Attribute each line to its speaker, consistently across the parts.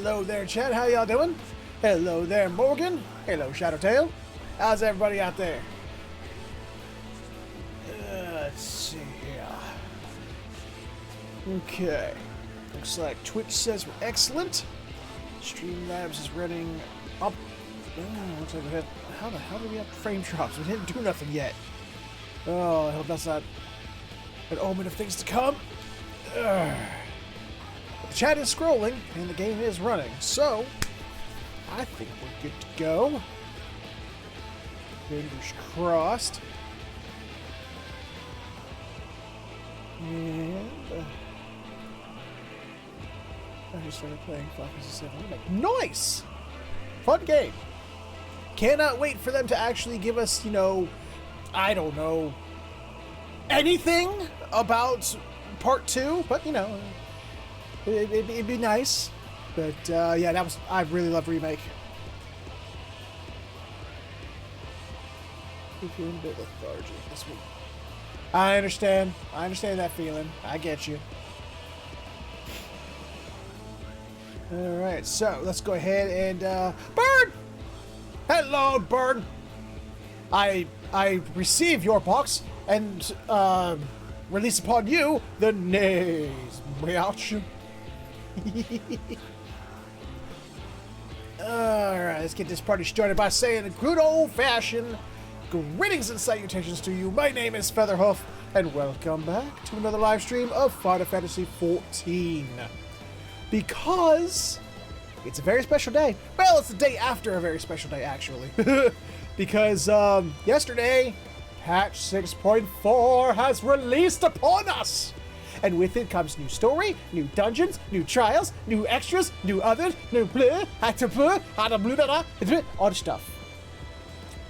Speaker 1: Hello there, Chad. How y'all doing? Hello there, Morgan. Hello, Shadowtail. How's everybody out there? Let's see here. Okay. Looks like Twitch says we're excellent. Streamlabs is running up. Oh, looks like we had. How the hell did we have frame drops? We didn't do nothing yet. Oh, I hope that's not an omen of things to come. The chat is scrolling and the game is running, so I think we're good to go. Fingers crossed. And I just started playing Final Fantasy VII. Nice! Fun game. Cannot wait for them to actually give us, you know, I don't know, anything about part 2, but you know, it'd be nice. But yeah, I really love Remake. I'm feeling a bit lethargic this week. I understand that feeling. I get you. Alright, so let's go ahead and Bird! Hello, Bird! I receive your box and release upon you the nays. Ouch. Alright, let's get this party started by saying a good old-fashioned greetings and salutations to you. My name is Featherhoof, and welcome back to another live stream of Final Fantasy XIV. Because it's a very special day. Well, it's the day after a very special day, actually. Because yesterday, patch 6.4 has released upon us. And with it comes new story, new dungeons, new trials, new extras, new others, new blah, all the stuff.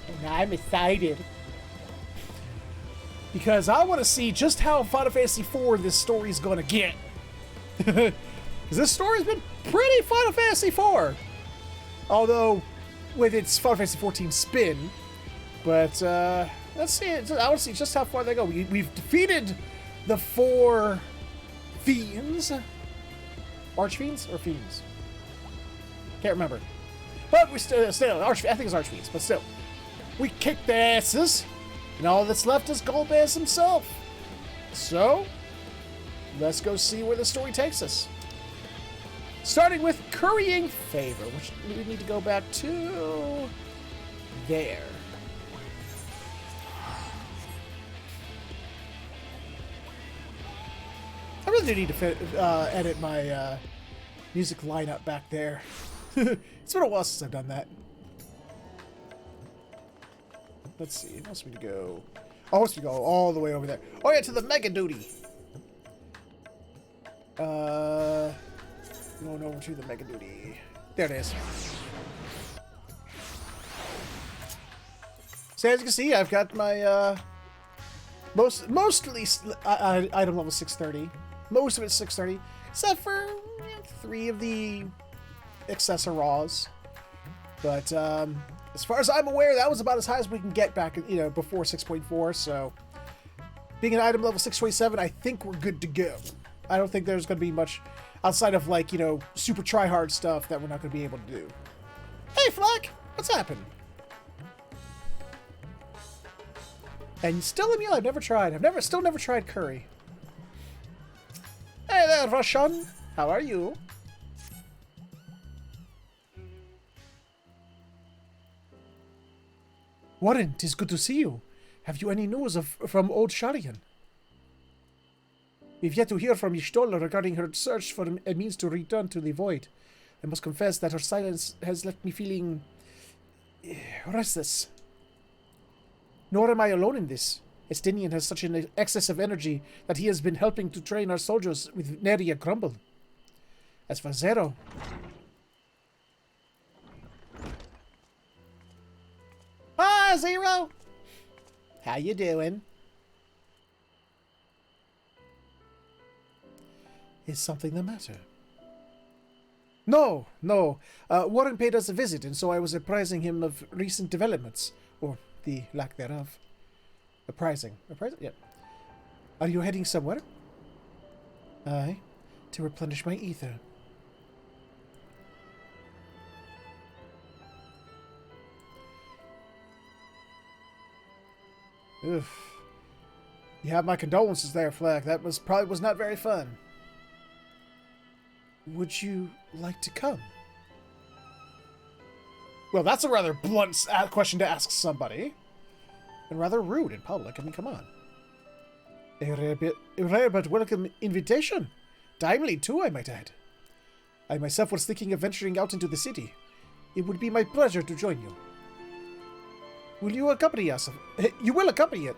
Speaker 1: And I'm excited. Because I want to see just how Final Fantasy IV this story's going to get. Because this story's been pretty Final Fantasy IV. Although, with its Final Fantasy XIV spin. But, let's see. I want to see just how far they go. We've defeated the 4 fiends. Archfiends or fiends? Can't remember. But we still I think it's archfiends, but still. We kicked their asses, and all that's left is Golbez himself. So, let's go see where the story takes us. Starting with Currying Favor, which we need to go back to there. I really do need to edit my music lineup back there. It's been a while since I've done that. Let's see. It wants me to go. Oh, it wants me to go all the way over there. Oh yeah, to the Mega Duty. Going over to the Mega Duty. There it is. So as you can see, I've got my mostly item level 630. Most of it's 630, except for 3 of the accessories. But as far as I'm aware, that was about as high as we can get back, you know, before 6.4. So being an item level 627, I think we're good to go. I don't think there's going to be much outside of, like, you know, super try-hard stuff that we're not going to be able to do. Hey, Flack! What's happened? And still a meal I've never tried. Still never tried curry. Hey there, Russian. How are you? Warren, 'tis good to see you. Have you any news from old Sharian? We've yet to hear from Y'shtola regarding her search for a means to return to the void. I must confess that her silence has left me feeling restless. Nor am I alone in this. Estinian has such an excess of energy that he has been helping to train our soldiers with nary a grumble. As for Zero... Ah, Zero! How you doing? Is something the matter? No. Warren paid us a visit, and so I was apprising him of recent developments. Or the lack thereof. Apprising? Yeah. Are you heading somewhere? Aye. To replenish my ether. Oof. You have my condolences there, Fleck. That probably was not very fun. Would you like to come? Well, that's a rather blunt question to ask somebody. And rather rude in public. I mean, come on. A rare but welcome invitation. Timely, too, I might add. I myself was thinking of venturing out into the city. It would be my pleasure to join you. Will you accompany us? You will accompany it.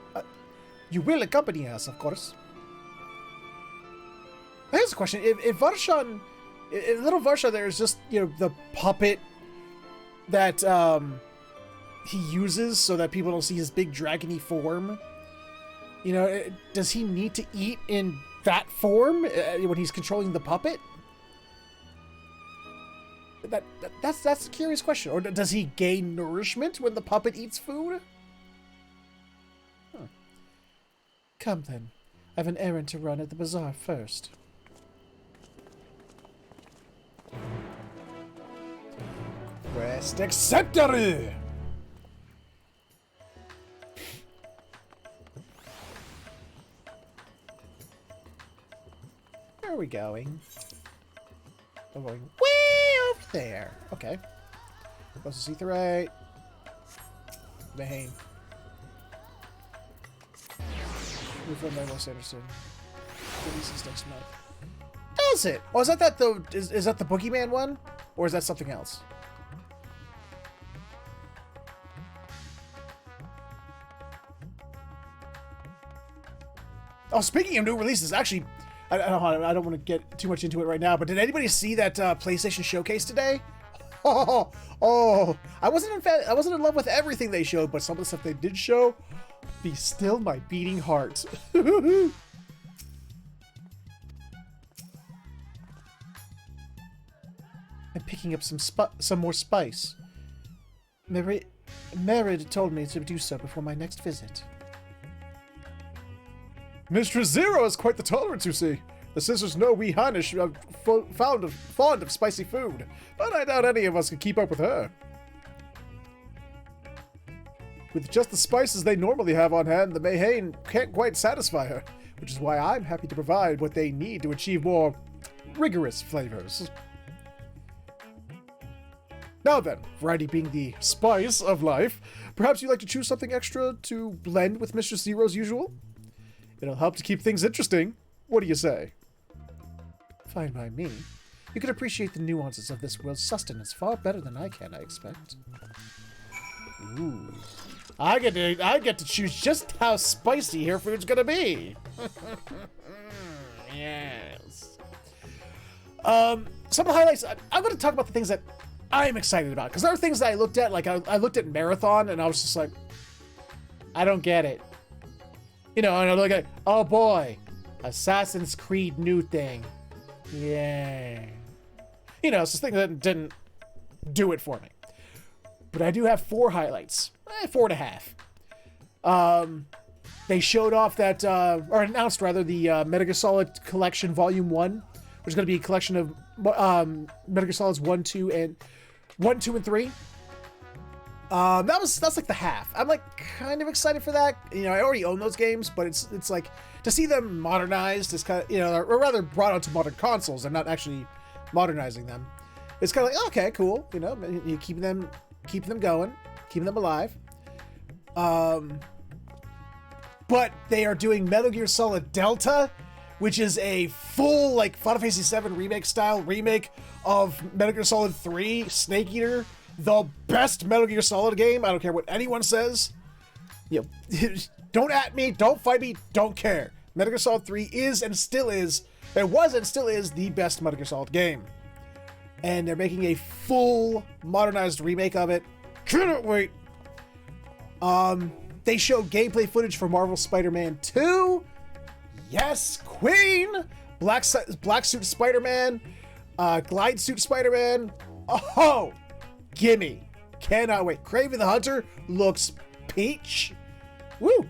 Speaker 1: You will accompany us, of course. Here's a question. If Varshan... If little Varsha there is just, you know, the puppet that he uses so that people don't see his big dragony form, you know, does he need to eat in that form when he's controlling the puppet? That's a curious question. Or does he gain nourishment when the puppet eats food? Huh. Come then. I have an errand to run at the bazaar first. Quest accepted! Where are we going? I'm going way over there. Okay. Supposed to see the right. Main. Move from Los Anderson. Releases next month. Does it? Oh, is that the is that the Boogeyman one? Or is that something else? Oh, speaking of new releases, actually, I don't want to get too much into it right now, but did anybody see that PlayStation Showcase today? Oh, I wasn't in love with everything they showed, but some of the stuff they did show, be still my beating heart. I'm picking up some more spice. Merid told me to do so before my next visit. Mistress Zero has quite the tolerance, you see. The sisters know we Heinish are fond of spicy food, but I doubt any of us can keep up with her. With just the spices they normally have on hand, the Mayhain can't quite satisfy her, which is why I'm happy to provide what they need to achieve more rigorous flavors. Now then, variety being the spice of life, perhaps you'd like to choose something extra to blend with Mistress Zero's usual? It'll help to keep things interesting. What do you say? Fine by me. You can appreciate the nuances of this world's sustenance far better than I can, I expect. Ooh. I get to choose just how spicy her food's gonna be. Yes. Some of the highlights, I'm gonna talk about the things that I'm excited about. Because there are things that I looked at, like I looked at Marathon and I was just like, I don't get it. You know, and I'm like, oh boy, Assassin's Creed new thing. Yeah. You know, it's this thing that didn't do it for me. But I do have 4 highlights. 4.5. They showed off that, or announced rather, the Metal Gear Solid Collection Volume 1, which is going to be a collection of Metal Gear Solids 1, 2, and 3. That's like the half. I'm like kind of excited for that. You know, I already own those games, but it's like to see them modernized is kind of, you know, or rather brought onto modern consoles. They're not actually modernizing them. It's kind of like, okay, cool. You know, you keeping them going, keeping them alive. But they are doing Metal Gear Solid Delta, which is a full like Final Fantasy VII remake style remake of Metal Gear Solid 3 Snake Eater. The best Metal Gear Solid game. I don't care what anyone says. You know, don't at me, don't fight me, don't care. Metal Gear Solid 3 is and still is, it was and still is the best Metal Gear Solid game. And they're making a full modernized remake of it. Cannot wait. They showed gameplay footage for Marvel Spider-Man 2. Yes, Queen. Black suit Spider-Man. Glide suit Spider-Man. Oh, gimme. Cannot wait. Kraven the Hunter looks peach. Woo.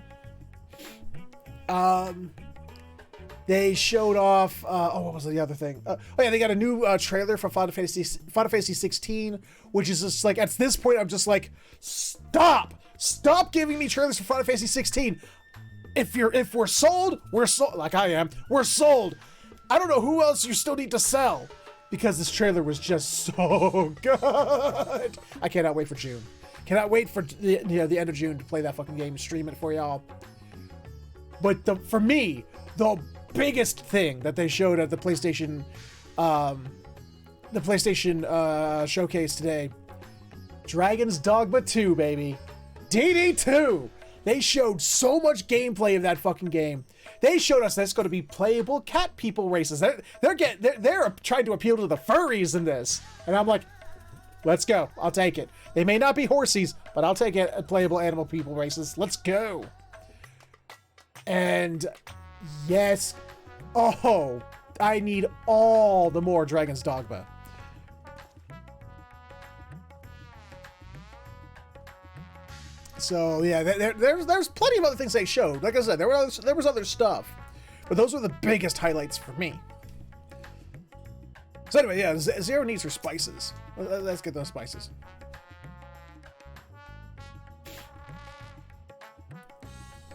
Speaker 1: They showed off, what was the other thing? Oh yeah, they got a new trailer for Final Fantasy 16, which is just like, at this point, I'm just like, stop giving me trailers for Final Fantasy 16. if we're sold, we're sold. Like I am, we're sold. I don't know who else you still need to sell, because this trailer was just so good. I cannot wait for June. Cannot wait for the end of June to play that fucking game, stream it for y'all. But for me, the biggest thing that they showed at the PlayStation showcase today, Dragon's Dogma 2, baby. DD2. They showed so much gameplay of that fucking game. They showed us that it's going to be playable cat people races. They're trying to appeal to the furries in this, and I'm like, let's go. I'll take it. They may not be horsies, but I'll take it. Playable animal people races. Let's go. And yes, oh, I need all the more Dragon's Dogma. So yeah, there's plenty of other things they showed. Like I said, there was other stuff, but those were the biggest highlights for me. So anyway, yeah, Zero needs her spices. Let's get those spices.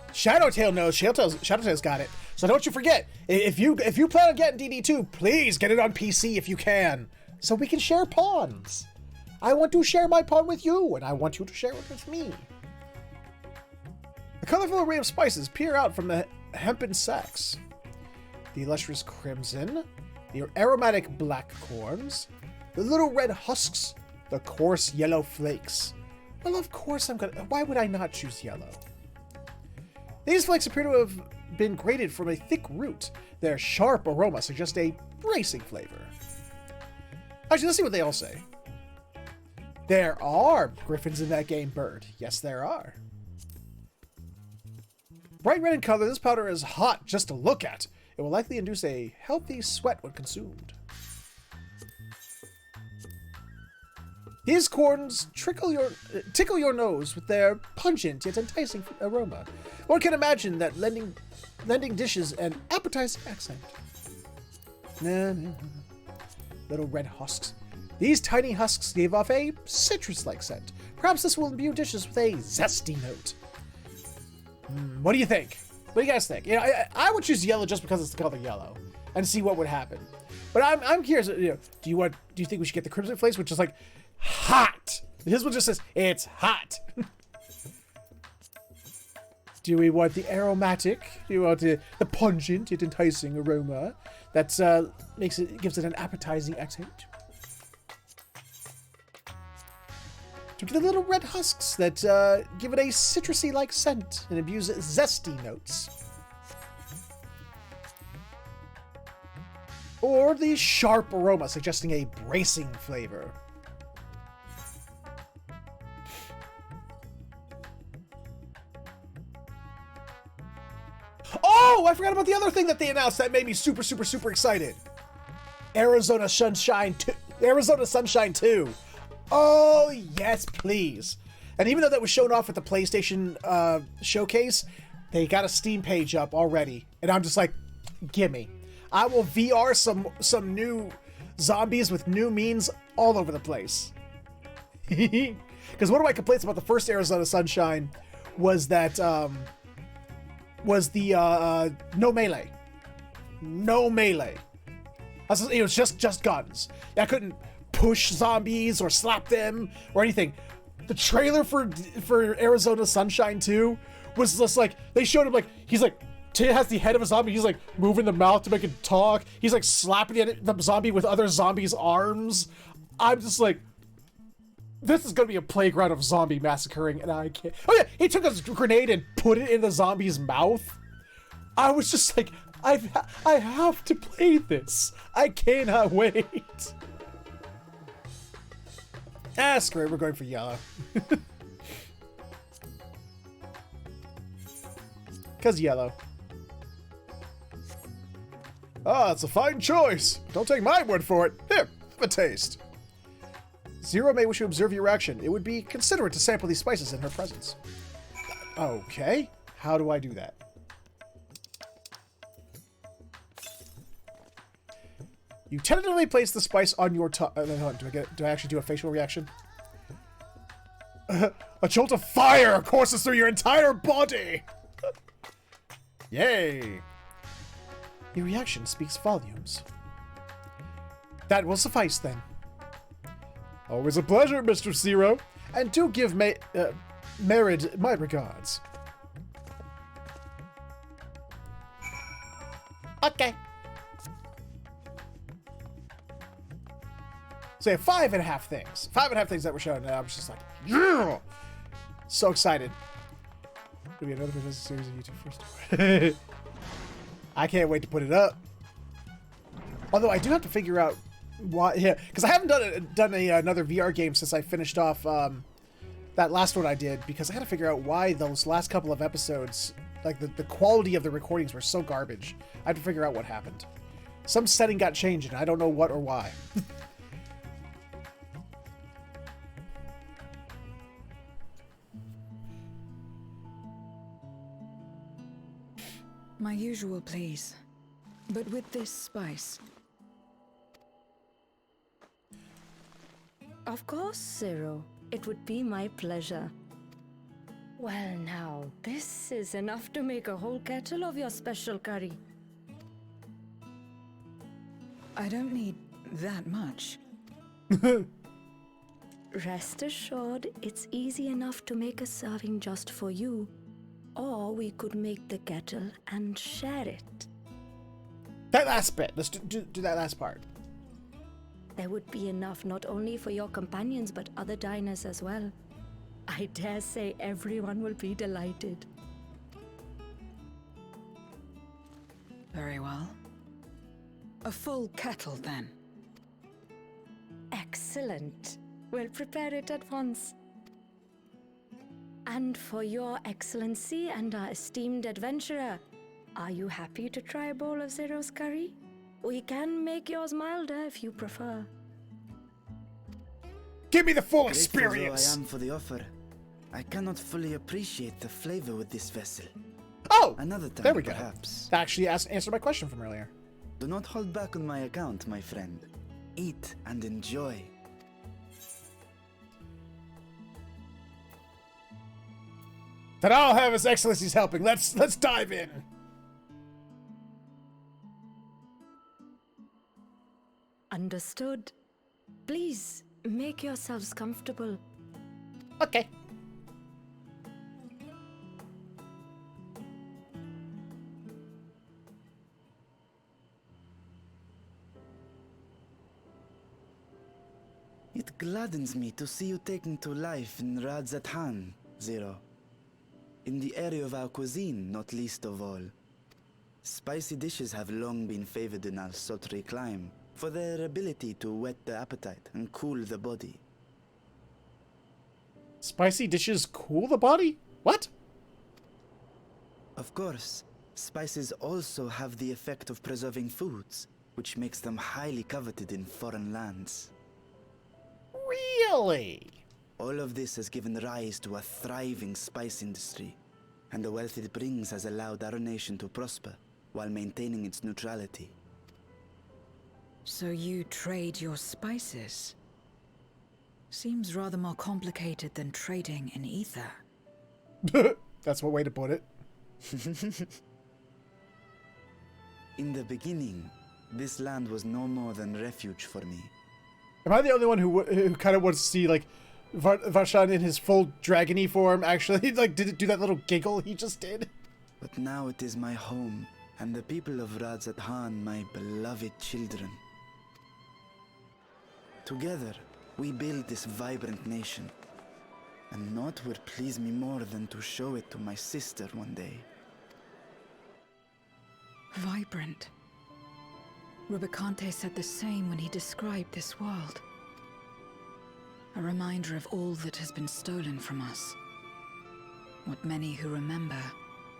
Speaker 1: Shadowtail knows. Shadowtail's got it. So don't you forget, if you plan on getting DD2, please get it on PC if you can, so we can share pawns. I want to share my pawn with you, and I want you to share it with me. A colorful array of spices peer out from the hempen sacks. The illustrious crimson, the aromatic black corns, the little red husks, the coarse yellow flakes. Well, of course why would I not choose yellow? These flakes appear to have been grated from a thick root. Their sharp aroma suggests a bracing flavor. Actually, let's see what they all say. There are griffins in that game, Bird. Yes, there are. Bright red in color, this powder is hot just to look at. It will likely induce a healthy sweat when consumed. These corns tickle your nose with their pungent yet enticing aroma. One can imagine that lending dishes an appetizing accent. Little red husks. These tiny husks gave off a citrus-like scent. Perhaps this will imbue dishes with a zesty note. What do you think? What do you guys think? You know, I would choose yellow just because it's the color yellow, and see what would happen. But I'm curious. You know, do you think we should get the crimson flakes, which is like hot? His one just says it's hot. Do we want the aromatic? Do you want the pungent yet enticing aroma that gives it an appetizing accent? To get the little red husks that give it a citrusy-like scent and imbue zesty notes. Or the sharp aroma suggesting a bracing flavor. Oh, I forgot about the other thing that they announced that made me super, super, super excited. Arizona Sunshine 2. Arizona Sunshine 2. Oh, yes, please. And even though that was shown off at the PlayStation showcase, they got a Steam page up already. And I'm just like, gimme. I will VR some new zombies with new means all over the place. Because one of my complaints about the first Arizona Sunshine was that, no melee. No melee. It was just guns. I couldn't push zombies or slap them or anything. The trailer for Arizona Sunshine 2 was just like, they showed him like, he's like, has the head of a zombie, he's like moving the mouth to make it talk, he's like slapping the zombie with other zombies' arms. I'm just like, this is gonna be a playground of zombie massacring, and I can't. Oh yeah, he took a grenade and put it in the zombie's mouth. I was just like, I have to play this. I cannot wait. Ah, screw it, we're going for yellow. Because yellow. Ah, it's a fine choice. Don't take my word for it. Here, have a taste. Zero may wish to observe your reaction. It would be considerate to sample these spices in her presence. Okay, how do I do that? You tentatively place the spice on your tongue. Do I actually do a facial reaction? A jolt of fire courses through your entire body. Yay! Your reaction speaks volumes. That will suffice then. Always a pleasure, Mr. Zero. And do give Merid my regards. Okay. So yeah, 5.5 things. 5.5 things that were shown, and I was just like, yeah! So excited. Gonna be another series of YouTube first. I can't wait to put it up. Although I do have to figure out why, yeah, because I haven't done another VR game since I finished off that last one I did, because I had to figure out why those last couple of episodes, like the quality of the recordings were so garbage. I had to figure out what happened. Some setting got changed, and I don't know what or why.
Speaker 2: My usual, please. But with this spice.
Speaker 3: Of course, Zero. It would be my pleasure. Well now, this is enough to make a whole kettle of your special curry.
Speaker 2: I don't need that much.
Speaker 3: Rest assured, it's easy enough to make a serving just for you. Or we could make the kettle and share it.
Speaker 1: That last bit. Let's do that last part.
Speaker 3: There would be enough not only for your companions but other diners as well. I dare say everyone will be delighted.
Speaker 2: Very well. A full kettle, then.
Speaker 3: Excellent. We'll prepare it at once. And for your excellency and our esteemed adventurer, are you happy to try a bowl of Zero's curry? We can make yours milder if you prefer.
Speaker 1: Give me the full
Speaker 4: Grateful
Speaker 1: experience!
Speaker 4: though I am for the offer, I cannot fully appreciate the flavor with this vessel.
Speaker 1: Oh!
Speaker 4: Another time,
Speaker 1: there we go.
Speaker 4: perhaps.
Speaker 1: That actually answered my question from earlier.
Speaker 4: Do not hold back on my account, my friend. Eat and enjoy.
Speaker 1: Then I'll have His Excellency's helping. Let's dive in.
Speaker 3: Understood. Please, make yourselves comfortable.
Speaker 1: Okay.
Speaker 4: It gladdens me to see you taking to life in Azdaja, Zero. In the area of our cuisine, not least of all. Spicy dishes have long been favored in our sultry clime for their ability to whet the appetite and cool the body.
Speaker 1: Spicy dishes cool the body? What?
Speaker 4: Of course, spices also have the effect of preserving foods, which makes them highly coveted in foreign lands.
Speaker 1: Really?
Speaker 4: All of this has given rise to a thriving spice industry, and the wealth it brings has allowed our nation to prosper while maintaining its neutrality.
Speaker 2: So you trade your spices? Seems rather more complicated than trading in ether.
Speaker 1: That's one way to put it.
Speaker 4: In the beginning, this land was no more than refuge for me.
Speaker 1: Am I the only one who kind of wants to see, like, Varshan in his full dragony form actually, like, did it do that little giggle he just did?
Speaker 4: But now it is my home, and the people of Azdaja my beloved children. Together, we build this vibrant nation, and naught would please me more than to show it to my sister one day.
Speaker 2: Vibrant. Rubicante said the same when he described this world. A reminder of all that has been stolen from us. What many who remember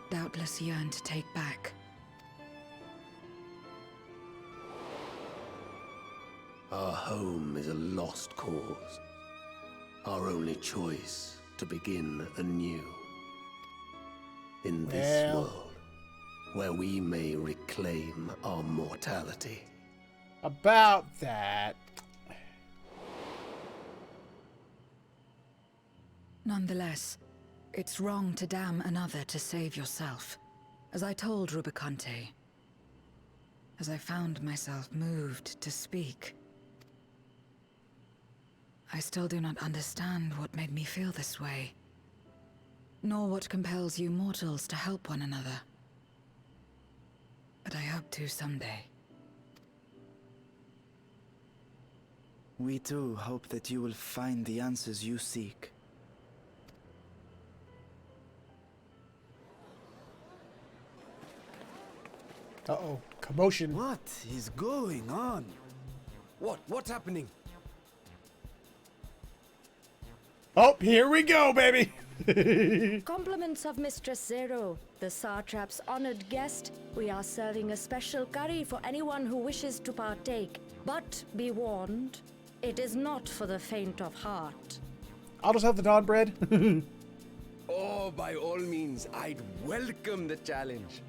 Speaker 2: doubtless yearn to take back.
Speaker 5: Our home is a lost cause. Our only choice to begin anew. In this world, where we may reclaim our mortality.
Speaker 1: About that.
Speaker 2: Nonetheless, it's wrong to damn another to save yourself. As I told Rubicante, as I found myself moved to speak, I still do not understand what made me feel this way, nor what compels you mortals to help one another. But I hope to someday.
Speaker 4: We too hope that you will find the answers you seek.
Speaker 1: Uh-oh. Commotion.
Speaker 6: What is going on? What's happening?
Speaker 1: Oh, here we go, baby!
Speaker 3: Compliments of Mistress Zero, the Satrap's honored guest. We are serving a special curry for anyone who wishes to partake. But be warned, it is not for the faint of heart.
Speaker 1: I'll just have the dawn bread.
Speaker 6: Oh, by all means, I'd welcome the challenge.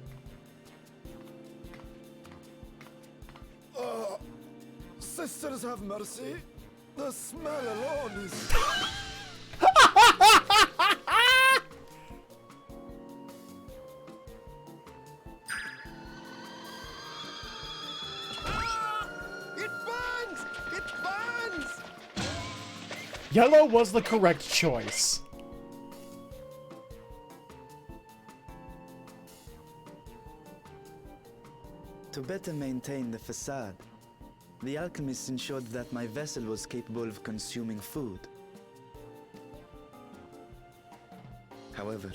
Speaker 7: Sisters have mercy. The smell alone is...
Speaker 6: It burns! It burns!
Speaker 1: Yellow was the correct choice.
Speaker 4: To better maintain the facade, the alchemist ensured that my vessel was capable of consuming food. However,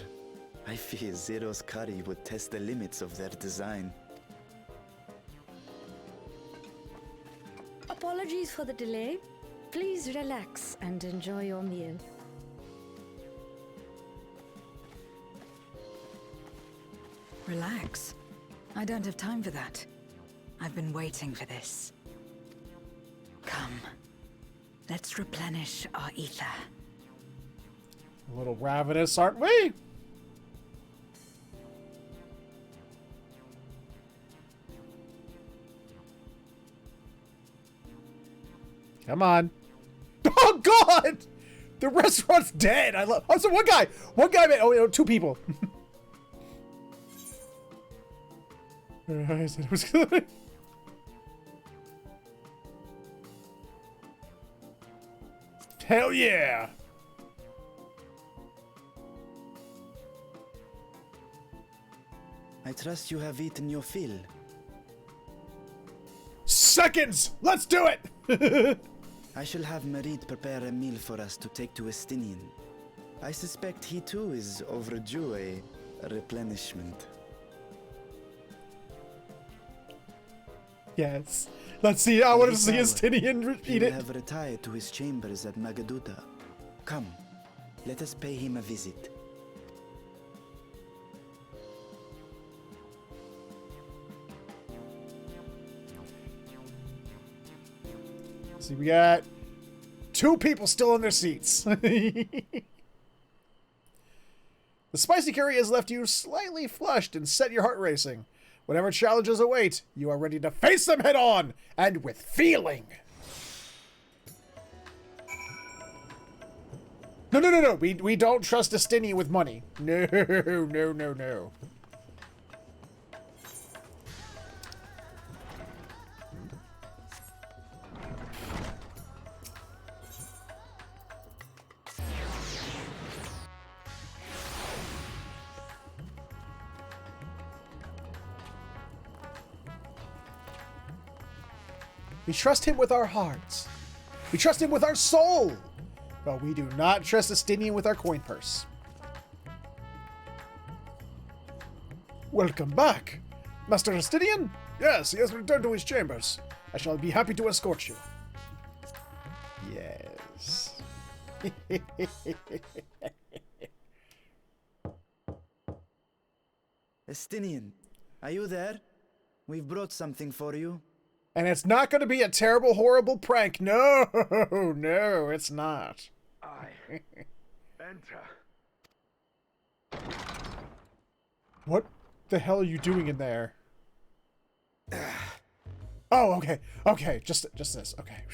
Speaker 4: I fear Zero's curry would test the limits of their design.
Speaker 3: Apologies for the delay. Please relax and enjoy your meal.
Speaker 2: Relax. I don't have time for that. I've been waiting for this. Come. Let's replenish our ether.
Speaker 1: A little ravenous, aren't we? Come on. Oh, God! The restaurant's dead. I love... Oh, so one guy made... Oh, no, two people. I said it was good. Hell yeah!
Speaker 4: I trust you have eaten your fill.
Speaker 1: Seconds! Let's do it!
Speaker 4: I shall have Merid prepare a meal for us to take to Estinian. I suspect he too is overdue a replenishment.
Speaker 1: Yes. Let's see. I want to see
Speaker 4: Hour,
Speaker 1: Estinian
Speaker 4: he
Speaker 1: eat
Speaker 4: will
Speaker 1: it.
Speaker 4: have retired to his chambers at Magaduta. Come, let us pay him a visit.
Speaker 1: See, we got two people still in their seats. The spicy curry has left you slightly flushed and set your heart racing. Whatever challenges await, you are ready to face them head on and with feeling. No. We don't trust Estinian with money. No. We trust him with our hearts. We trust him with our soul. But we do not trust Estinian with our coin purse. Welcome back. Master Estinian? Yes, he has returned to his chambers. I shall be happy to escort you. Yes.
Speaker 4: Estinian, are you there? We've brought something for you.
Speaker 1: And it's not going to be a terrible, horrible prank. No, it's not.
Speaker 7: I enter.
Speaker 1: What the hell are you doing in there? Oh, okay. Just this. Okay.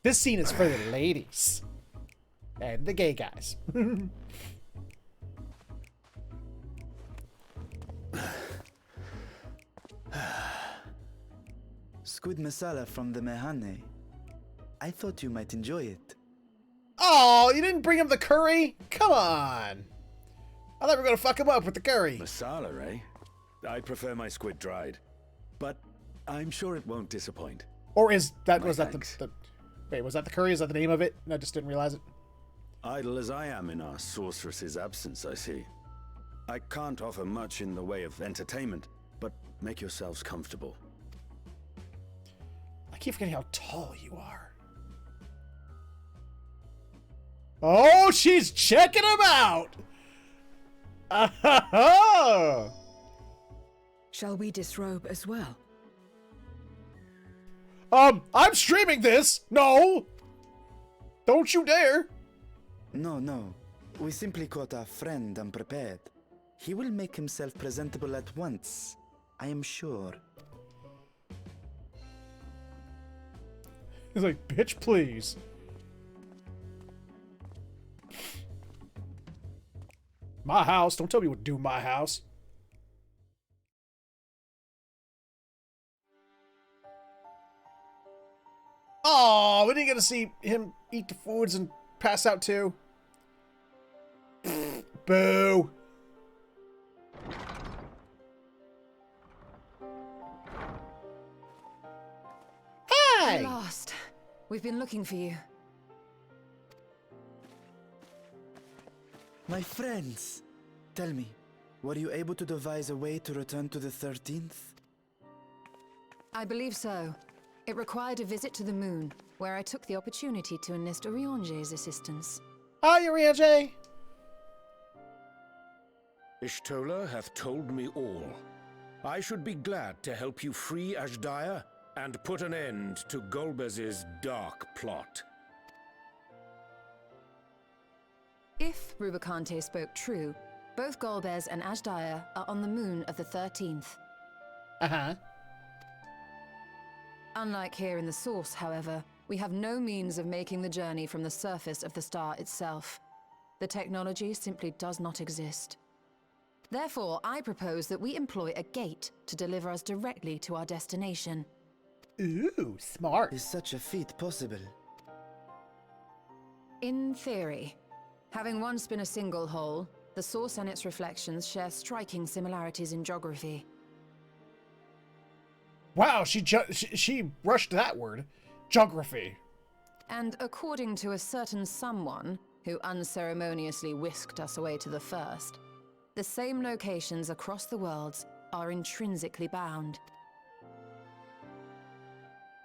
Speaker 1: This scene is for the ladies and the gay guys.
Speaker 4: squid masala from the Mehane. I thought you might enjoy it.
Speaker 1: Oh, you didn't bring him the curry? Come on. I thought we were going to fuck him up with the curry.
Speaker 8: Masala, eh? I prefer my squid dried. But I'm sure it won't disappoint.
Speaker 1: Or is that,
Speaker 8: My
Speaker 1: was that
Speaker 8: thanks.
Speaker 1: the... Wait, was that the curry? Is that the name of it? And I just didn't realize it.
Speaker 8: Idle as I am in our sorceress's absence, I see. I can't offer much in the way of entertainment, but make yourselves comfortable.
Speaker 1: I keep forgetting how tall you are. Oh, she's checking him out! Ah-ha-ha!
Speaker 2: Shall we disrobe as well?
Speaker 1: I'm streaming this! No! Don't you dare!
Speaker 4: No. We simply caught our friend unprepared. He will make himself presentable at once, I am sure.
Speaker 1: He's like, bitch, please. My house. Don't tell me what to do in my house. Oh, we didn't get to see him eat the foods and pass out too. Boo. Hi.
Speaker 2: At last. We've been looking for you.
Speaker 4: My friends, tell me, were you able to devise a way to return to the 13th?
Speaker 2: I believe so. It required a visit to the moon, where I took the opportunity to enlist Orionge's assistance.
Speaker 1: Hi, Urianger.
Speaker 9: Ishtola hath told me all. I should be glad to help you free Azdaja and put an end to Golbez's dark plot.
Speaker 2: If Rubicante spoke true, both Golbez and Azdaja are on the moon of the 13th.
Speaker 1: Uh-huh.
Speaker 2: Unlike here in the Source, however, we have no means of making the journey from the surface of the star itself. The technology simply does not exist. Therefore, I propose that we employ a gate to deliver us directly to our destination.
Speaker 1: Ooh, smart.
Speaker 4: Is such a feat possible?
Speaker 2: In theory. Having once been a single hole, the Source and its reflections share striking similarities in geography.
Speaker 1: Wow, she rushed that word. Geography.
Speaker 2: And according to a certain someone who unceremoniously whisked us away to the first, the same locations across the worlds are intrinsically bound.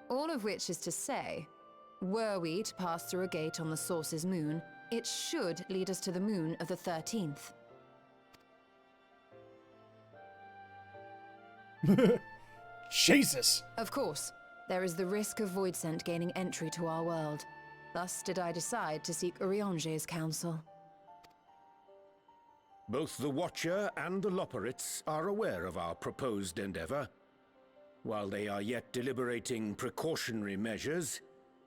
Speaker 2: All of which is to say, were we to pass through a gate on the Source's moon, it should lead us to the moon of the 13th.
Speaker 1: Jesus.
Speaker 2: Of course, there is the risk of Voidsent gaining entry to our world. Thus did I decide to seek Orionge's counsel.
Speaker 9: Both the Watcher and the Loporrits are aware of our proposed endeavor. While they are yet deliberating precautionary measures,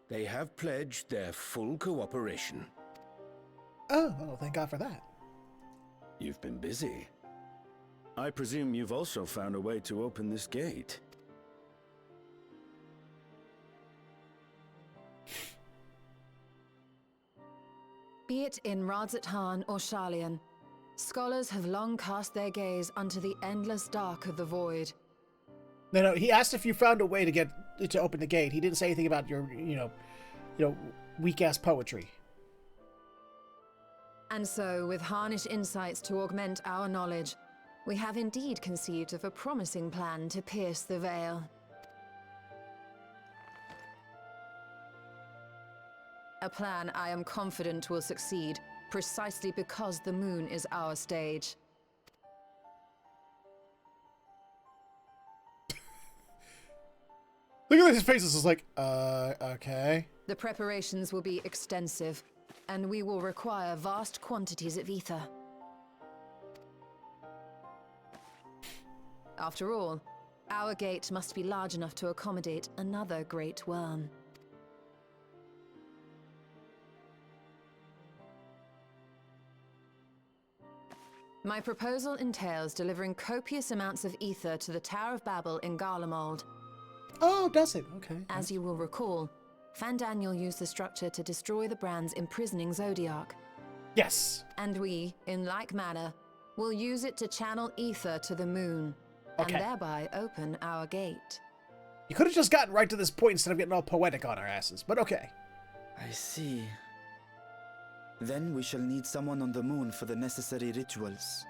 Speaker 9: they have pledged their full cooperation.
Speaker 1: Oh, well, thank God for that.
Speaker 8: You've been busy. I presume you've also found a way to open this gate.
Speaker 2: Be it in Radzat or Sharlayan, scholars have long cast their gaze unto the endless dark of the void.
Speaker 1: No, he asked if you found a way to open the gate. He didn't say anything about your, weak-ass poetry.
Speaker 2: And so, with Harnish insights to augment our knowledge, we have indeed conceived of a promising plan to pierce the veil. A plan I am confident will succeed, precisely because the moon is our stage.
Speaker 1: Look at his faces. It's like, okay.
Speaker 2: The preparations will be extensive, and we will require vast quantities of ether. After all, our gate must be large enough to accommodate another great worm. My proposal entails delivering copious amounts of ether to the Tower of Babel in Garlemald.
Speaker 1: Oh, does it? Okay.
Speaker 10: As you will recall, Fandaniel used the structure to destroy the brand's imprisoning Zodiac.
Speaker 1: Yes.
Speaker 10: And we, in like manner, will use it to channel ether to the moon,
Speaker 1: Okay.
Speaker 10: and thereby open our gate.
Speaker 1: You could have just gotten right to this point instead of getting all poetic on our asses, but okay.
Speaker 4: I see. Then we shall need someone on the moon for the necessary rituals.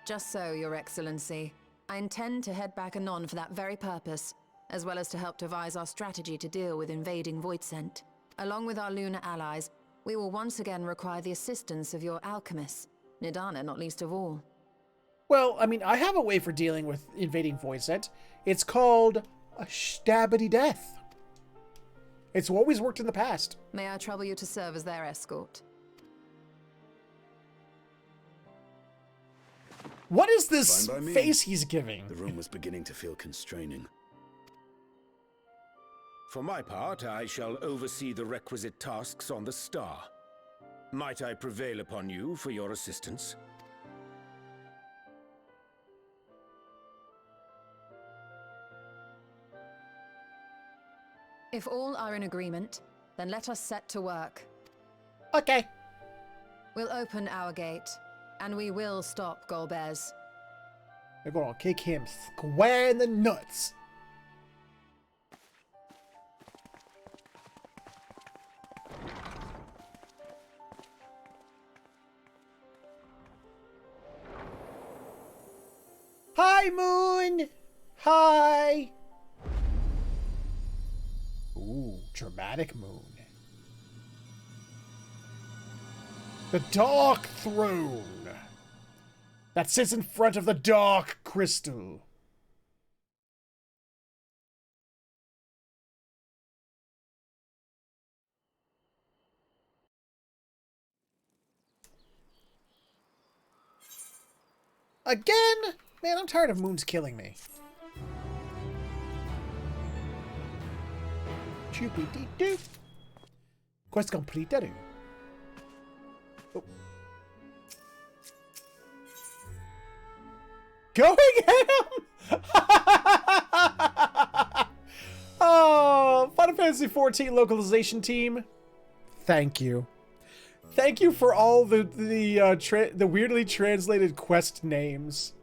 Speaker 10: Just so, Your Excellency. I intend to head back anon for that very purpose, as well as to help devise our strategy to deal with invading Voidsent. Along with our lunar allies, we will once again require the assistance of your alchemists, Nidana not least of all.
Speaker 1: Well, I mean, I have a way for dealing with invading Voidsent. It's called a stabbity death. It's always worked in the past.
Speaker 10: May I trouble you to serve as their escort?
Speaker 1: What is this
Speaker 8: Fine by me.
Speaker 1: face he's giving?
Speaker 8: The room was beginning to feel constraining.
Speaker 9: For my part, I shall oversee the requisite tasks on the star. Might I prevail upon you for your assistance?
Speaker 10: If all are in agreement, then let us set to work.
Speaker 1: Okay.
Speaker 10: We'll open our gate, and we will stop Golbez.
Speaker 1: They're gonna kick him square in the nuts. Hi, Moon! Hi! Ooh, dramatic Moon. The Dark Throne! That sits in front of the Dark Crystal. Again? Man, I'm tired of moons killing me. Choopy-dee-doo. Quest completed. Oh. Going ham! Oh, Final Fantasy XIV localization team. Thank you. Thank you for all the weirdly translated quest names.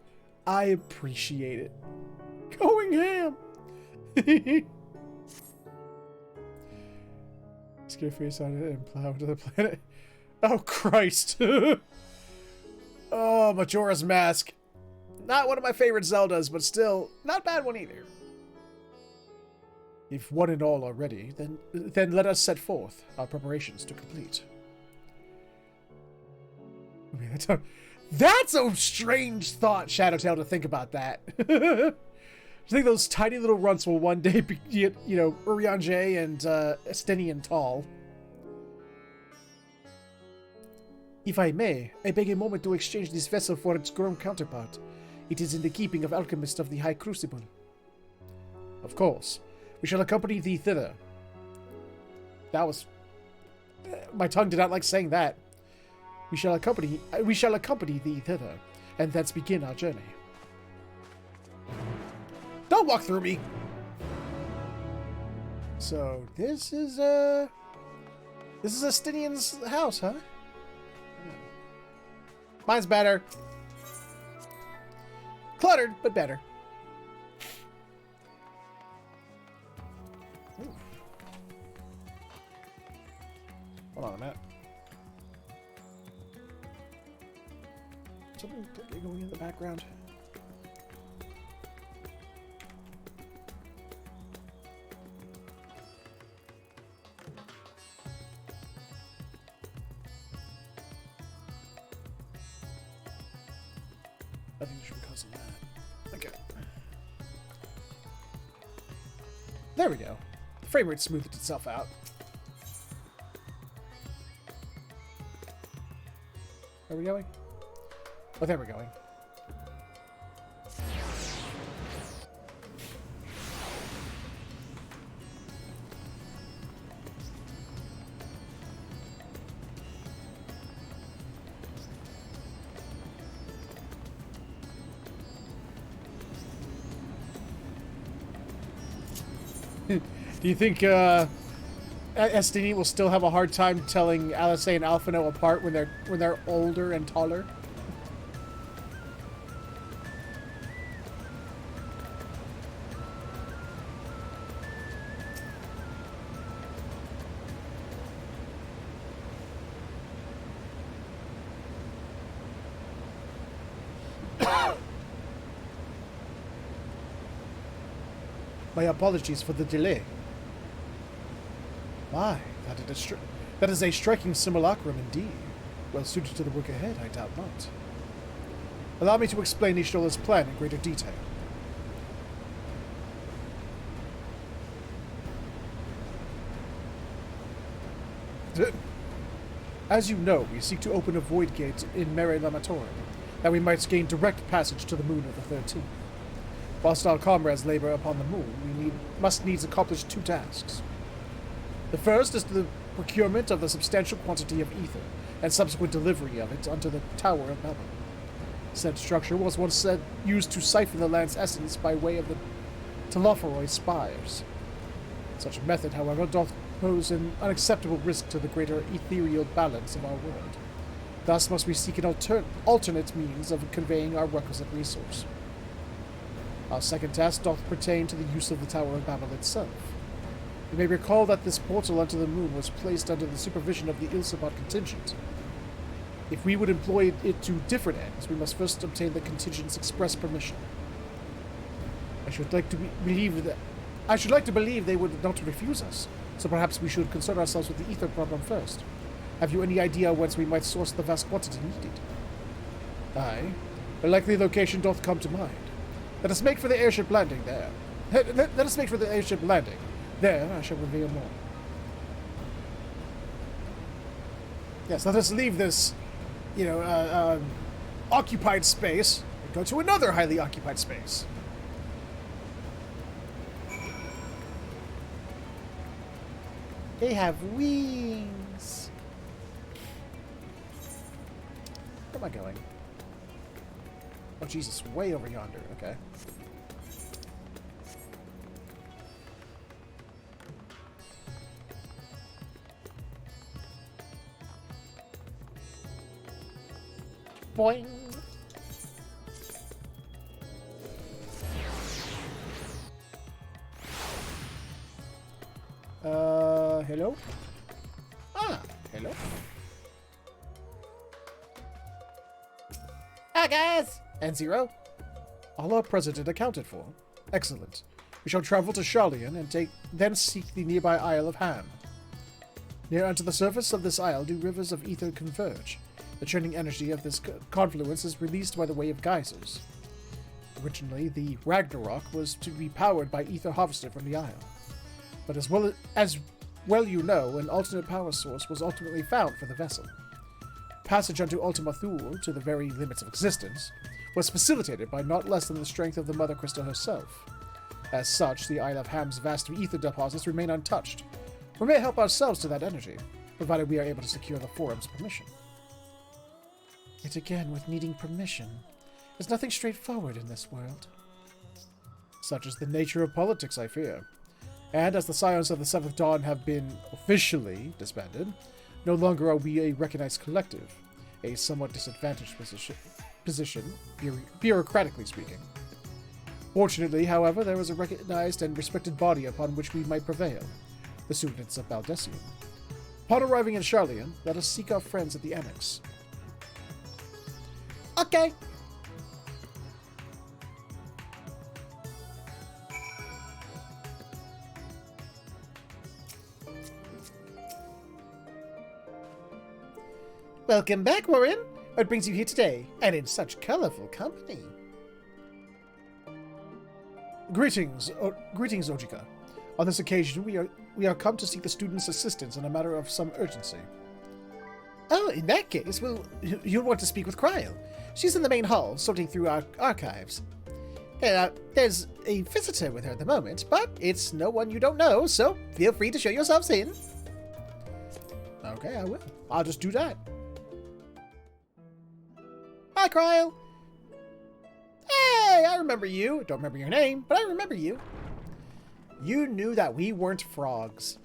Speaker 1: I appreciate it. Going ham. Scare face on it and plow into the planet. Oh, Christ. Oh, Majora's Mask. Not one of my favorite Zeldas, but still, not a bad one either. If one and all are ready, then let us set forth our preparations to complete. I mean, that's a strange thought, Shadowtail, to think about that. I think those tiny little runts will one day be, you know, Urianger and Estinian tall. If I may, I beg a moment to exchange this vessel for its grown counterpart. It is in the keeping of alchemists of the High Crucible. Of course. We shall accompany thee thither. That was... My tongue did not like saying that. We shall accompany thee thither, and thence begin our journey. Don't walk through me! So, this is Estinian's house, huh? Mine's better. Cluttered, but better. Ooh. Hold on a minute. Something going in the background. I think it should be causing that. Okay. There we go. The frame rate smoothed itself out. Where are we going? Oh, there we're going. Do you think Estini will still have a hard time telling Alice and Alphino apart when they're older and taller? My apologies for the delay. My, that is a striking simulacrum indeed. Well suited to the work ahead, I doubt not. Allow me to explain Ishtola's plan in greater detail. As you know, we seek to open a void gate in Mare Lamatorum, that we might gain direct passage to the moon of the 13th. Whilst our comrades labor upon the moon, we must needs accomplish two tasks. The first is the procurement of the substantial quantity of ether, and subsequent delivery of it unto the Tower of Babel. Said structure was once used to siphon the land's essence by way of the Telophoroi spires. Such a method, however, doth pose an unacceptable risk to the greater ethereal balance of our world. Thus must we seek an alternate means of conveying our requisite resource. Our second task doth pertain to the use of the Tower of Babel itself. You may recall that this portal unto the moon was placed under the supervision of the Ilsabot contingent. If we would employ it to different ends, we must first obtain the contingent's express permission. I should like to believe they would not refuse us, so perhaps we should concern ourselves with the ether problem first. Have you any idea whence we might source the vast quantity needed? Aye, a likely location doth come to mind. Let us make for the airship landing there. Let us make for the airship landing. There, I shall reveal more. Yes, let us leave this, occupied space and go to another highly occupied space. They have wings. Where am I going? Oh, Jesus, way over yonder. Okay. Boing. Hello? Ah, hello. Hi, guys! And Zero? All are present and accounted for. Excellent. We shall travel to Charlian and then seek the nearby Isle of Ham. Near unto the surface of this isle do rivers of ether converge. The churning energy of this confluence is released by the way of geysers. Originally, the Ragnarok was to be powered by ether harvested from the isle. But as well you know, an alternate power source was ultimately found for the vessel. Passage unto Ultima Thule, to the very limits of existence, was facilitated by not less than the strength of the Mother Crystal herself. As such, the Isle of Ham's vast ether deposits remain untouched. We may help ourselves to that energy, provided we are able to secure the Forum's permission. Yet again, with needing permission, there's nothing straightforward in this world. Such is the nature of politics, I fear. And as the Scions of the Seventh Dawn have been officially disbanded, no longer are we a recognized collective, a somewhat disadvantaged position, bureaucratically speaking. Fortunately, however, there is a recognized and respected body upon which we might prevail, the students of Baldessium. Upon arriving in Charlian, let us seek our friends at the Annex. Okay. Welcome back, Warren. What brings you here today, and in such colorful company? Greetings, Ojika. On this occasion, we are come to seek the students' assistance in a matter of some urgency. Oh, in that case, well, you'll want to speak with Kryl. She's in the main hall, sorting through our archives. There's a visitor with her at the moment, but it's no one you don't know, so feel free to show yourselves in. Okay, I will. I'll just do that. Hi, Kryl. Hey, I remember you. Don't remember your name, but I remember you. You knew that we weren't frogs.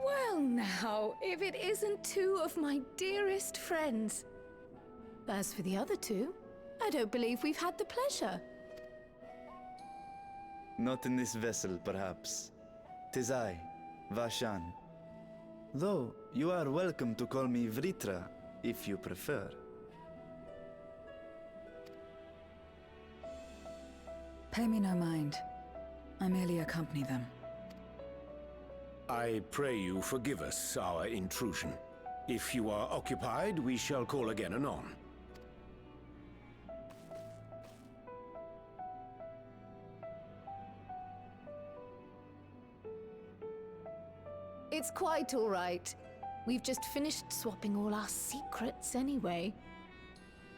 Speaker 2: Well now, if it isn't two of my dearest friends. As for the other two, I don't believe we've had the pleasure.
Speaker 4: Not in this vessel, perhaps. 'Tis I, Vashan. Though, you are welcome to call me Vrtra, if you prefer.
Speaker 2: Pay me no mind. I merely accompany them.
Speaker 9: I pray you forgive us our intrusion. If you are occupied, we shall call again anon.
Speaker 2: It's quite all right. We've just finished swapping all our secrets anyway.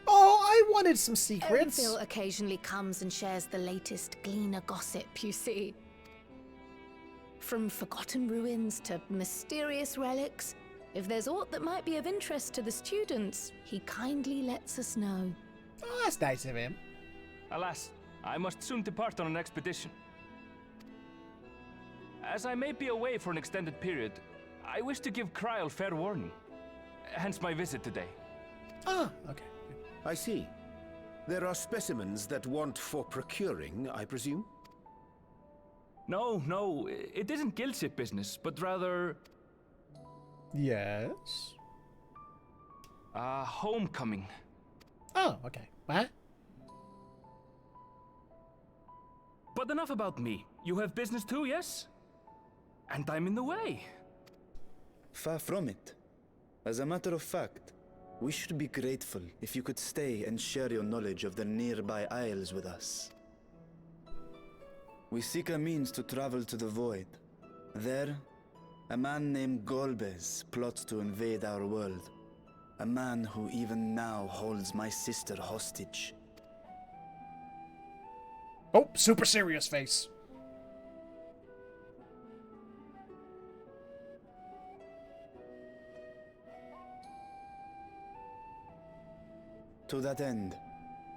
Speaker 1: Oh, I wanted some secrets.
Speaker 2: Phil occasionally comes and shares the latest Gleaner gossip, you see. From forgotten ruins to mysterious relics, if there's aught that might be of interest to the students, he kindly lets us know.
Speaker 1: Oh, that's nice of him.
Speaker 11: Alas, I must soon depart on an expedition. As I may be away for an extended period, I wish to give Kryl fair warning. Hence my visit today.
Speaker 1: Ah, okay.
Speaker 9: I see. There are specimens that want for procuring, I presume?
Speaker 11: No, it isn't guildship business, but rather...
Speaker 1: Yes?
Speaker 11: Homecoming.
Speaker 1: Oh, okay. What?
Speaker 11: But enough about me. You have business too, yes? And I'm in the way.
Speaker 4: Far from it. As a matter of fact, we should be grateful if you could stay and share your knowledge of the nearby isles with us. We seek a means to travel to the Void. There, a man named Golbez plots to invade our world. A man who even now holds my sister hostage.
Speaker 1: Oh, super serious face.
Speaker 4: To that end,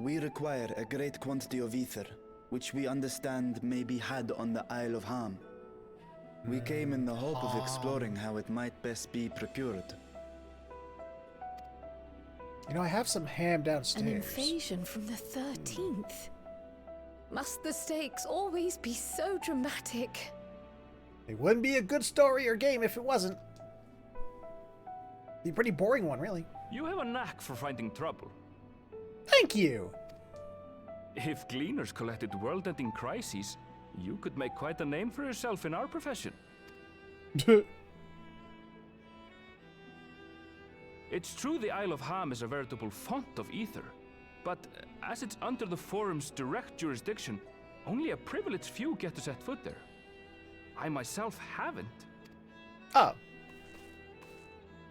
Speaker 4: we require a great quantity of ether, which we understand may be had on the Isle of Ham. We came in the hope of exploring how it might best be procured.
Speaker 1: You know, I have some ham downstairs.
Speaker 2: An invasion from the 13th. Must the stakes always be so dramatic?
Speaker 1: It wouldn't be a good story or game if it wasn't. Be a pretty boring one, really.
Speaker 11: You have a knack for finding trouble.
Speaker 1: Thank you!
Speaker 11: If Gleaners collected world-ending crises, you could make quite a name for yourself in our profession. It's true the Isle of Ham is a veritable font of ether, but as it's under the Forum's direct jurisdiction, only a privileged few get to set foot there. I myself haven't.
Speaker 1: Oh.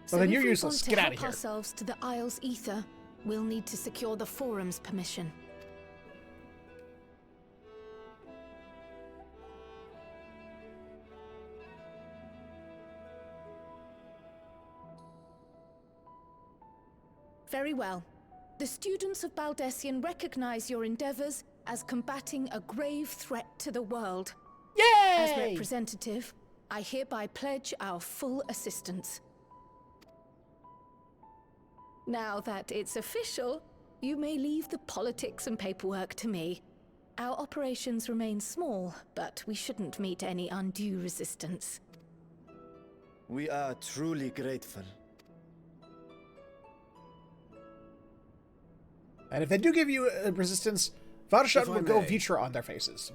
Speaker 2: So
Speaker 1: Well, then you're
Speaker 2: if we
Speaker 1: useless.
Speaker 2: want to
Speaker 1: Get out
Speaker 2: help
Speaker 1: of here.
Speaker 2: ourselves to the Isle's ether, we'll need to secure the Forum's permission. Very well. The students of Baldessian recognize your endeavors as combating a grave threat to the world.
Speaker 1: Yay!
Speaker 2: As representative, I hereby pledge our full assistance. Now that it's official, you may leave the politics and paperwork to me. Our operations remain small, but we shouldn't meet any undue resistance.
Speaker 4: We are truly grateful.
Speaker 1: And if they do give you resistance, Vrtra
Speaker 9: If I
Speaker 1: will go
Speaker 9: may.
Speaker 1: Vrtra on their faces.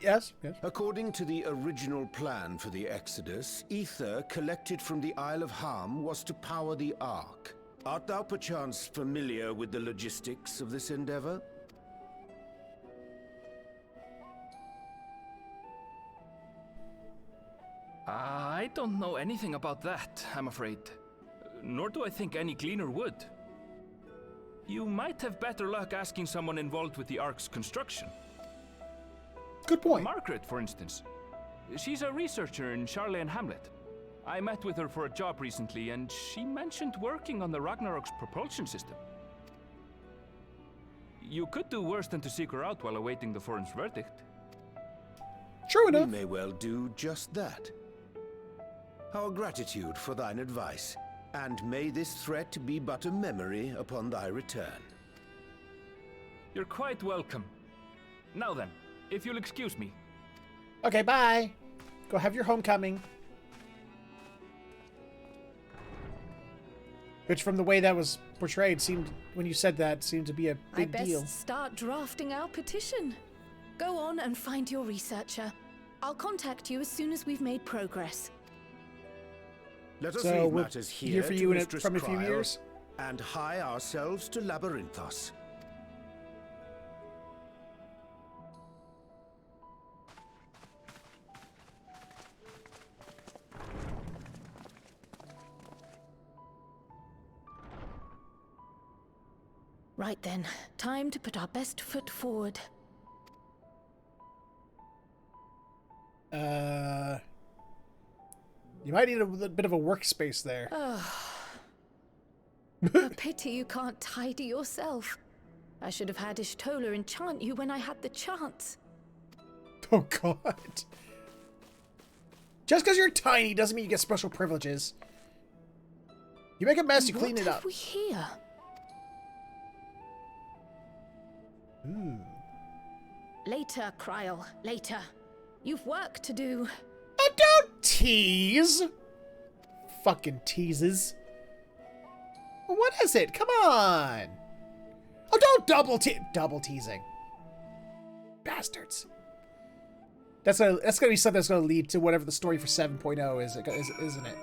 Speaker 1: Yes?
Speaker 9: According to the original plan for the Exodus, ether collected from the Isle of Ham was to power the Ark. Art thou perchance familiar with the logistics of this endeavor?
Speaker 11: I don't know anything about that, I'm afraid. Nor do I think any Gleaner would. You might have better luck asking someone involved with the Ark's construction.
Speaker 1: Good point.
Speaker 11: Margaret, for instance. She's a researcher in Charley and Hamlet. I met with her for a job recently, and she mentioned working on the Ragnarok's propulsion system. you could do worse than to seek her out while awaiting the forum's verdict.
Speaker 1: True enough.
Speaker 9: We may well do just that. Our gratitude for thine advice, and may this threat be but a memory upon thy return.
Speaker 11: You're quite welcome. Now then, if you'll excuse me.
Speaker 1: Okay, bye. Go have your homecoming. Which, from the way that was portrayed, seemed, when you said that, seemed to be a big deal.
Speaker 2: I best start drafting our petition. Go on and find your researcher. I'll contact you as soon as we've made progress.
Speaker 9: Let us
Speaker 1: So
Speaker 9: leave
Speaker 1: we'll
Speaker 9: matters
Speaker 1: hear
Speaker 9: here
Speaker 1: for
Speaker 9: to
Speaker 1: you
Speaker 9: Mistress
Speaker 1: from a few
Speaker 9: Cryle,
Speaker 1: years?
Speaker 9: and hie ourselves to Labyrinthos.
Speaker 2: Right then, time to put our best foot forward.
Speaker 1: You might need a bit of a workspace there.
Speaker 2: A pity you can't tidy yourself. I should have had Ishtola enchant you when I had the chance.
Speaker 1: Oh, God. Just because you're tiny doesn't mean you get special privileges. You make a mess, you clean it up.
Speaker 2: What have we here? Later, Cryle, later. You've work to do.
Speaker 1: And don't tease! Fucking teases. What is it? Come on! Oh, don't double teasing. Bastards. That's gonna be something that's gonna lead to whatever the story for 7.0 is, isn't it?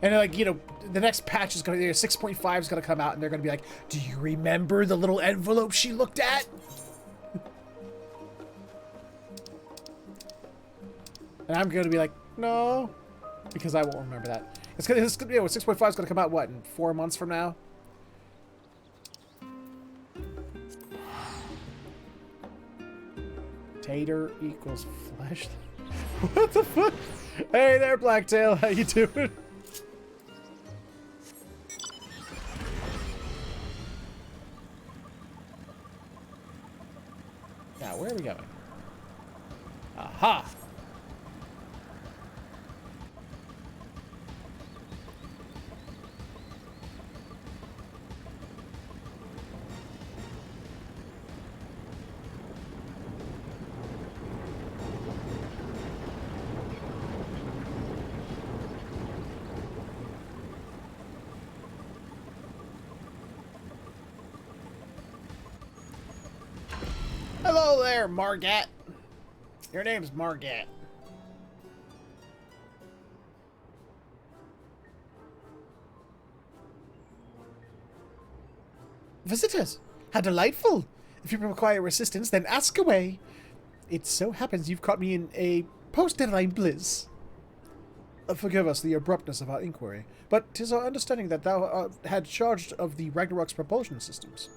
Speaker 1: And like, you know, the next patch is gonna, 6.5 is gonna come out, and they're gonna be like, "Do you remember the little envelope she looked at?" And I'm gonna be like, "No," because I won't remember that. It's gonna, 6.5 is gonna come out what, in 4 months from now? Tater equals flesh. What the fuck? Hey there, Blacktail. How you doing? Now, where are we going? Aha! Hello there, Margat. Your name's Margat. Visitors, how delightful. If you require assistance, then ask away. It so happens you've caught me in a post-deadline bliss. Forgive us the abruptness of our inquiry, but 'tis our understanding that thou had charge of the Ragnarok's propulsion systems.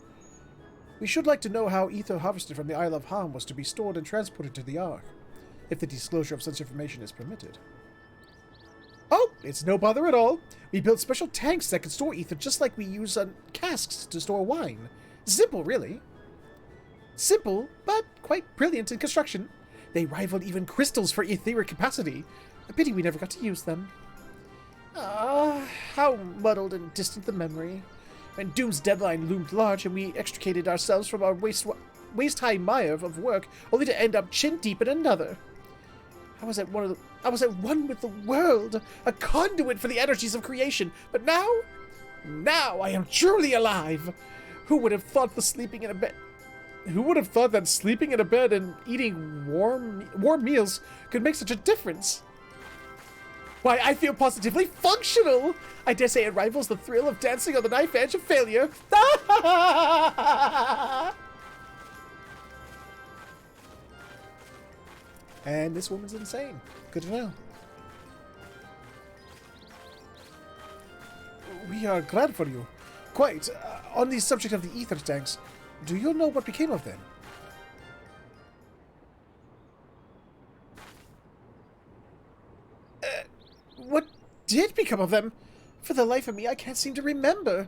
Speaker 1: We should like to know how ether harvested from the Isle of Ham was to be stored and transported to the Ark, if the disclosure of such information is permitted. Oh, it's no bother at all. We built special tanks that can store ether just like we use casks to store wine. Simple, really. Simple, but quite brilliant in construction. They rival even crystals for etheric capacity. A pity we never got to use them. Ah, how muddled and distant the memory. When Doom's deadline loomed large and we extricated ourselves from our waist-high mire of work, only to end up chin-deep in another. I was at one with the world, a conduit for the energies of creation. But now I am truly alive. Who would have thought that sleeping in a bed and eating warm meals could make such a difference? Why, I feel positively functional! I dare say it rivals the thrill of dancing on the knife edge of failure. And this woman's insane. Good to know. We are glad for you. Quite. On the subject of the ether tanks, do you know what became of them? did become of them? For the life of me, I can't seem to remember.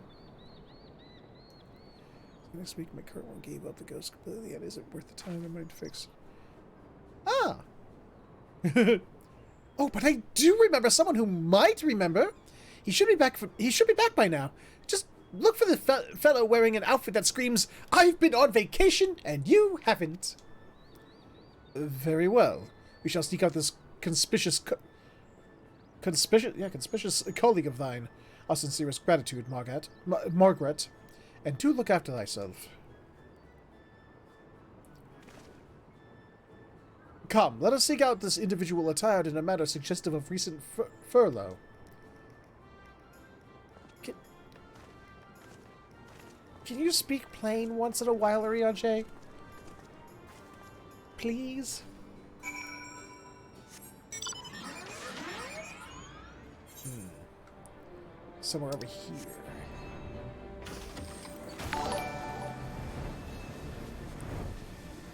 Speaker 1: Next week, my current one gave up the ghost completely and isn't worth the time I might fix. Ah. Oh, but I do remember someone who might remember. He should be back by now. Just look for the fellow wearing an outfit that screams, "I've been on vacation and you haven't." Very well. We shall sneak out this conspicuous colleague of thine. Our sincerest gratitude, Margaret. And do look after thyself. Come, let us seek out this individual attired in a manner suggestive of recent furlough. Can you speak plain once in a while, Ariane? Please? Somewhere over here.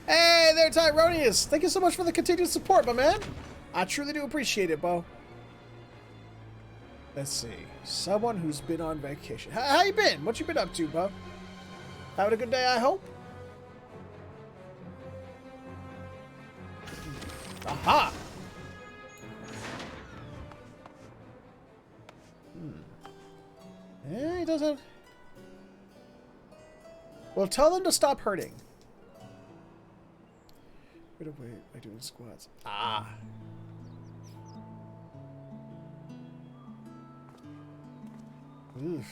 Speaker 1: Hey there, Tyronius! Thank you so much for the continued support, my man! I truly do appreciate it, Bo. Let's see. Someone who's been on vacation. How you been? What you been up to, Bo? Having a good day, I hope? Aha! Yeah, he doesn't... Well, tell them to stop hurting. Wait, by doing squats. Ah. Oof.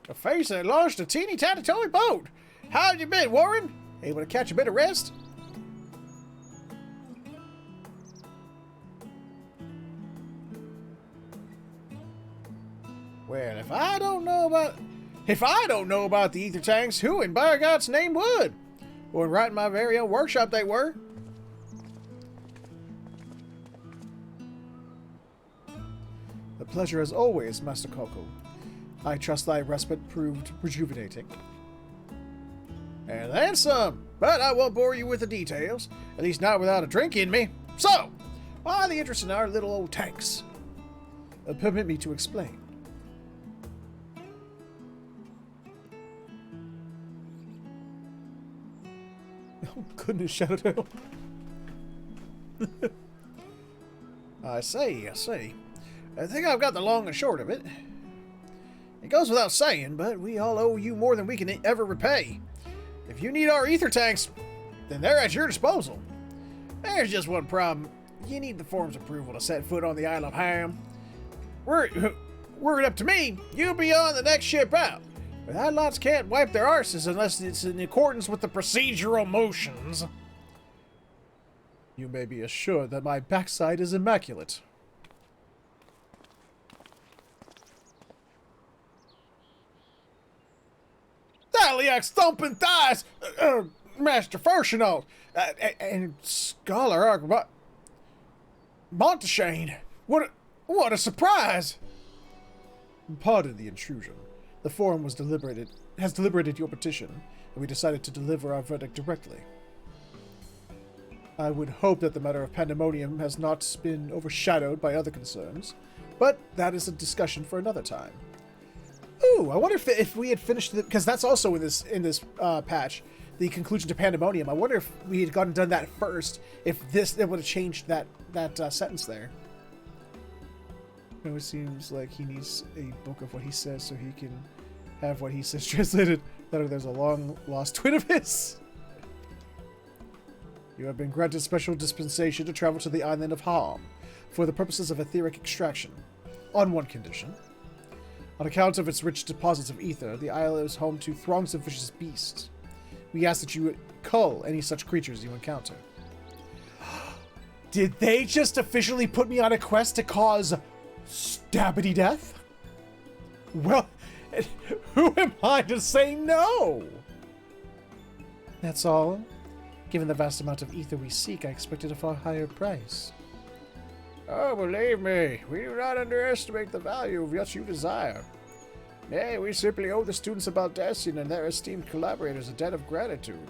Speaker 1: A face that launched a teeny tiny toy boat. How have you been, Warren? Able to catch a bit of rest? Well, if I don't know about the ether tanks, who in by God's name would? Well, right in my very own workshop they were. The pleasure as always, Master Coco. I trust thy respite proved rejuvenating. And then some, but I won't bore you with the details, at least not without a drink in me. So, why the interest in our little old tanks? Permit me to explain. Oh goodness, Shadow. I see. I think I've got the long and short of it. It goes without saying, but we all owe you more than we can ever repay. If you need our ether tanks, then they're at your disposal. There's just one problem. You need the Forum's approval to set foot on the Isle of Ham. Were it up to me, you'll be on the next ship out. But that lots can't wipe their arses unless it's in accordance with the procedural motions. You may be assured that my backside is immaculate. Thaliak's thumping thighs, Master Fershinault, and Scholar Monteshane. What a surprise! Pardon the intrusion. The Forum has deliberated your petition, and we decided to deliver our verdict directly. I would hope that the matter of pandemonium has not been overshadowed by other concerns, but that is a discussion for another time. Ooh, I wonder if we had finished the, because that's also in this patch, the conclusion to pandemonium. I wonder if we had gone and done that first, if it would have changed that sentence there. It seems like he needs a book of what he says so he can have what he says translated. That there's a long lost twin of his. You have been granted special dispensation to travel to the island of Ham for the purposes of etheric extraction, on one condition. On account of its rich deposits of ether, the isle is home to throngs of vicious beasts. We ask that you cull any such creatures you encounter. Did they just officially put me on a quest to cause stabbity death? Well, who am I to say no? That's all. Given the vast amount of ether we seek, I expected a far higher price. Oh, believe me, we do not underestimate the value of what you desire. Nay, we simply owe the students of Baldesion and their esteemed collaborators a debt of gratitude.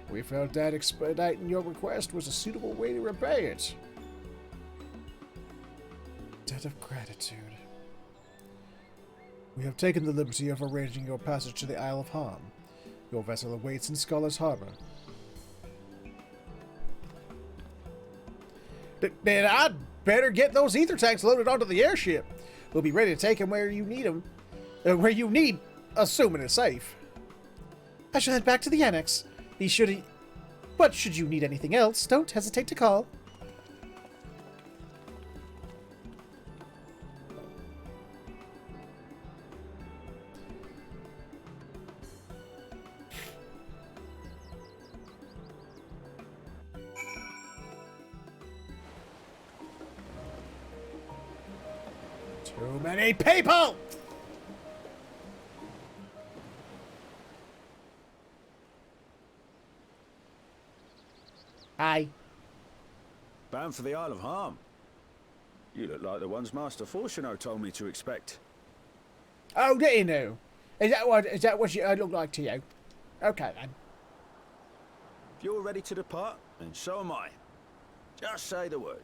Speaker 1: We felt that expediting your request was a suitable way to repay it. debt of gratitude. We have taken the liberty of arranging your passage to the Isle of Harm. Your vessel awaits in Scholar's Harbor. Then I'd better get those ether tanks loaded onto the airship. We'll be ready to take them where you need them. Where you need, assuming it's safe. I shall head back to the annex. Be sure to... But should you need anything else, don't hesitate to call. Too many people! Hi.
Speaker 8: Bound for the Isle of Harm. You look like the ones Master Fortuno told me to expect.
Speaker 1: Oh, did he know? Is that what you look like to you? Okay then.
Speaker 8: If you're ready to depart, then so am I. Just say the word.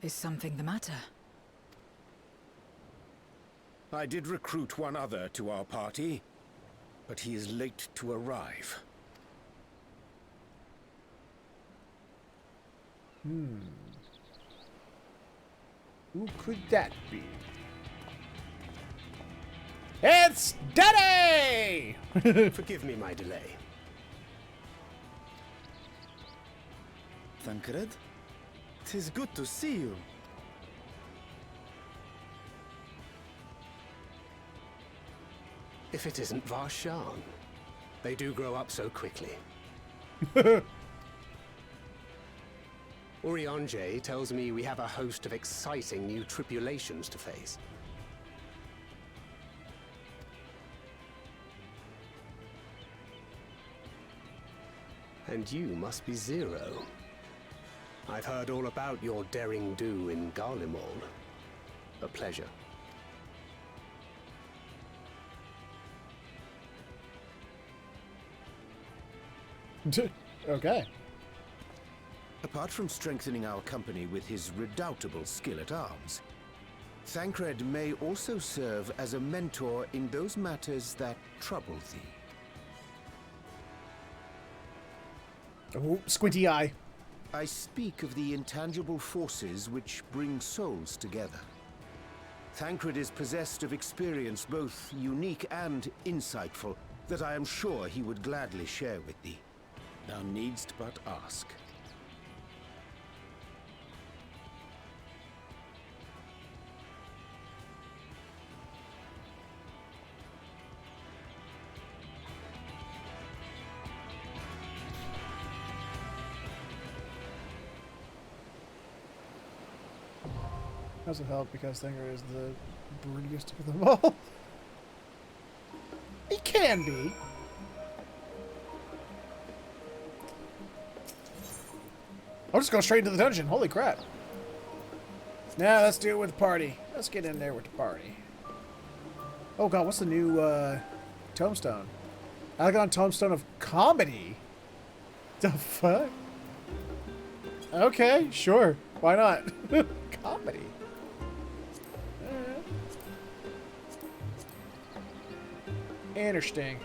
Speaker 2: Is something the matter?
Speaker 9: I did recruit one other to our party, but he is late to arrive.
Speaker 1: Who could that be? It's Daddy!
Speaker 5: Forgive me my delay.
Speaker 4: Thancred, 'tis good to see you.
Speaker 5: If it isn't Varshan. They do grow up so quickly. Urianger tells me we have a host of exciting new tribulations to face. And you must be Zero. I've heard all about your daring do in Garlemald. A pleasure.
Speaker 1: Okay.
Speaker 9: Apart from strengthening our company with his redoubtable skill at arms, Thancred may also serve as a mentor in those matters that trouble thee.
Speaker 1: Oh, squinty eye.
Speaker 9: I speak of the intangible forces which bring souls together. Thancred is possessed of experience both unique and insightful that I am sure he would gladly share with thee. Thou needst but ask.
Speaker 1: Doesn't help because Thanger is the brutiest of them all. He can be. I'll just go straight into the dungeon. Holy crap. Now let's do it with the party. Let's get in there with the party. Oh god, what's the new tombstone? I got on tombstone of comedy. The fuck? Okay, sure. Why not? Comedy. Interesting.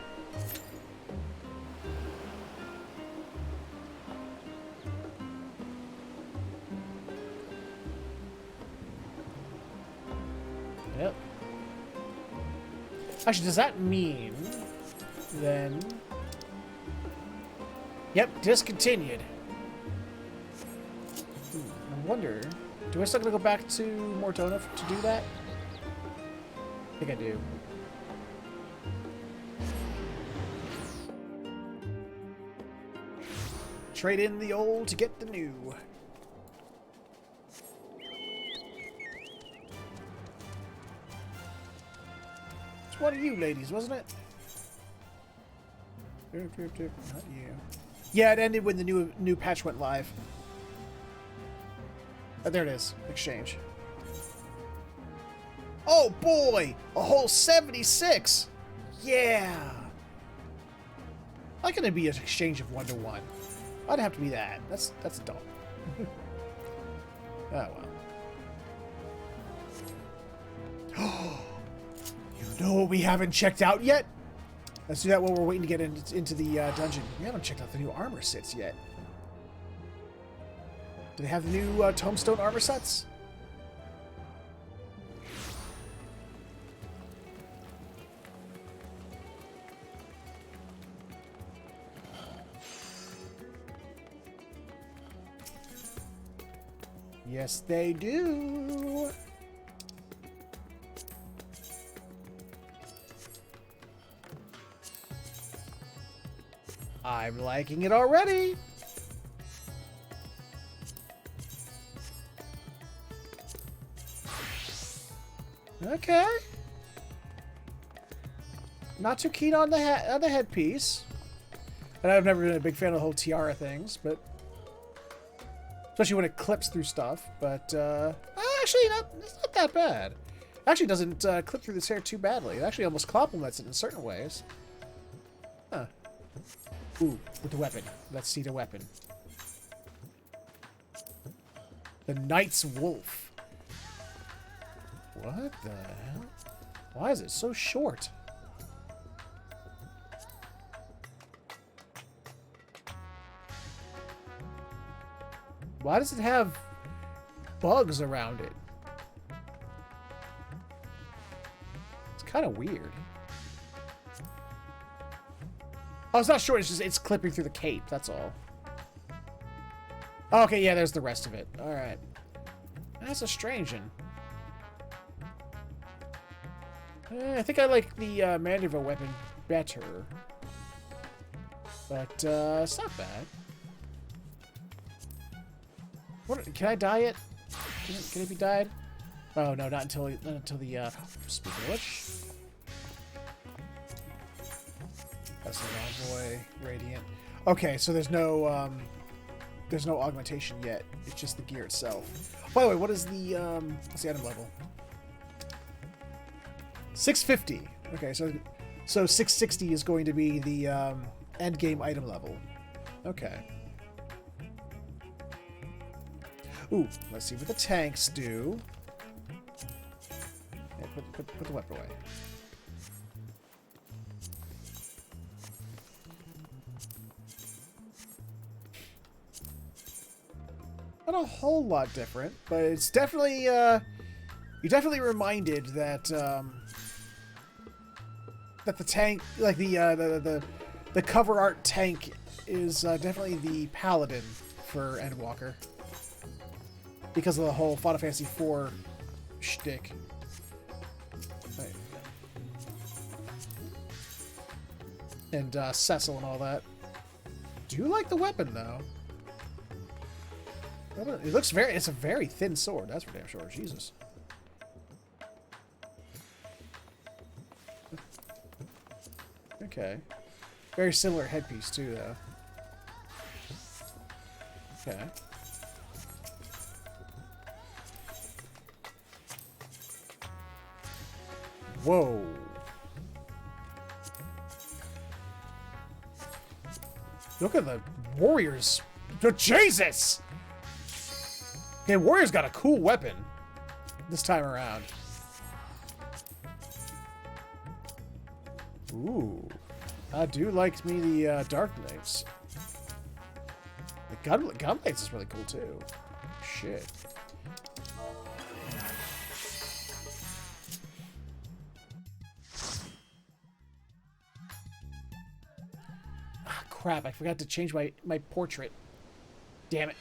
Speaker 1: Yep. Actually, does that mean then... Yep, discontinued. I wonder, do I still gotta go back to Mortona to do that? I think I do. Trade in the old to get the new. It's one of you ladies, wasn't it? Not you. Yeah, it ended when the new patch went live. Oh, there it is. Exchange. Oh boy! A whole 76! Yeah! How can it be an exchange of 1-to-1? I'd have to be that. That's dumb. Oh, well. You know what we haven't checked out yet? Let's do that while we're waiting to get into the dungeon. We haven't checked out the new armor sets yet. Do they have the new tombstone armor sets? Yes, they do. I'm liking it already. Okay. Not too keen on the headpiece. And I've never been a big fan of the whole tiara things, but especially when it clips through stuff. But actually, it's not that bad. Actually, doesn't clip through this hair too badly. It actually almost complements it in certain ways. Huh. Ooh, with the weapon. Let's see the weapon. The Knight's Wolf. What the hell? Why is it so short? Why does it have bugs around it? It's kind of weird. Oh, it's not short. It's just it's clipping through the cape. That's all. Okay, yeah, there's the rest of it. All right. That's a strange one. I think I like the Manderville weapon better. But it's not bad. What, can I dye it? Can it be dyed? Oh no, not until the speaking of which. That's an envoy radiant. Okay, so there's no augmentation yet. It's just the gear itself. By the way, what is the what's the item level? 650. Okay, so 660 is going to be the end game item level. Okay. Ooh, let's see what the tanks do. Yeah, put the weapon away. Not a whole lot different, but it's definitely you're definitely reminded that that the tank, like the cover art tank, is definitely the paladin for Endwalker because of the whole Final Fantasy IV shtick. Right. And Cecil and all that. Do like the weapon though. It looks it's a very thin sword, that's for damn sure. Jesus. Okay. Very similar headpiece too, though. Okay. Whoa. Look at the warriors. Jesus! Okay, warrior's got a cool weapon this time around. Ooh. I do like me the Dark Knights. The Gunblades is really cool too. Shit. Ah, crap. I forgot to change my portrait. Damn it.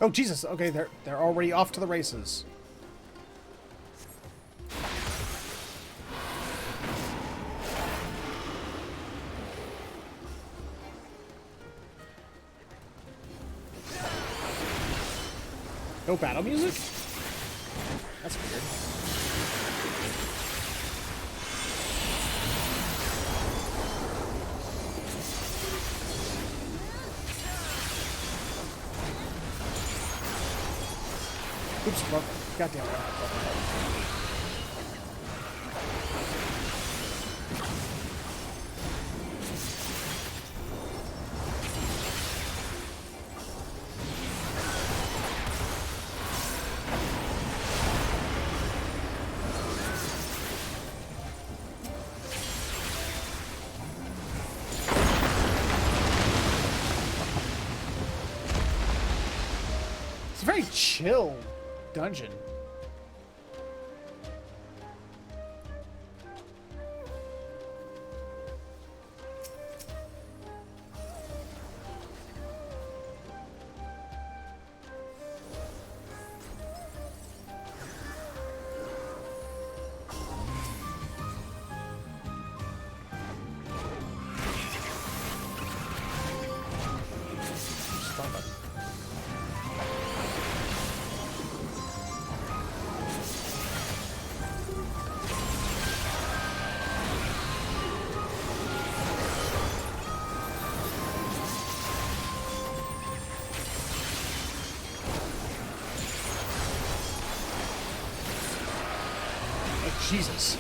Speaker 1: Oh Jesus! Okay, they're already off to the races. No battle music? That's weird. Oops, fuck. Goddamn it. It's a very chill dungeon. Stop it. Oh, Jesus.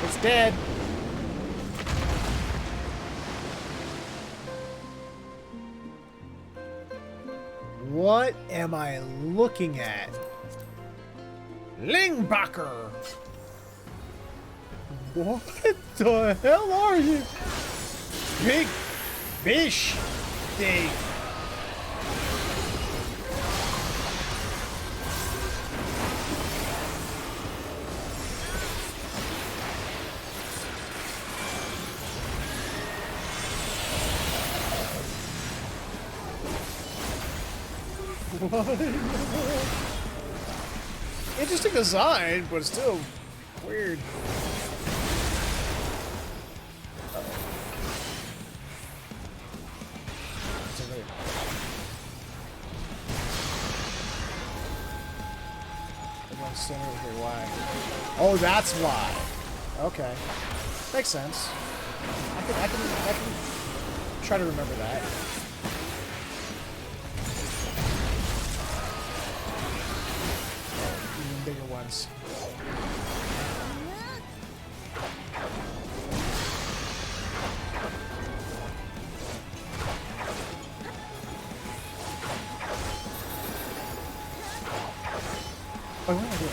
Speaker 1: It's dead. What am I looking at? Lingbacher! What the hell are you? Big fish thing. What? Interesting design, but still weird. Everyone's standing over here. Why? Oh, that's why. Okay, makes sense. I can try to remember that. Bigger ones. Oh, what am I doing?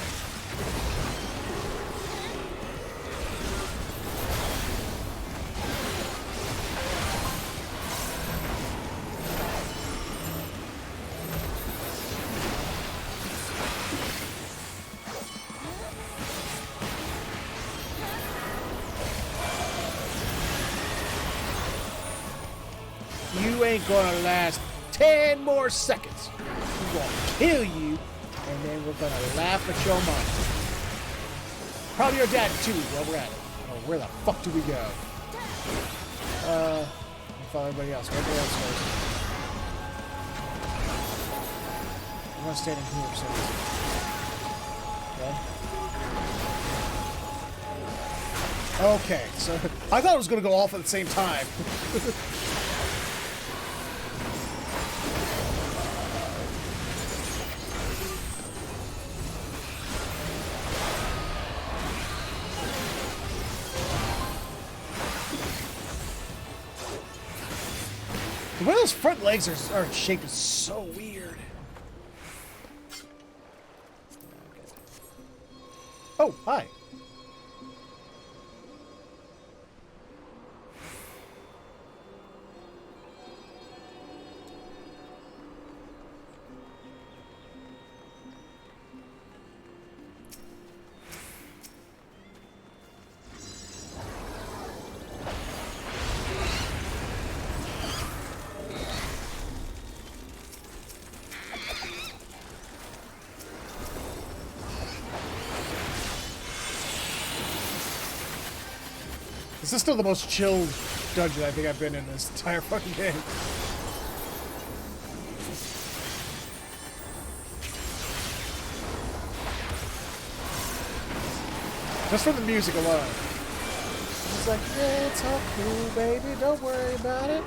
Speaker 1: You ain't gonna last 10 more seconds. We're gonna kill you, and then we're gonna laugh at your mom. Probably your dad too, while we're at it. Oh, where the fuck do we go? I'll follow everybody else. Everybody else first. I'm gonna stand in here so okay. Okay, so I thought it was gonna go off at the same time. The way those front legs are shaped is so weird. Oh, hi. This is still the most chilled dungeon I think I've been in this entire fucking game. Just from the music alone. It's like, yeah, it's all cool, baby. Don't worry about it.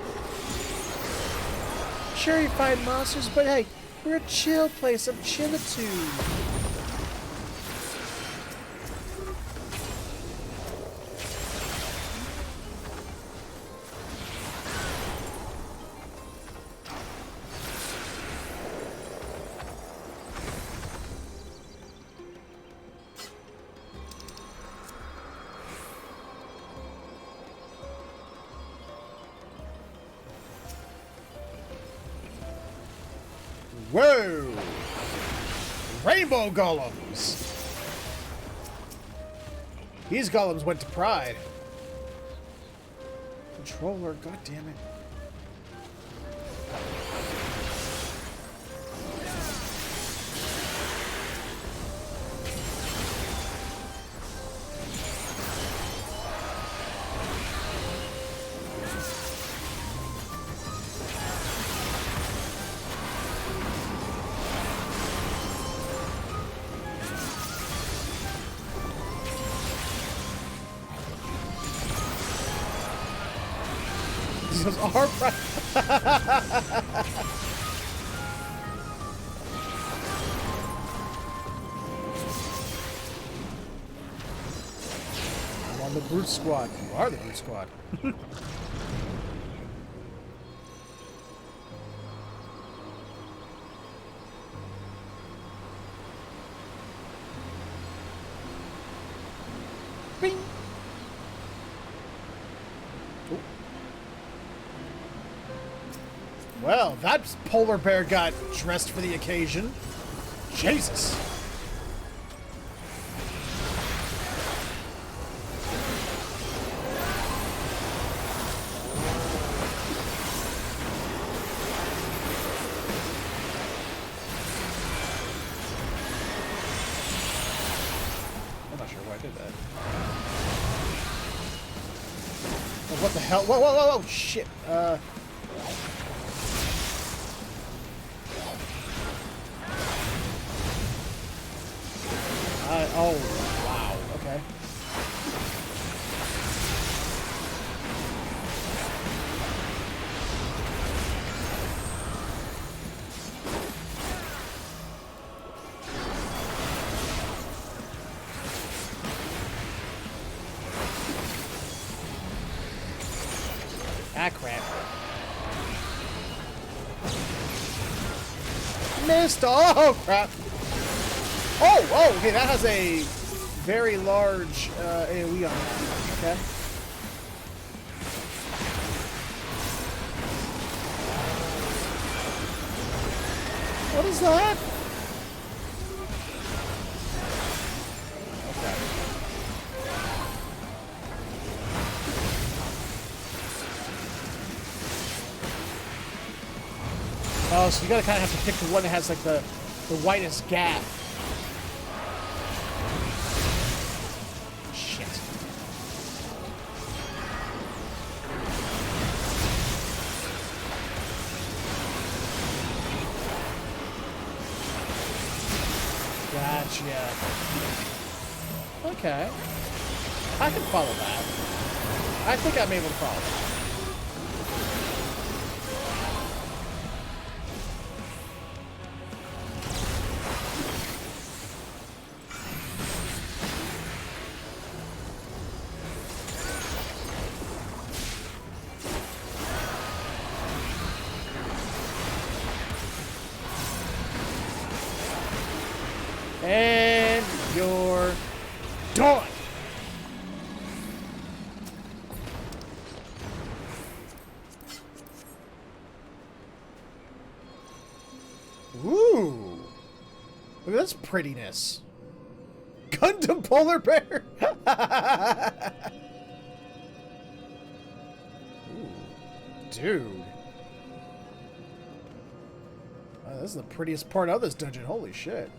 Speaker 1: Sure, you fight monsters, but hey, we're a chill place of chillitude. Whoa! Rainbow golems! These golems went to Pride. Controller, goddammit. Those are I'm on the brute squad. You are the brute squad. Bing. Well, that polar bear got dressed for the occasion. Jesus. I'm not sure why I did that. Oh, what the hell? Whoa, whoa, whoa, whoa, shit. Oh, wow, okay. Ah, crap. Missed! Oh, crap! Oh, okay, that has a very large AoE on it. Okay. What is that? Okay. Oh, so you gotta kind of have to pick the one that has like the widest gap. Gotcha. Okay. I can follow that. I think I'm able to follow that. And you're done. Ooh. Look at this prettiness. Gundam polar bear. Ooh. Dude. Wow, this is the prettiest part of this dungeon. Holy shit.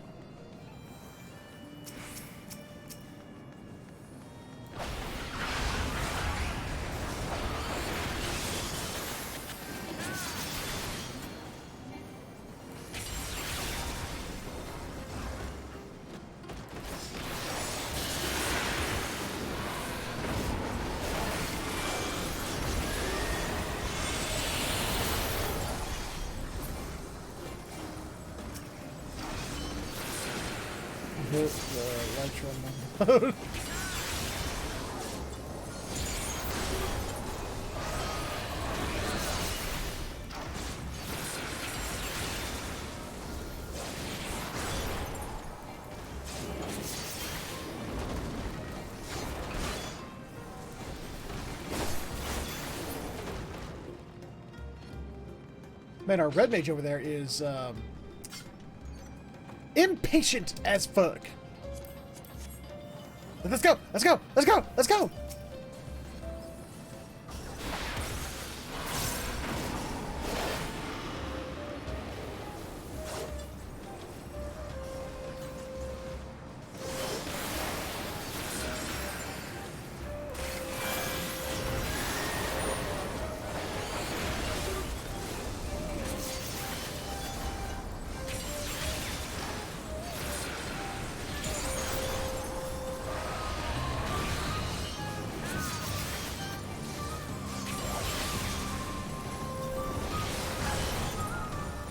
Speaker 1: Hit the electro mode. Man, our red mage over there is impatient as fuck. Let's go! Let's go! Let's go! Let's go!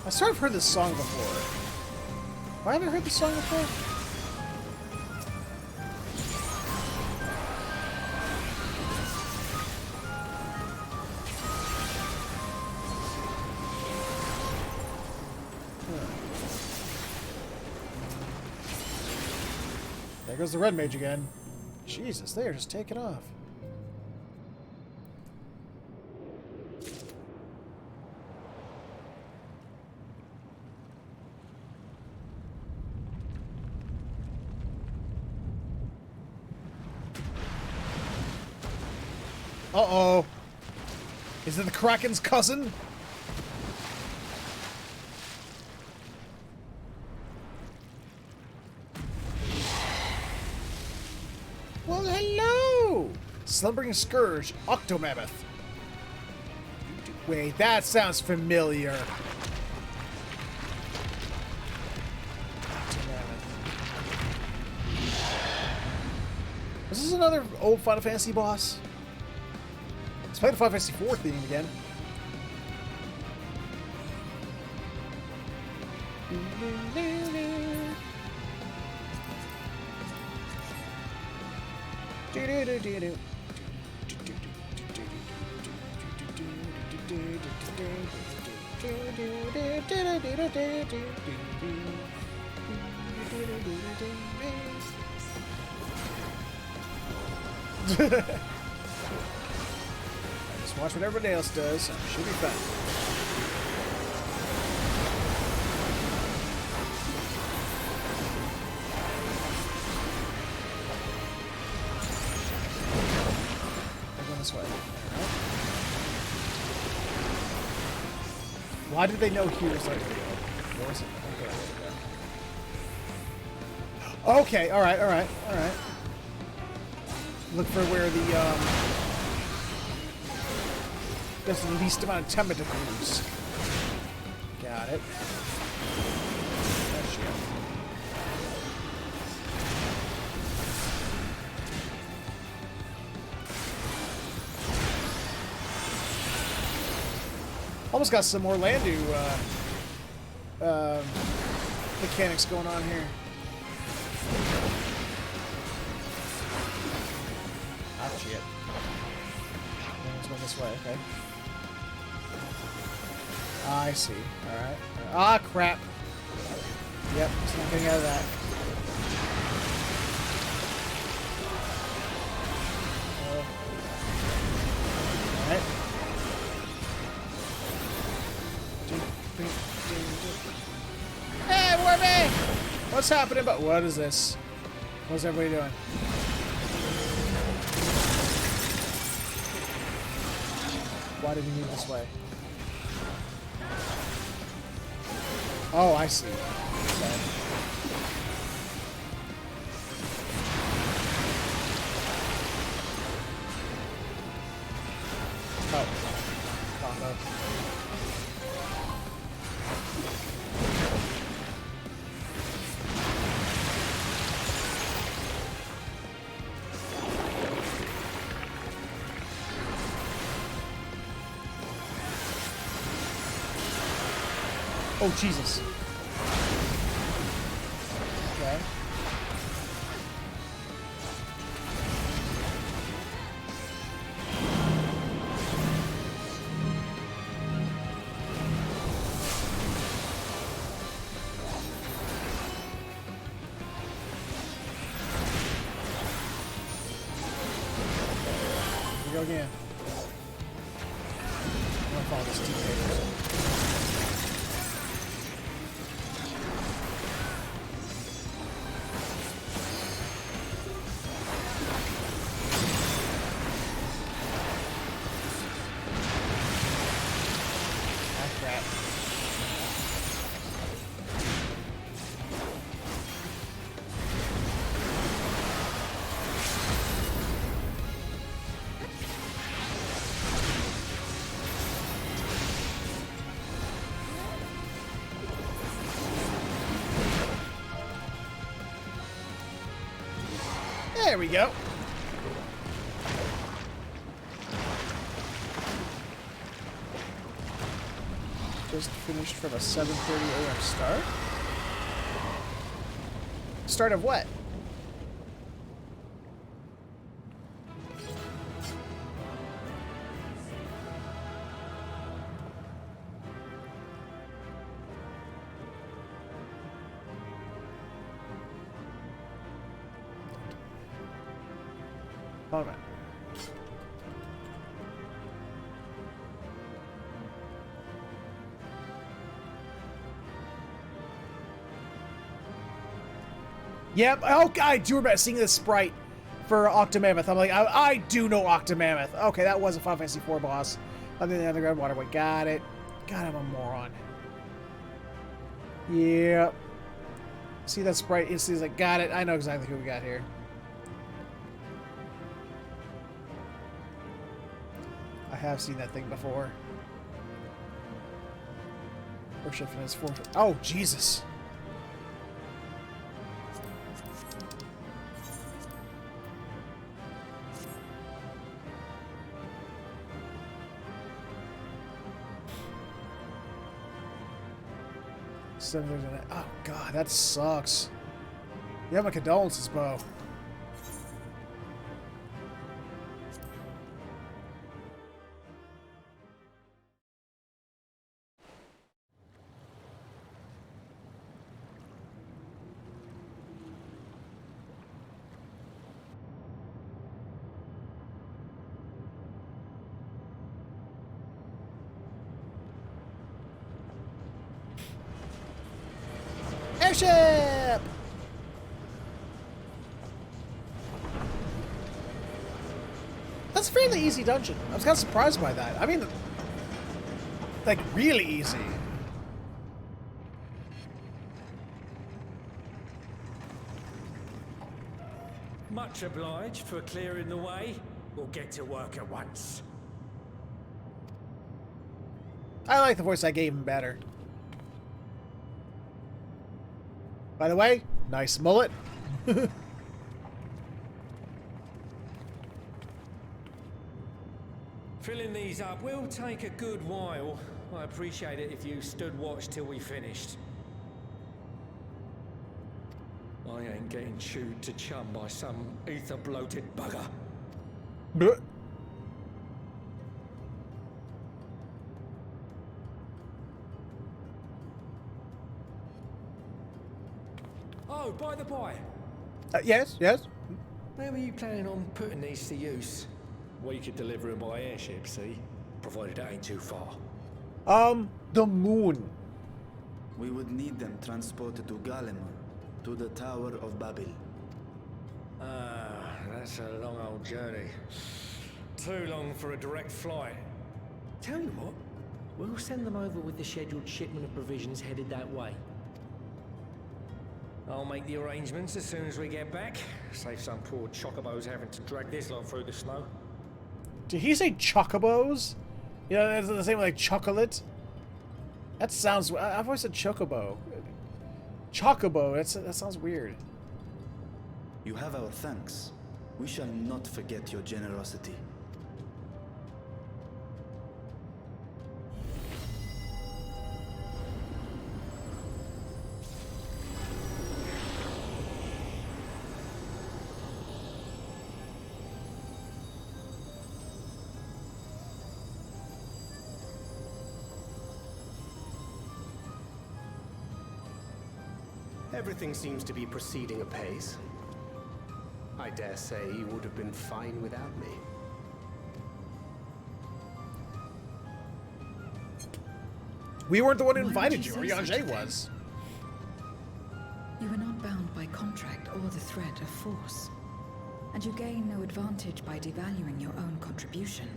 Speaker 1: I swear I've heard this song before. Why haven't I heard this song before? There goes the red mage again. Jesus, they are just taking off. Uh-oh. Is it the Kraken's cousin? Well, hello! Slumbering Scourge, Octomammoth. Wait, that sounds familiar. Is this another old Final Fantasy boss? Let's play the Final Fantasy IV theme again. Just watch what everybody else does. Should be fun. We're going this way. Right. Why did they know here's like where is it? Okay, alright, alright, alright. Look for where the there's the least amount of tentacles. Got it. That's almost got some more Landu mechanics going on here. Ah, shit. Everyone's going this way, okay. I see. Alright. Ah, crap. Yep, it's not getting out of that. Alright. Hey, Warby! What's happening? But what is this? What's everybody doing? Why did he move this way? Oh, I see. Okay. Oh. Combo. Oh, Jesus. Okay. again. I'm gonna follow this teammate. There we go. Just finished from a 7:30 a.m. start. Start of what? All right. Yep. Oh, I do remember seeing this sprite for Octomammoth. I'm like, I do know Octomammoth. Okay, that was a Final Fantasy IV boss. Under the underground waterway. Got it. God, I'm a moron. Yep. See that sprite instantly, like, got it. I know exactly who we got here. I have seen that thing before. Worship in his fourth. Oh, Jesus. Oh, God, that sucks. You have my condolences, Bo. Airship! That's a fairly easy dungeon. I was kind of surprised by that. I mean, like, really easy.
Speaker 12: Much obliged for clearing the way. We'll get to work at once.
Speaker 1: I like the voice I gave him better. By the way, nice mullet.
Speaker 12: Filling these up will take a good while. I appreciate it if you stood watch till we finished. I ain't getting chewed to chum by some ether-bloated bugger.
Speaker 1: Blech.
Speaker 12: Oh, by the by.
Speaker 1: Yes, yes.
Speaker 12: Where were you planning on putting these to use? We could deliver them by airship, see? Provided it ain't too far.
Speaker 1: The moon.
Speaker 4: We would need them transported to Gallimur, to the Tower of Babel.
Speaker 12: Ah, that's a long old journey. Too long for a direct flight. Tell you what, we'll send them over with the scheduled shipment of provisions headed that way. I'll make the arrangements as soon as we get back. Save some poor chocobos having to drag this lot through the snow.
Speaker 1: Did he say chocobos? You know, it's the same like chocolate. That sounds. I've always said chocobo. Chocobo. That sounds weird.
Speaker 4: You have our thanks. We shall not forget your generosity.
Speaker 5: Everything seems to be proceeding apace. I dare say you would have been fine without me.
Speaker 1: We weren't the one who
Speaker 2: Why
Speaker 1: invited
Speaker 2: would
Speaker 1: you,
Speaker 2: you
Speaker 1: or
Speaker 2: say such a
Speaker 1: Yangei
Speaker 2: thing?
Speaker 1: was.
Speaker 2: You are not bound by contract or the threat of force. And you gain no advantage by devaluing your own contribution.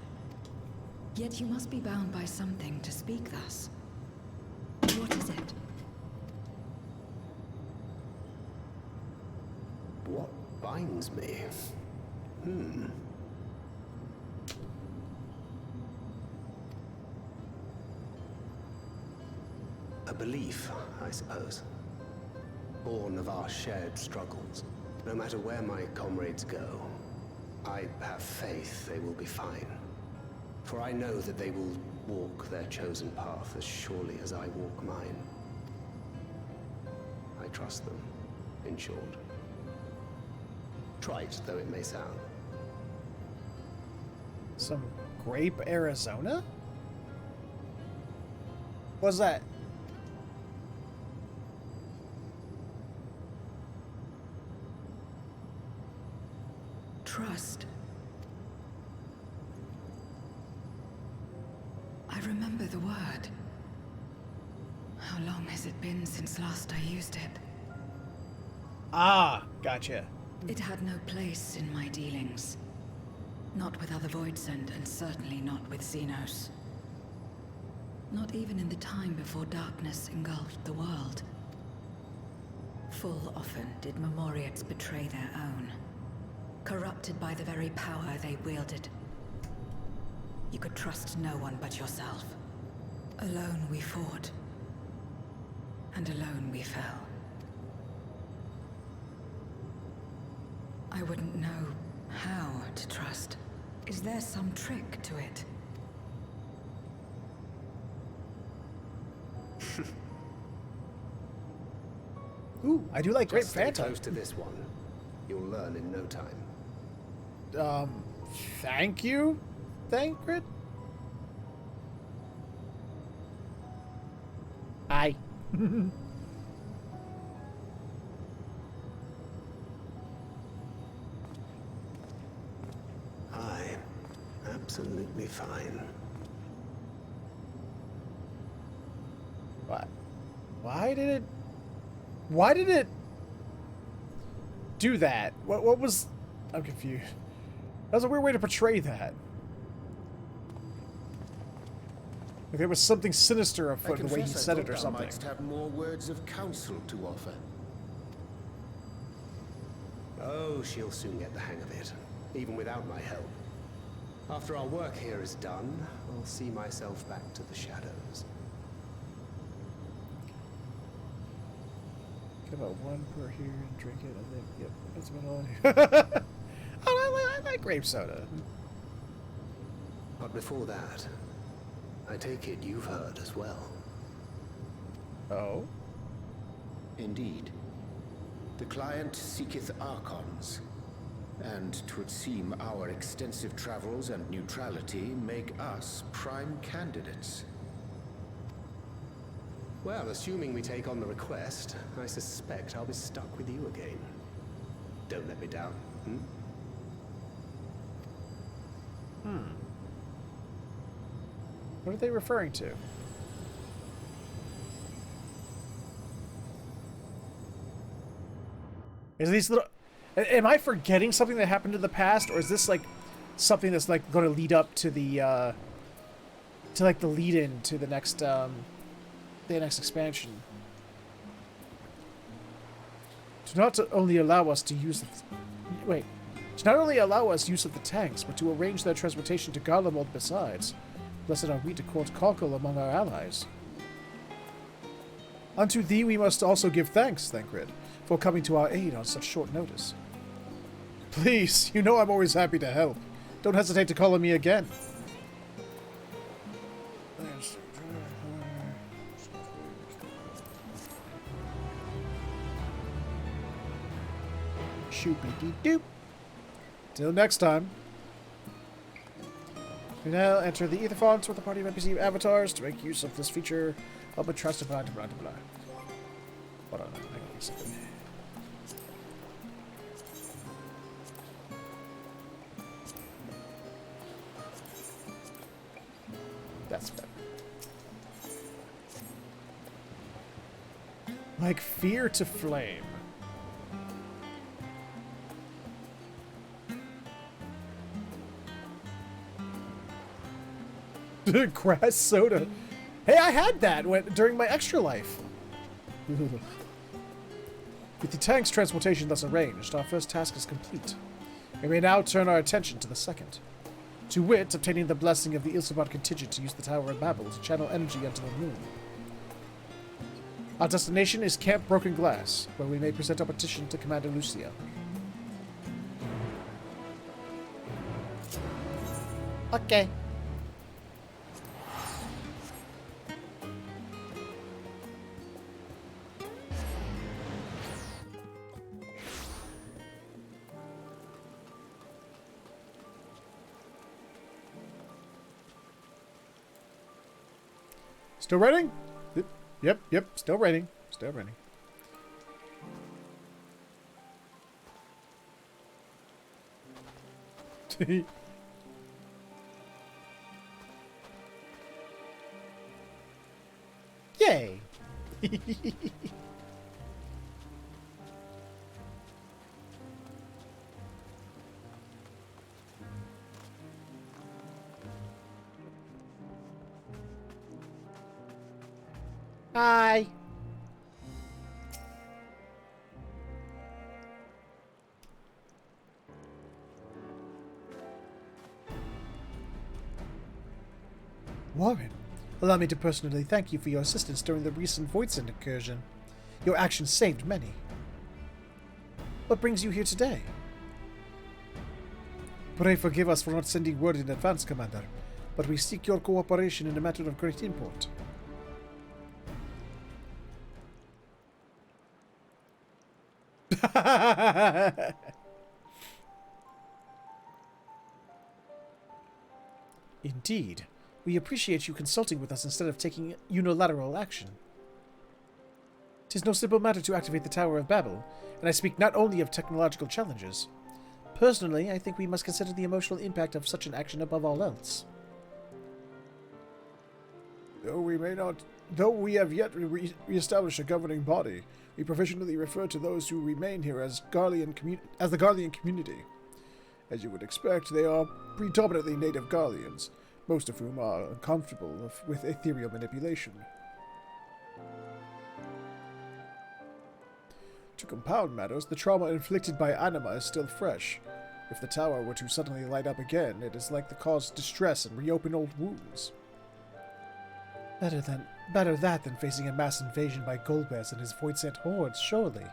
Speaker 2: Yet you must be bound by something to speak thus. What is it?
Speaker 5: What binds me? A belief, I suppose. Born of our shared struggles. No matter where my comrades go, I have faith they will be fine. For I know that they will walk their chosen path as surely as I walk mine. I trust them, in short. Trite though it may sound.
Speaker 1: Some grape Arizona? What's that?
Speaker 2: Trust. I remember the word. How long has it been since last I used it?
Speaker 1: Ah, gotcha.
Speaker 2: It had no place in my dealings. Not with other Voidsent, and certainly not with Xenos. Not even in the time before darkness engulfed the world. Full often did Memoriates betray their own. Corrupted by the very power they wielded. You could trust no one but yourself. Alone we fought. And alone we fell. I wouldn't know how to trust. Is there some trick to it?
Speaker 1: Ooh, I do like Grape
Speaker 5: Just stay
Speaker 1: Phantom.
Speaker 5: close to this one. You'll learn in no time.
Speaker 1: Thank you, Thancred? Aye.
Speaker 5: I'm absolutely fine.
Speaker 1: What? Why did it do that? What was... I'm confused. That was a weird way to portray that. Like there was something sinister afoot in the way he said it or something.
Speaker 9: I mightst have more words of counsel to offer.
Speaker 5: Oh, she'll soon get the hang of it, even without my help. After our work here is done, I'll see myself back to the shadows.
Speaker 1: Get about one per here and drink it, and then, yep, that's about all. Oh, I like grape soda.
Speaker 5: But before that, I take it you've heard as well.
Speaker 1: Oh?
Speaker 9: Indeed. The client seeketh Archons, and 'twould seem our extensive travels and neutrality make us prime candidates.
Speaker 5: Well, assuming we take on the request, I suspect I'll be stuck with you again. Don't let me down,
Speaker 1: What are they referring to? Is these little... Am I forgetting something that happened in the past, or is this like something that's like going to lead up to the like the lead-in to the next expansion? To not only allow us to use to not only allow us use of the tanks, but to arrange their transportation to Garlemald besides. Blessed are we to court Calkle among our allies. Unto thee we must also give thanks, Thancred, for coming to our aid on such short notice. Please, you know I'm always happy to help. Don't hesitate to call on me again. Shoopy-dee-doop. Till next time. We now enter the ether fonts with a party of NPC avatars to make use of this feature of a trusted blah blah blah blah. Hold on, I got something. That's better. Like fear to flame. Grass soda. Hey, I had that during my extra life. With the tank's transportation thus arranged, our first task is complete. We may now turn our attention to the second. To wit, obtaining the blessing of the Ilsabard contingent to use the Tower of Babel to channel energy onto the moon. Our destination is Camp Broken Glass, where we may present our petition to Commander Lucia. Okay. Still raining? Yep, still raining. Still raining. Yay! Hi. Warren, allow me to personally thank you for your assistance during the recent Voidsend incursion. Your actions saved many. What brings you here today? Pray forgive us for not sending word in advance, Commander, but we seek your cooperation in a matter of great import. Indeed. We appreciate you consulting with us instead of taking unilateral action. 'Tis no simple matter to activate the Tower of Babel, and I speak not only of technological challenges. Personally, I think we must consider the emotional impact of such an action above all else. Though we have yet re-established a governing body, we provisionally refer to those who remain here as the Garlean community. As you would expect, they are predominantly native Garleans, most of whom are uncomfortable with ethereal manipulation. To compound matters, the trauma inflicted by Anima is still fresh. If the tower were to suddenly light up again, it is like to cause distress and reopen old wounds. Better that than facing a mass invasion by Golbez and his Voidsent hordes, surely.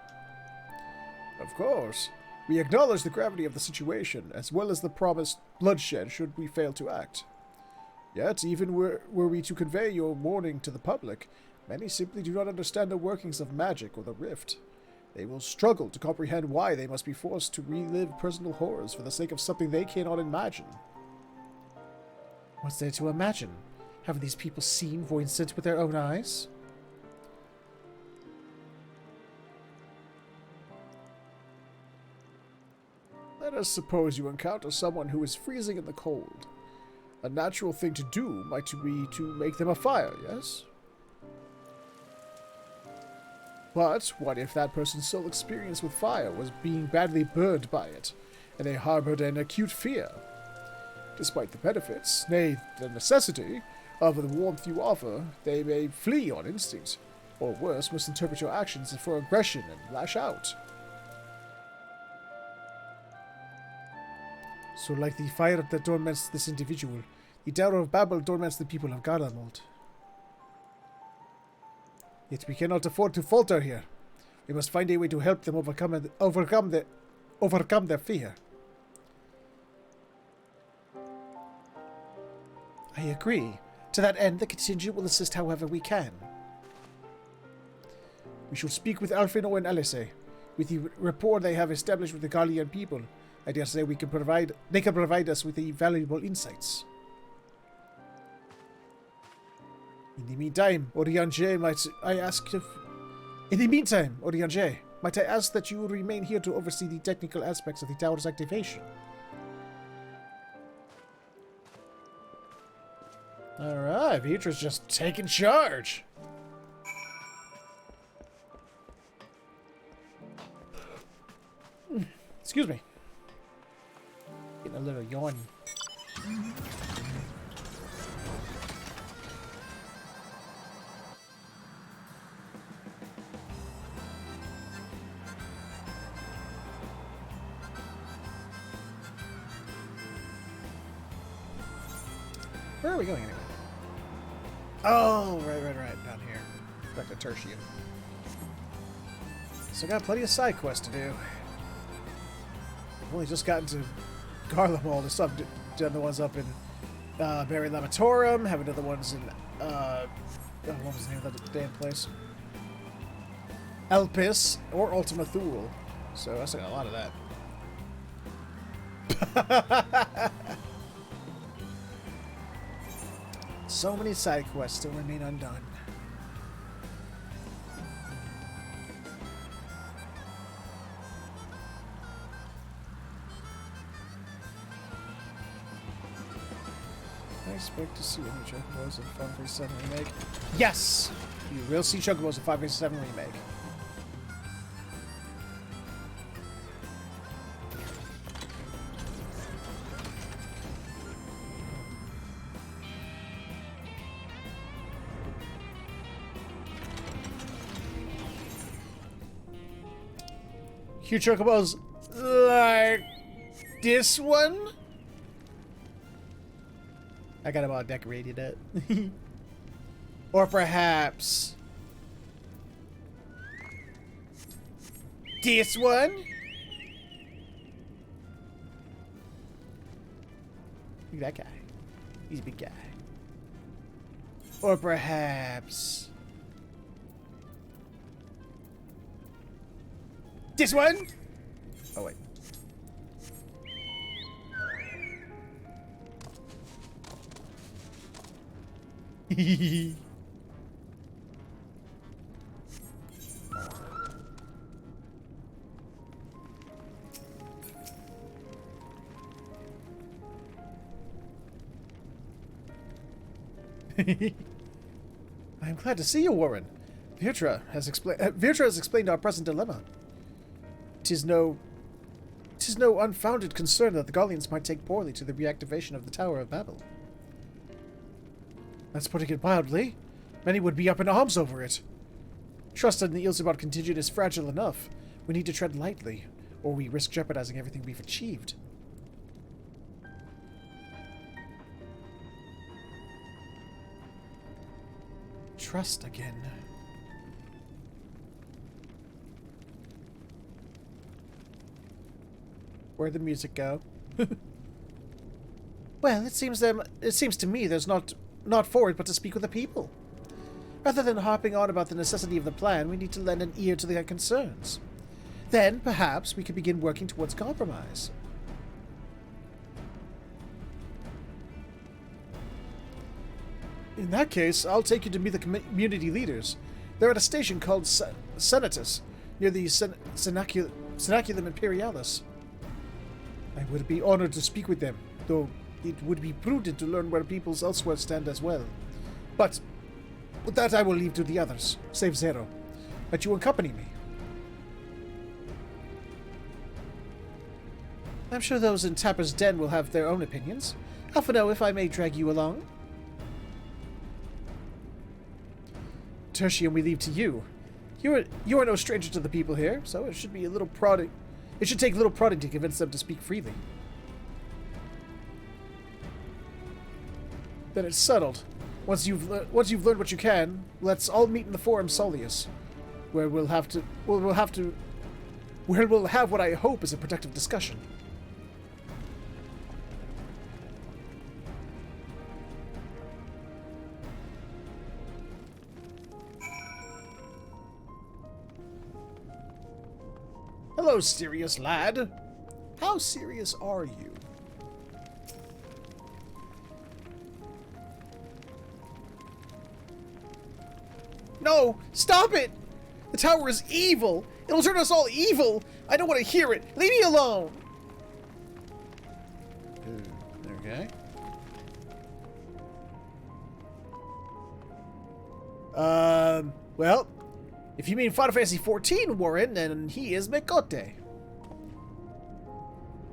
Speaker 1: Of course. We acknowledge the gravity of the situation, as well as the promised bloodshed should we fail to act. Yet, even were we to convey your warning to the public, many simply do not understand the workings of magic or the rift. They will struggle to comprehend why they must be forced to relive personal horrors for the sake of something they cannot imagine. What's there to imagine? Have these people seen Voidsent with their own eyes? Let us suppose you encounter someone who is freezing in the cold. A natural thing to do might be to make them a fire, yes? But what if that person's sole experience with fire was being badly burned by it, and they harbored an acute fear? Despite the benefits, nay, the necessity, of the warmth you offer, they may flee on instinct, or worse, misinterpret your actions for aggression and lash out. So like the fire that torments this individual, the Tower of Babel torments the people of Garlemald. Yet we cannot afford to falter here. We must find a way to help them overcome their fear. I agree. To that end, the contingent will assist however we can. We shall speak with Alfino and Alise. With the rapport they have established with the Garlean people, I dare say they can provide us with the valuable insights. In the meantime, Oriange, might I ask that you remain here to oversee the technical aspects of the tower's activation? Alright, Vrtra's just taking charge. Excuse me. Getting a little yawn. Where are we going anyway? Oh, right. Down here. Back to Tertium. So I got plenty of side quests to do. I've only just gotten to Garlemald and stuff. Done the ones up in Mary Lamatorum. Have another ones in what was the name of that damn place? Elpis or Ultima Thule. So I still got a lot of that. So many side quests still remain undone. I expect to see any Chocobos in Final Fantasy VII Remake. Yes! You will see Chocobos in Final Fantasy VII Remake. Huge Chocobos like this one? I got about decorated it. Or perhaps this one? Look at that guy. He's a big guy. Or perhaps this one? Oh, wait. I am glad to see you, Warren. Vrtra has explained our present dilemma. Tis no unfounded concern that the Gallians might take poorly to the reactivation of the Tower of Babel. That's putting it mildly. Many would be up in arms over it. Trust in the Ilzibot contingent is fragile enough. We need to tread lightly, or we risk jeopardizing everything we've achieved. Trust again. Where'd the music go? Well, it seems to me there's not for it but to speak with the people. Rather than harping on about the necessity of the plan, we need to lend an ear to their concerns. Then, perhaps, we could begin working towards compromise. In that case, I'll take you to meet the community leaders. They're at a station called Senatus, near the Cenaculum Imperialis. I would be honored to speak with them, though it would be prudent to learn where peoples elsewhere stand as well. But with that I will leave to the others, save Zero. But you accompany me. I'm sure those in Tapper's Den will have their own opinions. Alphino, if I may drag you along. Tertium, we leave to you. You are no stranger to the people here, so it should be a little prodding. It should take little prodding to convince them to speak freely. Then it's settled. Once you've learned what you can, let's all meet in the Forum Solius, where we'll have what I hope is a productive discussion. Hello, serious lad. How serious are you? No! Stop it! The tower is evil! It'll turn us all evil! I don't want to hear it! Leave me alone! Okay. Well, if you mean Final Fantasy XIV, Warren, then he is Mikote.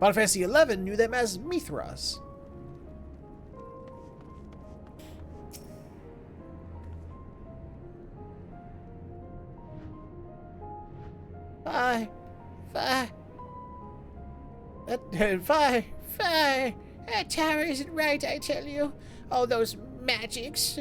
Speaker 1: Final Fantasy XI knew them as Mithras.
Speaker 13: That tower isn't right, I tell you. All those magics.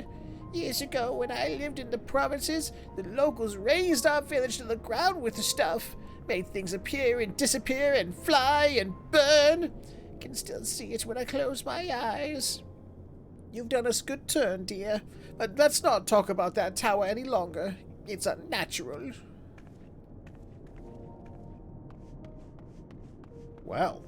Speaker 13: Years ago, when I lived in the provinces, the locals razed our village to the ground with the stuff. Made things appear and disappear and fly and burn. Can still see it when I close my eyes.
Speaker 1: You've done us good turn, dear. But let's not talk about that tower any longer. It's unnatural. Well.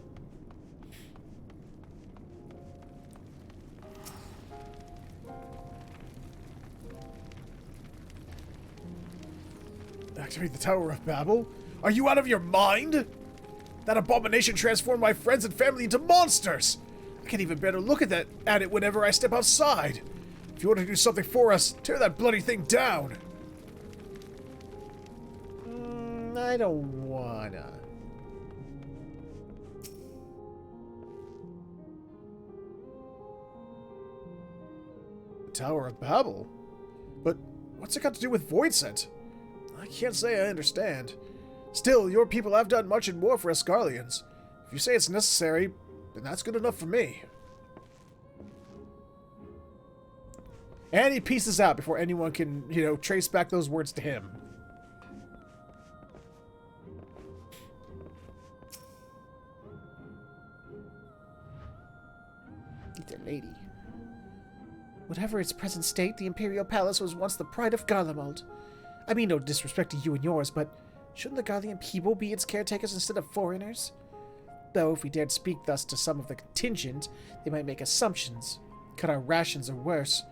Speaker 1: Activate the Tower of Babel? Are you out of your mind? That abomination transformed my friends and family into monsters! I can't even bear to look at it whenever I step outside. If you want to do something for us, tear that bloody thing down! I don't wanna. The Tower of Babel? But what's it got to do with Voidsent? I can't say I understand. Still, your people have done much and more for us Garleans. If you say it's necessary, then that's good enough for me. And he pieces out before anyone can, trace back those words to him.
Speaker 13: The lady. Whatever its present state, the Imperial Palace was once the pride of Garlemald. I mean no disrespect to you and yours, but shouldn't the Garlean people be its caretakers instead of foreigners? Though if we dared speak thus to some of the contingent, they might make assumptions, cut our rations or worse.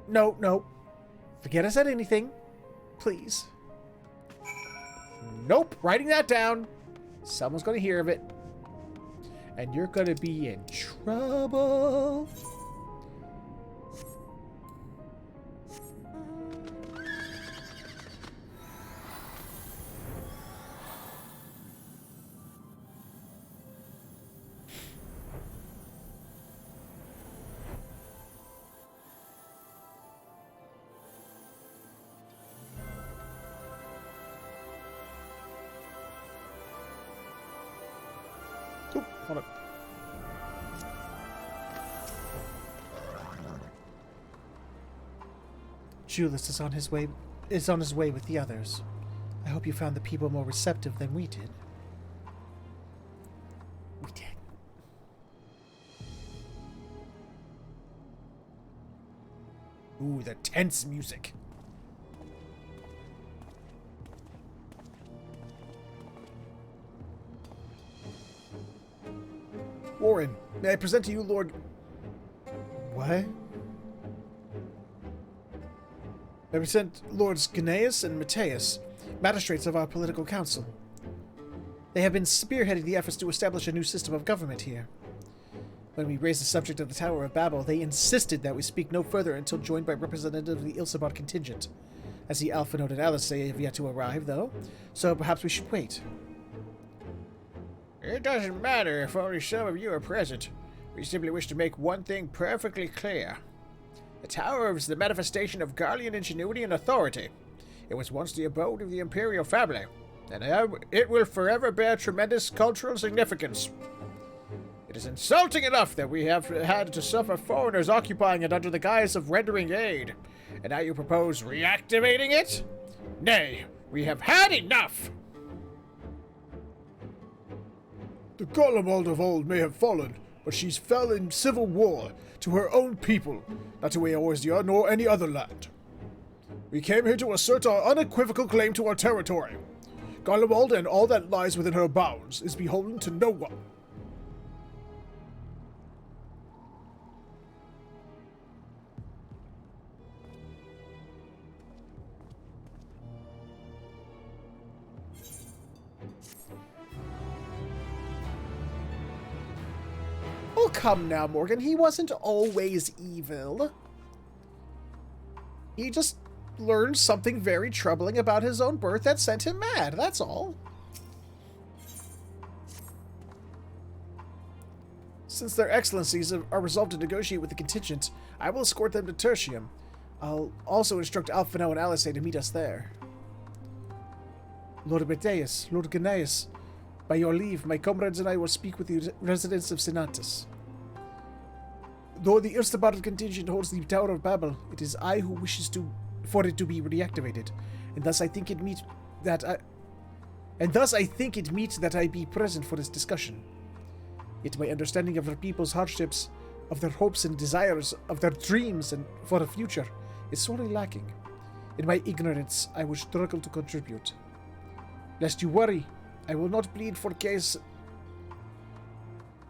Speaker 13: No. Forget I said anything. Please. Nope. Writing that down. Someone's going to hear of it. And you're going to be in trouble.
Speaker 1: Hold up. Julius is on his way with the others. I hope you found the people more receptive than we did. We did. Ooh, the tense music. Warren, may I present to you Lord... What? May I present Lords Gnaeus and Mateus, magistrates of our political council. They have been spearheading the efforts to establish a new system of government here. When we raised the subject of the Tower of Babel, they insisted that we speak no further until joined by representatives of the Ilsabard contingent. I see Alphinaud and Alizé have yet to arrive, though, so perhaps we should wait.
Speaker 13: It doesn't matter if only some of you are present. We simply wish to make one thing perfectly clear. The Tower is the manifestation of Garlean ingenuity and authority. It was once the abode of the Imperial family, and it will forever bear tremendous cultural significance. It is insulting enough that we have had to suffer foreigners occupying it under the guise of rendering aid, and now you propose reactivating it? Nay, we have had enough!
Speaker 1: The Garlemald of old may have fallen, but she's fell in civil war to her own people, not to Eorzea nor any other land. We came here to assert our unequivocal claim to our territory. Garlemald and all that lies within her bounds is beholden to no one. Oh, come now, Morgan. He wasn't always evil. He just learned something very troubling about his own birth that sent him mad. That's all.
Speaker 13: Since their excellencies are resolved to negotiate with the contingent, I will escort them to Tertium. I'll also instruct Alphino and Alice to meet us there. Lord Beteus, Lord Gnaeus, by your leave, my comrades and I will speak with the residents of Senatus. Though the Irstabarad contingent holds the Tower of Babel, it is I who wishes for it to be reactivated, and thus I think it meet that I be present for this discussion. Yet my understanding of our people's hardships, of their hopes and desires, of their dreams and for the future, is sorely lacking. In my ignorance, I would struggle to contribute. Lest you worry, I will not plead for case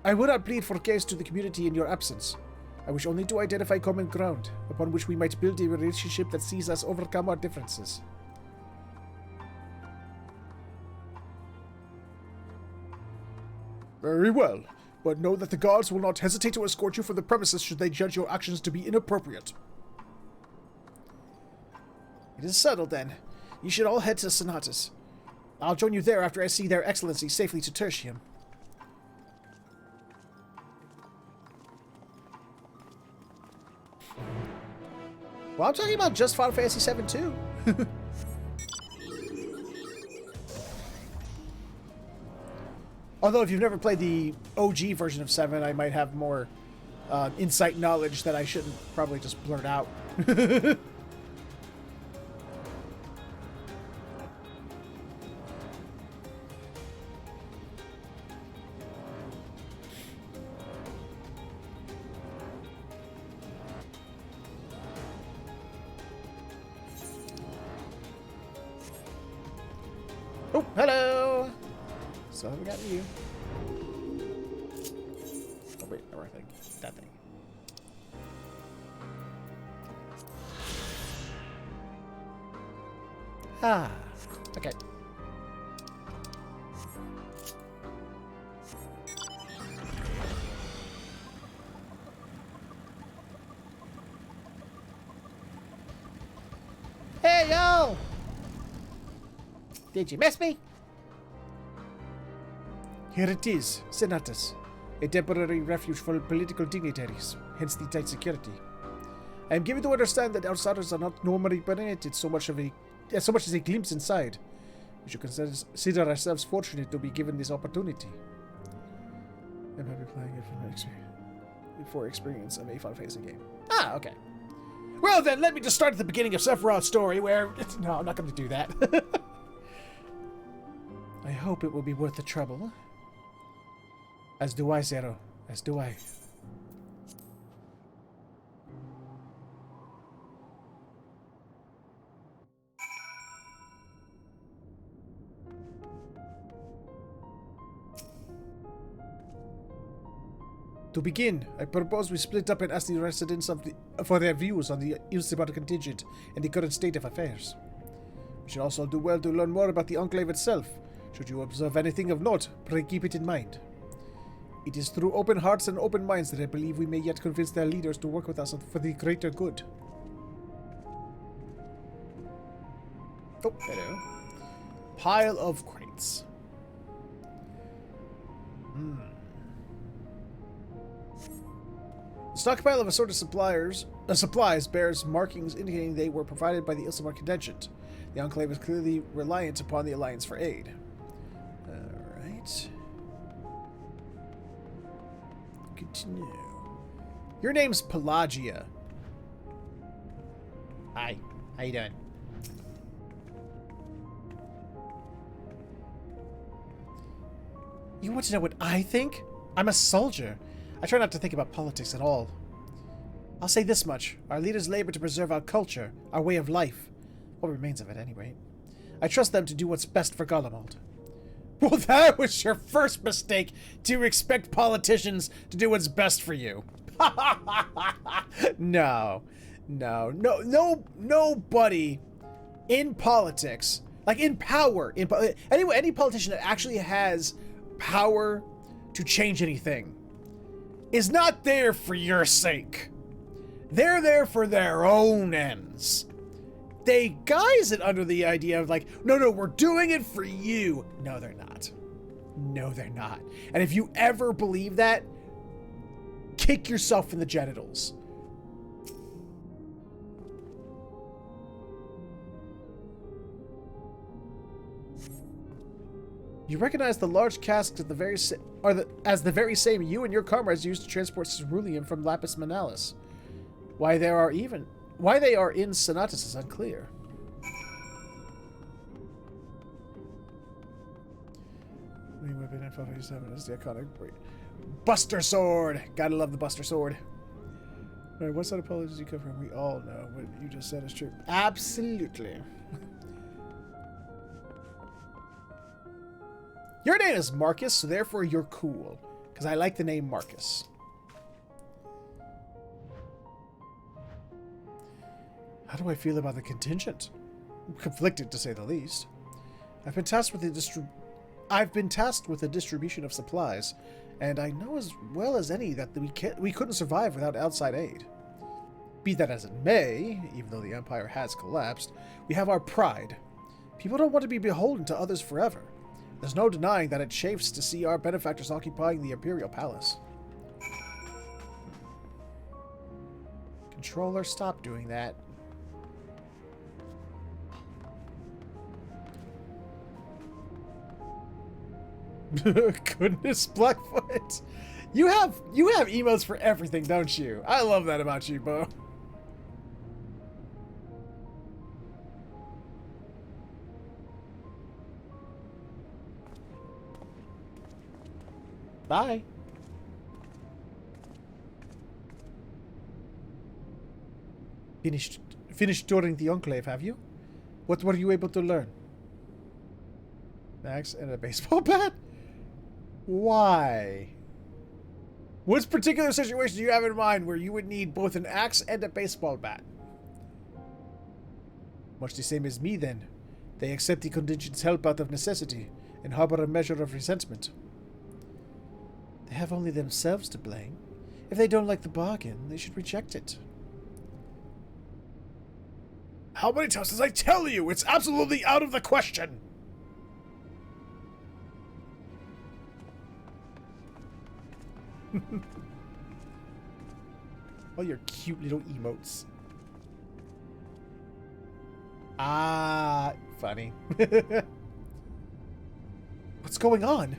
Speaker 13: to the community in your absence. I wish only to identify common ground, upon which we might build a relationship that sees us overcome our differences. Very well, but know that the guards will not hesitate to escort you from the premises should they judge your actions to be inappropriate. It is settled then. You should all head to Senatus. I'll join you there after I see their excellency safely to Tertium. Well, I'm talking about just Final Fantasy VII too. Although if you've never played the OG version of 7, I might have more insight knowledge that I shouldn't probably just blurt out. Oh, hello! So we got you. Oh wait, no, thing. That thing. Ah, okay. Hey, yo! Did you miss me? Here it is, Senatus, a temporary refuge for political dignitaries, hence the tight security. I am given to understand that outsiders are not normally permitted so much as a glimpse inside. We should consider ourselves fortunate to be given this opportunity. I'm happy playing it for experience of a Final Fantasy game. Ah, okay. Well then, let me just start at the beginning of Sephiroth's story where... No, I'm not going to do that. I hope it will be worth the trouble. As do I, Zero. As do I. To begin, I propose we split up and ask the residents for their views on the Ilsibar contingent and the current state of affairs. We should also do well to learn more about the Enclave itself. Should you observe anything of note, pray keep it in mind. It is through open hearts and open minds that I believe we may yet convince their leaders to work with us for the greater good. Oh, hello. Pile of crates. The stockpile of assorted supplies bears markings indicating they were provided by the Ilsimar contingent. The Enclave is clearly reliant upon the Alliance for aid. Alright. Good to know. Your name's Pelagia. Hi. How you doing? You want to know what I think? I'm a soldier. I try not to think about politics at all. I'll say this much. Our leaders labor to preserve our culture, our way of life. What remains of it, anyway. I trust them to do what's best for Garlemald. Well, that was your first mistake, to expect politicians to do what's best for you. No. Nobody in politics, like in power, any politician that actually has power to change anything is not there for your sake. They're there for their own ends. They guise it under the idea of like, no, we're doing it for you. No, they're not. No, they're not. And if you ever believe that,
Speaker 1: kick yourself in the genitals. You recognize the large casks at the very as the very same you and your comrades used to transport ceruleum from Lapis Manalis. Why they are in Sonatus is unclear. Weapon and 587 is the iconic Buster Sword. Gotta love the Buster Sword. Alright, what side of politics do you come from? We all know what you just said is true. Absolutely. Your name is Marcus, so therefore you're cool. Because I like the name Marcus. How do I feel about the contingent? I'm conflicted, to say the least. I've been tasked with the distribution of supplies, and I know as well as any that we couldn't survive without outside aid. Be that as it may, even though the Empire has collapsed, we have our pride. People don't want to be beholden to others forever. There's no denying that it chafes to see our benefactors occupying the Imperial Palace. Controller, stop doing that. Goodness, Blackfoot. You have emotes for everything, don't you? I love that about you, Bo. Bye. Finished touring the Enclave, have you? What were you able to learn? Max and a baseball bat? Why? What particular situation do you have in mind where you would need both an axe and a baseball bat? Much the same as me, then. They accept the contingent's help out of necessity and harbor a measure of resentment. They have only themselves to blame. If they don't like the bargain, they should reject it. How many times does I tell you? It's absolutely out of the question! All your cute little emotes. Ah, funny. What's going on?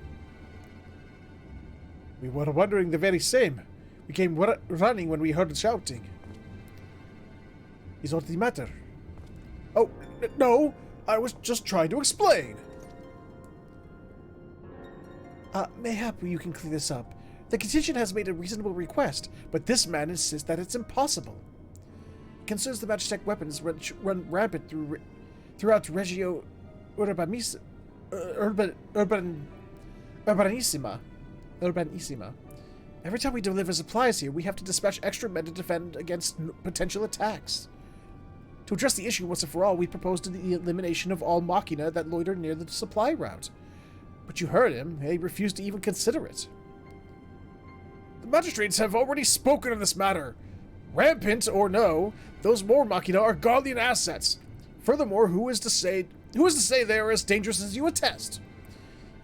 Speaker 1: We were wondering the very same. We came running when we heard shouting. Is what the matter? Oh, no! I was just trying to explain! Mayhap you can clear this up. The contingent has made a reasonable request, but this man insists that it's impossible. It concerns the Magitech weapons run rampant throughout Regio Urbanissima. Every time we deliver supplies here, we have to dispatch extra men to defend against potential attacks. To address the issue once and for all, we proposed the elimination of all machina that loiter near the supply route. But you heard him. He refused to even consider it. The magistrates have already spoken on this matter. Rampant or no, those more machina are Garlean assets. Furthermore, who is to say they are as dangerous as you attest?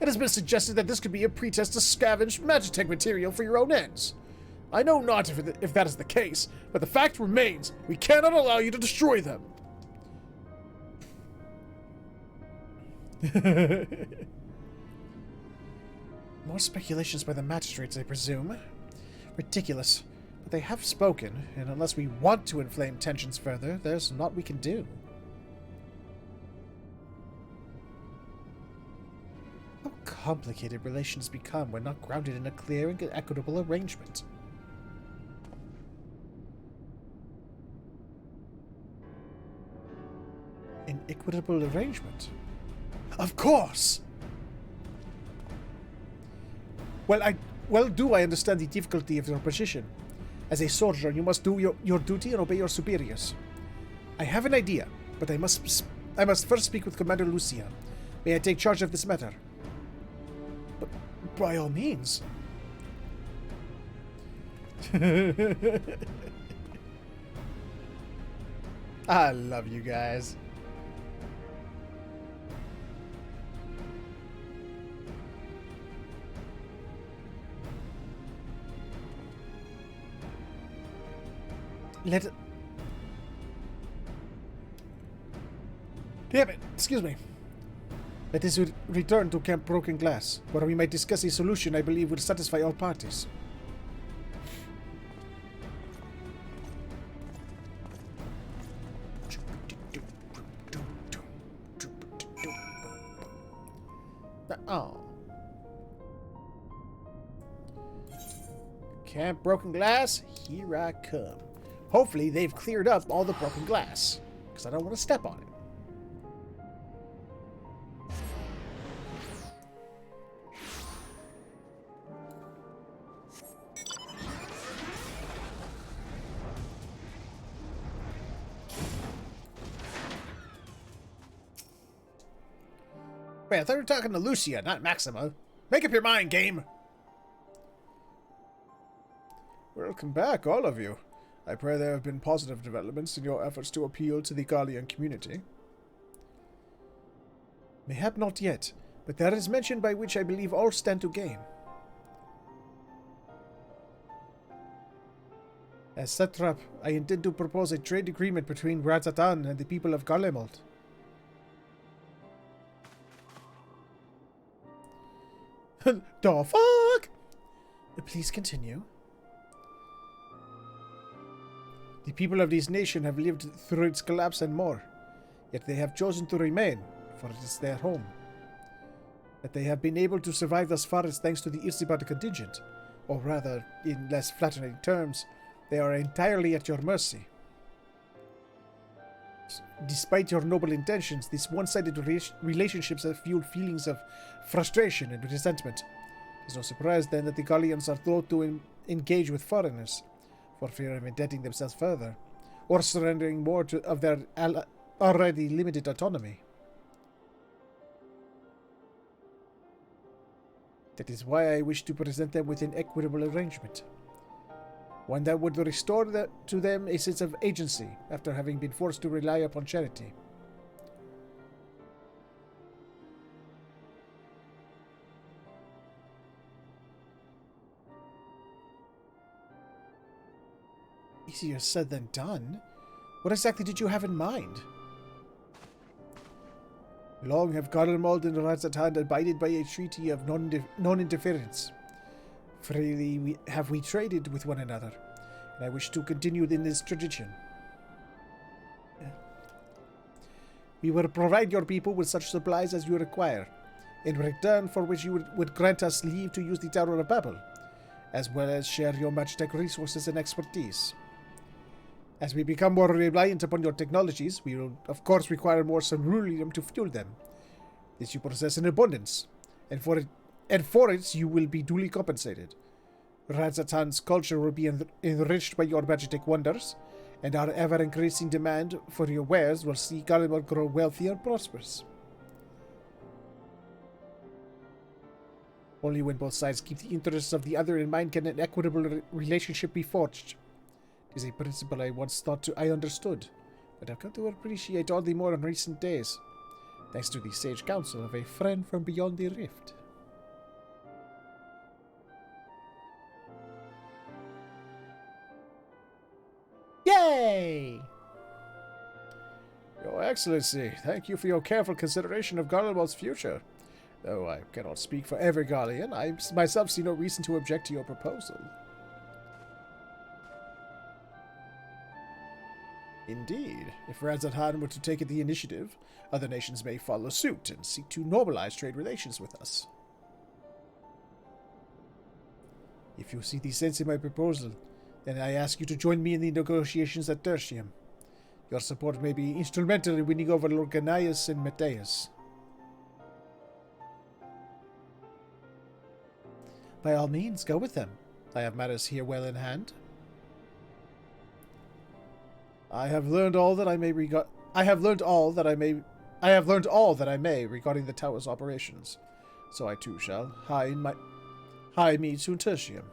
Speaker 1: It has been suggested that this could be a pretext to scavenge Magitech material for your own ends. I know not if that is the case, but the fact remains, we cannot allow you to destroy them. More speculations by the magistrates, I presume. Ridiculous. But they have spoken, and unless we want to inflame tensions further, there's naught we can do. How complicated relations become when not grounded in a clear and equitable arrangement. An equitable arrangement? Of course! Well do I understand the difficulty of your position. As a soldier, you must do your duty and obey your superiors. I have an idea, but I must first speak with Commander Lucia. May I take charge of this matter? But by all means. I love you guys. Damn it! Excuse me. Let us return to Camp Broken Glass, where we might discuss a solution I believe will satisfy all parties. Oh. Camp Broken Glass, here I come. Hopefully they've cleared up all the broken glass, because I don't want to step on it. Wait, I thought we were talking to Lucia, not Maxima. Make up your mind, game! Welcome back, all of you. I pray there have been positive developments in your efforts to appeal to the Gallian community. Mayhap not yet, but there is mention by which I believe all stand to gain. As satrap, I intend to propose a trade agreement between Razatan and the people of Garlemald. The fuck? Please continue. The people of this nation have lived through its collapse and more, yet they have chosen to remain, for it is their home. That they have been able to survive thus far is thanks to the Irsibad contingent, or rather, in less flattering terms, they are entirely at your mercy. Despite your noble intentions, these one-sided relationships have fueled feelings of frustration and resentment. It is no surprise then that the Gallians are thought to engage with foreigners, for fear of indebting themselves further, or surrendering more of their already limited autonomy. That is why I wish to present them with an equitable arrangement. One that would restore to them a sense of agency after having been forced to rely upon charity. Easier said than done. What exactly did you have in mind? Long have Garlemald and Razatan abided by a treaty of non-interference. Freely have we traded with one another, and I wish to continue in this tradition. We will provide your people with such supplies as you require, in return for which you would grant us leave to use the Tower of Babel, as well as share your magic resources and expertise. As we become more reliant upon your technologies, we will of course require more ceruleum to fuel them. This you possess in abundance, and for it you will be duly compensated. Razatan's culture will be enriched by your magic wonders, and our ever-increasing demand for your wares will see Garlemald grow wealthy and prosperous. Only when both sides keep the interests of the other in mind can an equitable relationship be forged. It is a principle I once thought I understood, but I've come to appreciate all the more in recent days, thanks to the sage counsel of a friend from beyond the rift. Yay! Your Excellency, thank you for your careful consideration of Garlemald's future. Though I cannot speak for every Garlean, I myself see no reason to object to your proposal. Indeed, if Razatan were to take the initiative, other nations may follow suit and seek to normalize trade relations with us. If you see the sense in my proposal, then I ask you to join me in the negotiations at Tertium. Your support may be instrumental in winning over Lord Gaius and Matthias. By all means, go with them. I have matters here well in hand. I have learned all that I may regarding the tower's operations. So I too shall hie me to Tertium.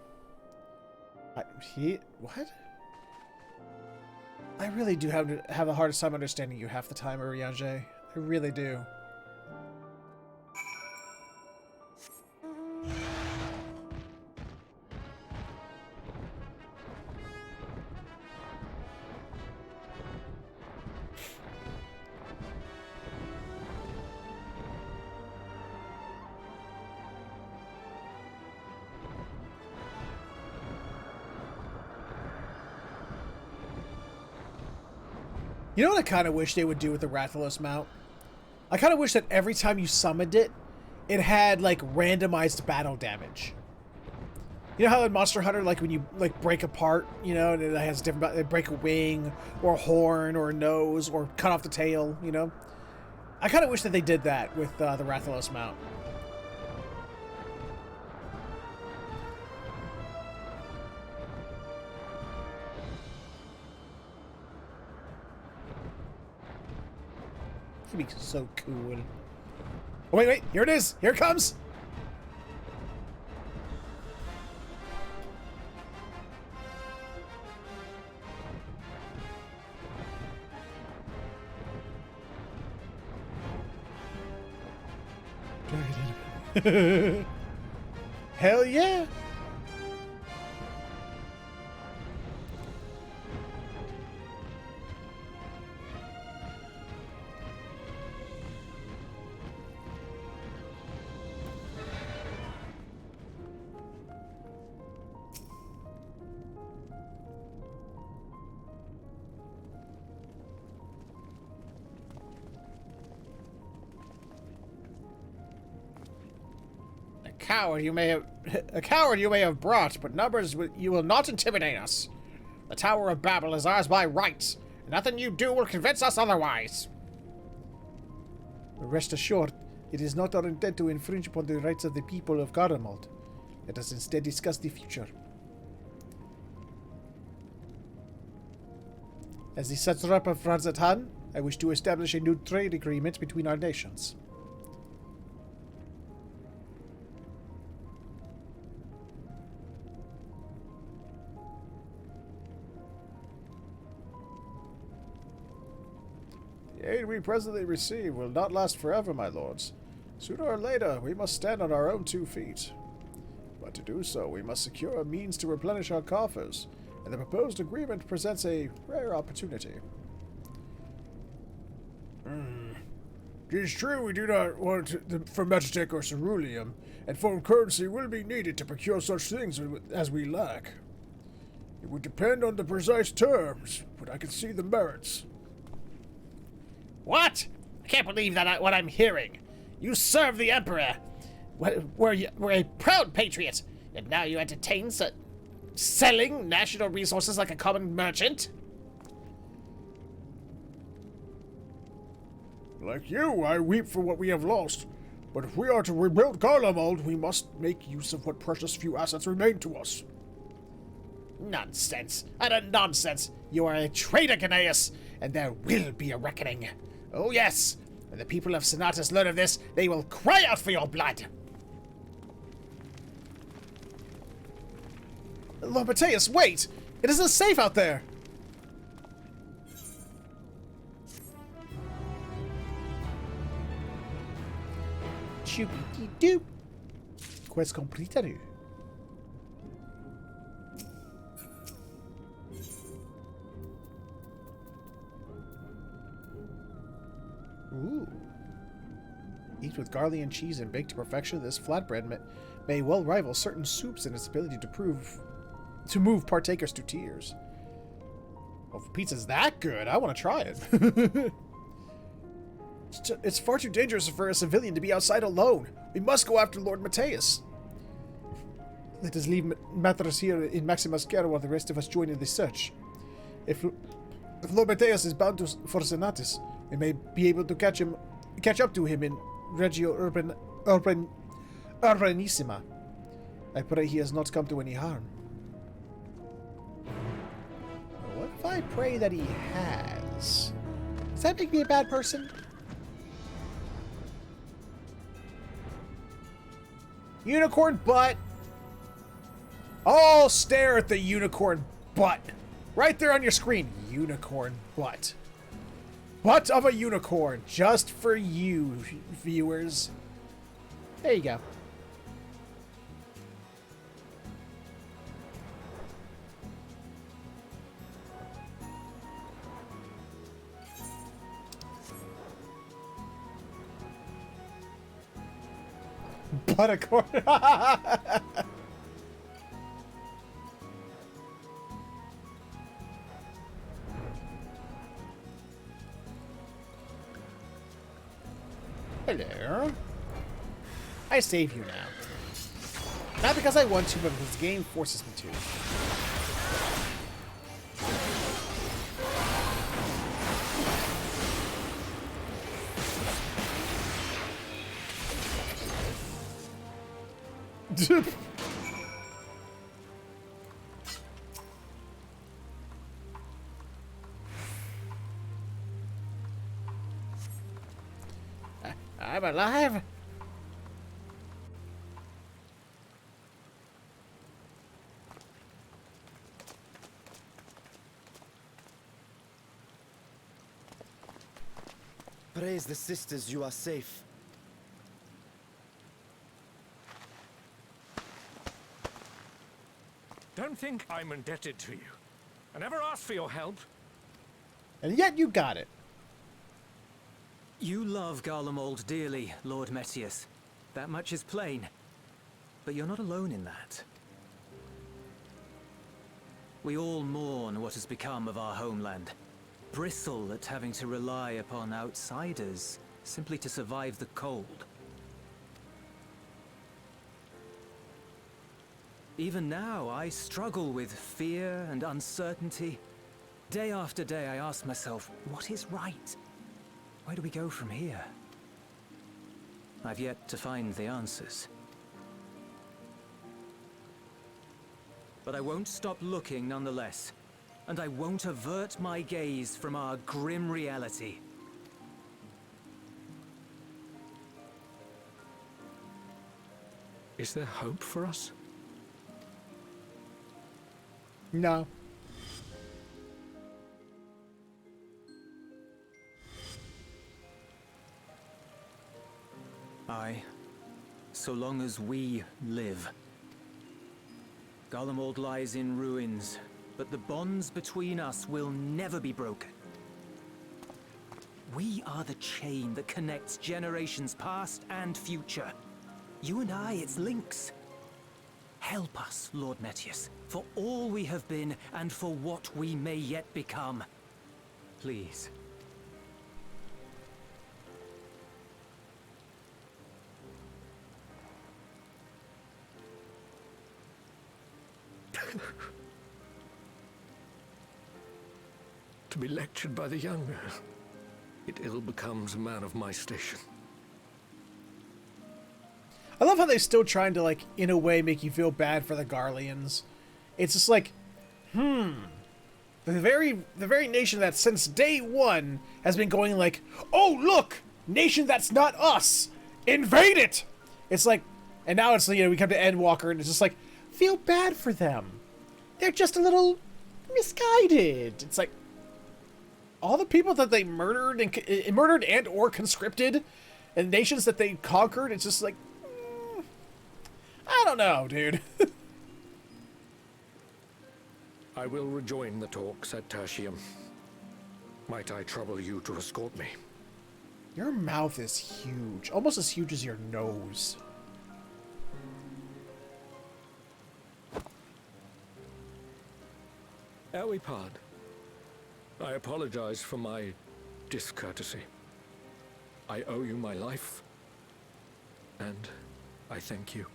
Speaker 1: What? I really do have a hard time understanding you half the time, Urianger. I really do. You know what I kind of wish they would do with the Rathalos mount? I kind of wish that every time you summoned it, it had, like, randomized battle damage. You know how in Monster Hunter, like, when you, like, break apart, you know, and it has different... They break a wing, or a horn, or a nose, or cut off the tail, you know? I kind of wish that they did that with the Rathalos mount. It'd be so cool. Oh, wait, here it is! Here it comes! Hell yeah! A coward you may have brought, but numbers you will not intimidate us. The Tower of Babel is ours by right, and nothing you do will convince us otherwise. Rest assured, it is not our intent to infringe upon the rights of the people of Garlemald. Let us instead discuss the future. As the satrap of Vrtra, I wish to establish a new trade agreement between our nations. The aid we presently receive will not last forever, my lords. Sooner or later, we must stand on our own 2 feet. But to do so, we must secure a means to replenish our coffers, and the proposed agreement presents a rare opportunity. It is true we do not want Fermetic or ceruleum, and foreign currency will be needed to procure such things as we lack. It would depend on the precise terms, but I can see the merits. What? I can't believe what I'm hearing. You serve the Emperor. Were a proud patriot, and now you entertain selling national resources like a common merchant? Like you, I weep for what we have lost. But if we are to rebuild Garlemald, we must make use of what precious few assets remain to us. Nonsense. Utter nonsense. You are a traitor, Gnaeus, and there will be a reckoning. Oh yes, when the people of Senatus learn of this, they will cry out for your blood. Lord Mateus, wait! It isn't safe out there! Choopy-doo. Quest completed. Ooh. Eat with Garlean cheese and baked to perfection, this flatbread may well rival certain soups in its ability to move partakers to tears. Well, if pizza's that good, I want to try it. It's far too dangerous for a civilian to be outside alone. We must go after Lord Mateus. Let us leave Matras here in Maximus' care while the rest of us join in the search. If Lord Mateus is bound for Senatus, we may be able to catch up to him in Regio Urbanissima. I pray he has not come to any harm. What if I pray that he has? Does that make me a bad person? Unicorn butt. All stare at the unicorn butt. Right there on your screen. Unicorn butt. Butt of a unicorn. Just for you, viewers. There you go. Buttercorn.
Speaker 13: Hello. I save you now. Not because I want to, but because the game forces me to. I'm alive.
Speaker 4: Praise the sisters, you are safe.
Speaker 12: Don't think I'm indebted to you. I never asked for your help.
Speaker 13: And yet you got it.
Speaker 14: You love Garlemald dearly, Lord Metius. That much is plain. But you're not alone in that. We all mourn what has become of our homeland. Bristle at having to rely upon outsiders simply to survive the cold. Even now, I struggle with fear and uncertainty. Day after day, I ask myself, what is right? Where do we go from here? I've yet to find the answers. But I won't stop looking nonetheless. And I won't avert my gaze from our grim reality.
Speaker 12: Is there hope for us?
Speaker 13: No.
Speaker 14: Aye. So long as we live. Garlemald lies in ruins, but the bonds between us will never be broken. We are the chain that connects generations past and future. You and I, it's links. Help us, Lord Metius, for all we have been and for what we may yet become. Please.
Speaker 12: To be lectured by the younger, it ill becomes a man of my station.
Speaker 1: I love how they're still trying to, like, in a way, make you feel bad for the Garleans. It's just like, the very nation that since day one has been going like, oh look, nation that's not us, invade it. It's like, and now it's, you know, we come to Endwalker and it's just like, feel bad for them. They're just a little misguided. It's like, all the people that they murdered and or conscripted, and nations that they conquered, it's just like, I don't know, dude.
Speaker 12: I will rejoin the talks at Tertium. Might I trouble you to escort me?
Speaker 1: Your mouth is huge. Almost as huge as your nose.
Speaker 12: Ere we part, I apologize for my discourtesy. I owe you my life, and I thank you.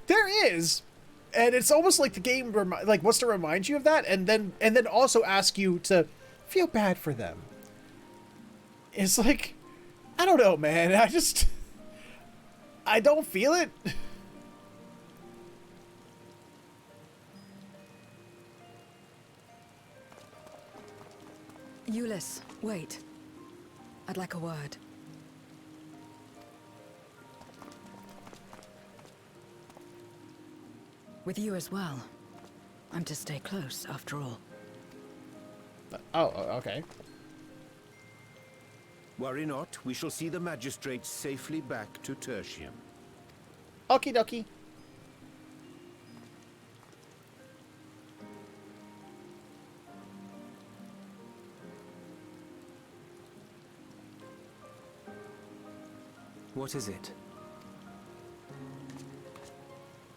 Speaker 1: There is, and it's almost like the game wants to remind you of that, and then also ask you to feel bad for them. It's like, I don't know, man. I don't feel it.
Speaker 2: Euless, wait. I'd like a word. With you as well. I'm to stay close, after all.
Speaker 13: Oh, okay.
Speaker 9: Worry not, we shall see the magistrates safely back to Tertium.
Speaker 13: Okie dokie.
Speaker 14: What is it?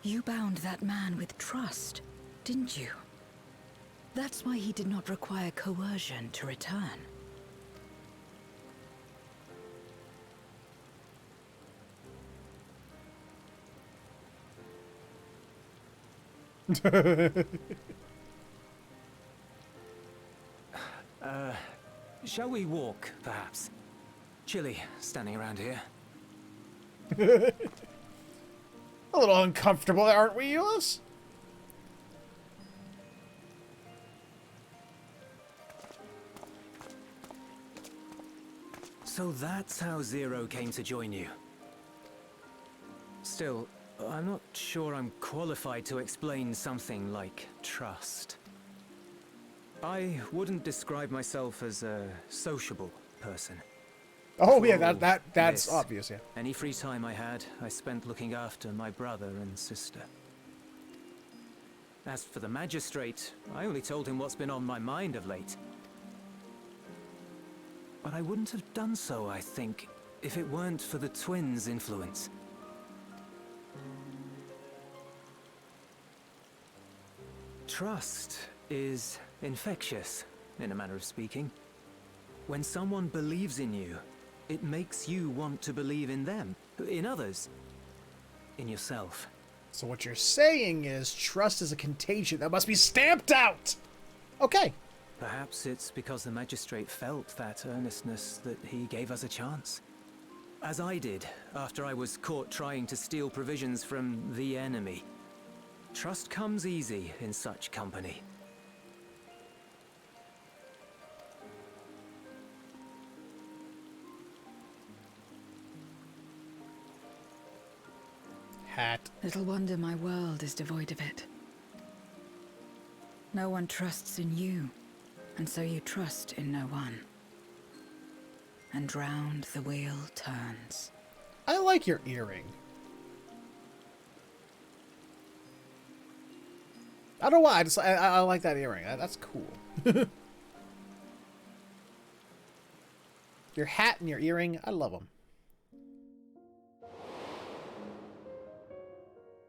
Speaker 2: You bound that man with trust, didn't you? That's why he did not require coercion to return.
Speaker 14: Shall we walk, perhaps? Chilly, standing around here.
Speaker 1: A little uncomfortable, aren't we, Euless?
Speaker 14: So that's how Zero came to join you. Still, I'm not sure I'm qualified to explain something like trust. I wouldn't describe myself as a sociable person.
Speaker 1: Oh yeah, that's obvious, yeah.
Speaker 14: Any free time I had, I spent looking after my brother and sister. As for the magistrate, I only told him what's been on my mind of late. But I wouldn't have done so, I think, if it weren't for the twins' influence. Trust is infectious, in a manner of speaking. When someone believes in you, it makes you want to believe in them, in others, in yourself.
Speaker 1: So what you're saying is trust is a contagion that must be stamped out! Okay.
Speaker 14: Perhaps it's because the magistrate felt that earnestness that he gave us a chance. As I did, after I was caught trying to steal provisions from the enemy. Trust comes easy in such company.
Speaker 1: Hat.
Speaker 2: Little wonder my world is devoid of it. No one trusts in you, and so you trust in no one. And round the wheel turns.
Speaker 1: I like your earring. I don't know why, I like that earring. That's cool. Your hat and your earring, I love them.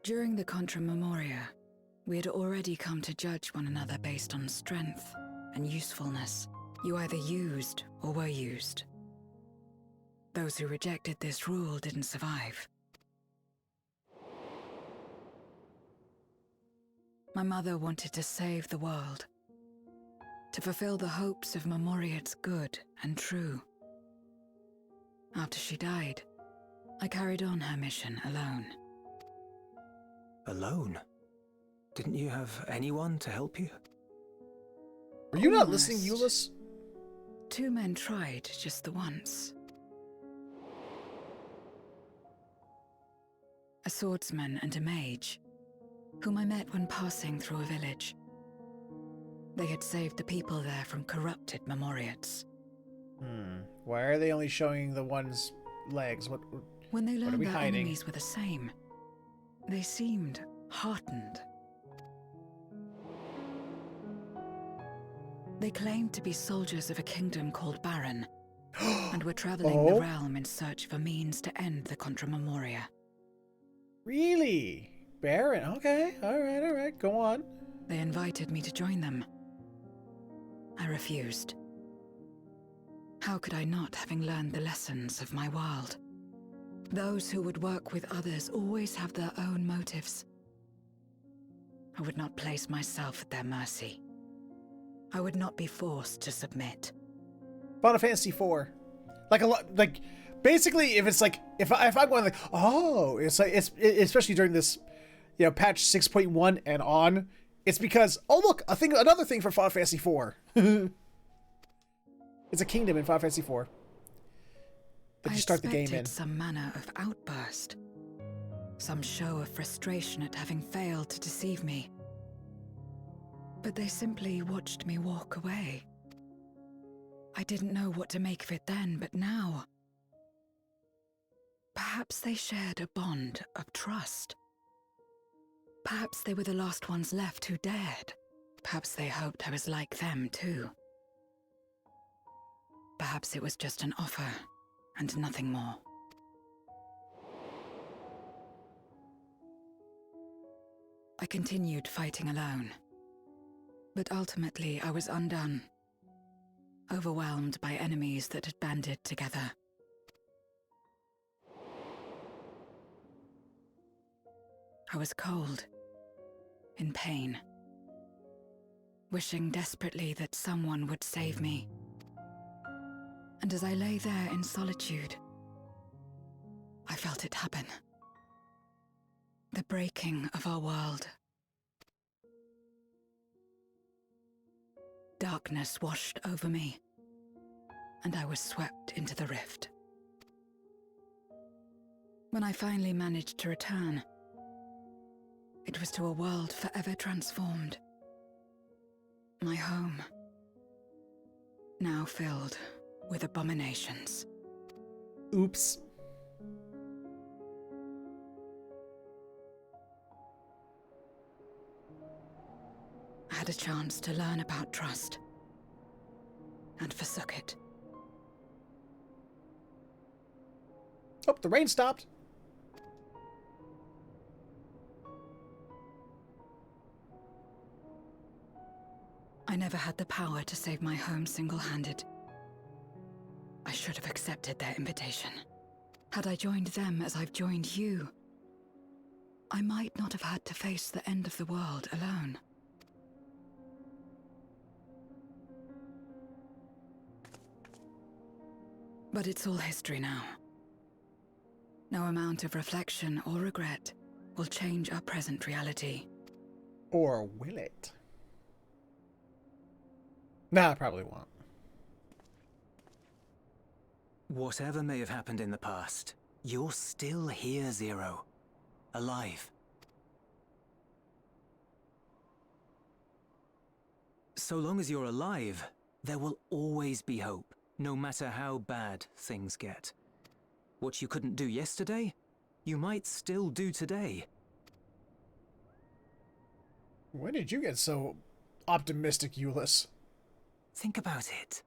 Speaker 2: During the Contra Memoria, we had already come to judge one another based on strength and usefulness. You either used or were used. Those who rejected this rule didn't survive. My mother wanted to save the world, to fulfill the hopes of Memoria's good and true. After she died, I carried on her mission alone.
Speaker 14: Alone? Didn't you have anyone to help you?
Speaker 1: Were you not listening, Euless?
Speaker 2: 2 men tried just the once. A swordsman and a mage, whom I met when passing through a village. They had saved the people there from corrupted Memoriates.
Speaker 1: Why are they only showing the one's legs?
Speaker 2: When they learned
Speaker 1: we
Speaker 2: their
Speaker 1: hiding?
Speaker 2: enemies were the same, they seemed heartened. They claimed to be soldiers of a kingdom called Baron, and were traveling the realm in search of a means to end the Contra Memoria.
Speaker 1: Really? Baron? Okay, alright, go on.
Speaker 2: They invited me to join them. I refused. How could I not, having learned the lessons of my world? Those who would work with others always have their own motives. I would not place myself at their mercy. I would not be forced to submit.
Speaker 1: Final Fantasy IV. Like basically if it's like if I'm going like, oh, it's like especially during this, you know, patch 6.1 and on, it's because another thing for Final Fantasy IV. It's a kingdom in Final Fantasy IV that you start the game in.
Speaker 2: Some manner of outburst, some show of frustration at having failed to deceive me. But they simply watched me walk away. I didn't know what to make of it then, but now... Perhaps they shared a bond of trust. Perhaps they were the last ones left who dared. Perhaps they hoped I was like them too. Perhaps it was just an offer, and nothing more. I continued fighting alone. But ultimately I was undone, overwhelmed by enemies that had banded together. I was cold, in pain, wishing desperately that someone would save me. And as I lay there in solitude, I felt it happen. The breaking of our world. Darkness washed over me, and I was swept into the rift. When I finally managed to return, it was to a world forever transformed. My home, now filled with abominations.
Speaker 1: Oops.
Speaker 2: I had a chance to learn about trust, and forsook it.
Speaker 1: Oh, the rain stopped.
Speaker 2: I never had the power to save my home single-handed. I should have accepted their invitation. Had I joined them as I've joined you, I might not have had to face the end of the world alone. But it's all history now. No amount of reflection or regret will change our present reality.
Speaker 1: Or will it? Nah, I probably won't.
Speaker 14: Whatever may have happened in the past, you're still here, Zero. Alive. So long as you're alive, there will always be hope, no matter how bad things get. What you couldn't do yesterday, you might still do today.
Speaker 1: When did you get so optimistic, Euless?
Speaker 14: Think about it.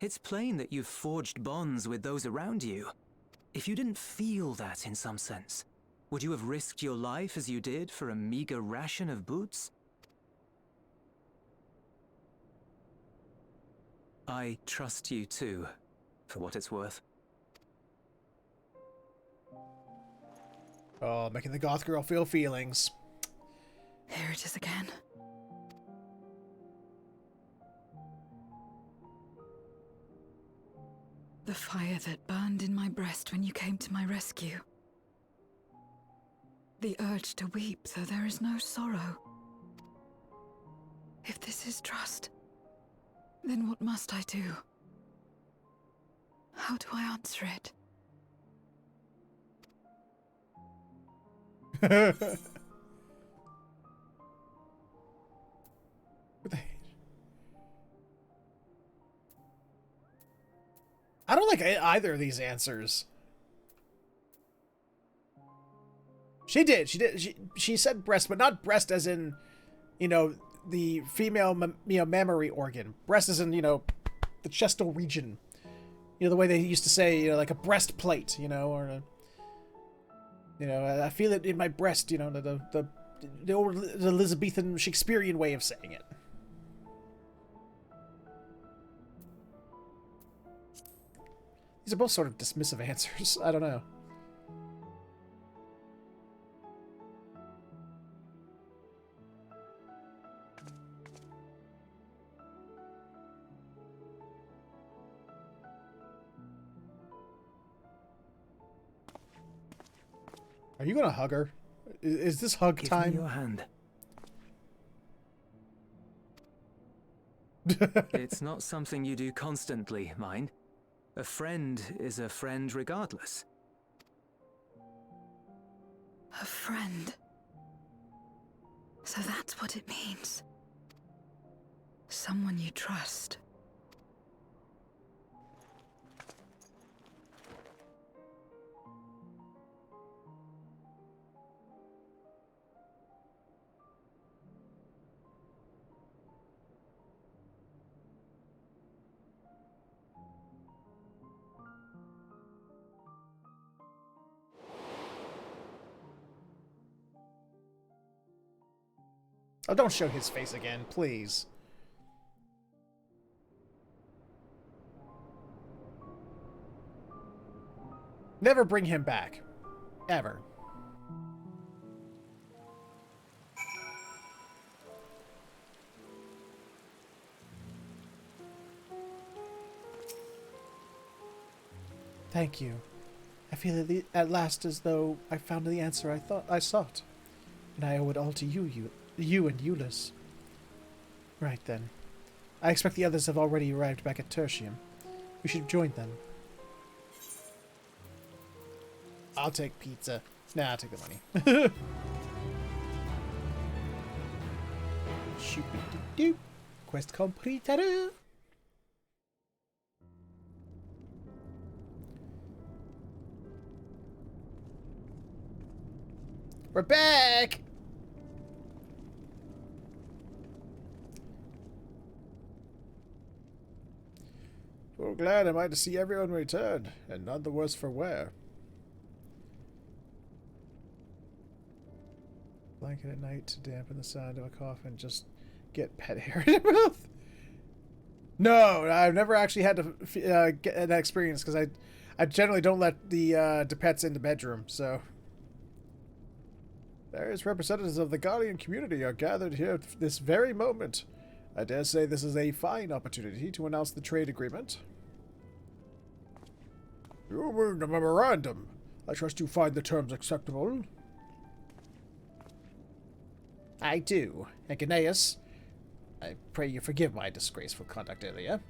Speaker 14: It's plain that you've forged bonds with those around you. If you didn't feel that in some sense, would you have risked your life as you did for a meager ration of boots? I trust you too, for what it's worth.
Speaker 1: Oh, making the goth girl feel feelings.
Speaker 2: Here it is again. The fire that burned in my breast when you came to my rescue. The urge to weep, though there is no sorrow. If this is trust, then what must I do? How do I answer it?
Speaker 1: I don't like either of these answers. She did. She said breast, but not breast as in, you know, the female, mammary organ. Breast as in, you know, the chestal region. You know, the way they used to say, you know, like a breastplate, you know, or a, you know, I feel it in my breast, you know, the old Elizabethan Shakespearean way of saying it. These are both sort of dismissive answers. I don't know. Are you gonna hug her? Is this hug time?
Speaker 14: Give me your hand. It's not something you do constantly, mind. A friend is a friend regardless.
Speaker 2: A friend. So that's what it means. Someone you trust.
Speaker 1: Oh, don't show his face again, please. Never bring him back. Ever. Thank you. I feel at last as though I found the answer I thought I sought. And I owe it all to you and Euless. Right then. I expect the others have already arrived back at Tertium. We should join them. I'll take pizza. Nah, I'll take the money. Shoop-a-doo-doo. Quest completed. We're back! So glad am I to see everyone return, and none the worse for wear. Blanket at night to dampen the sound of a cough and just get pet hair in your mouth. No, I've never actually had to get that experience because I generally don't let the pets in the bedroom. So various representatives of the Guardian community are gathered here at this very moment. I dare say this is a fine opportunity to announce the trade agreement. You mean the memorandum? I trust you find the terms acceptable. I do. Egeneus, I pray you forgive my disgraceful conduct earlier.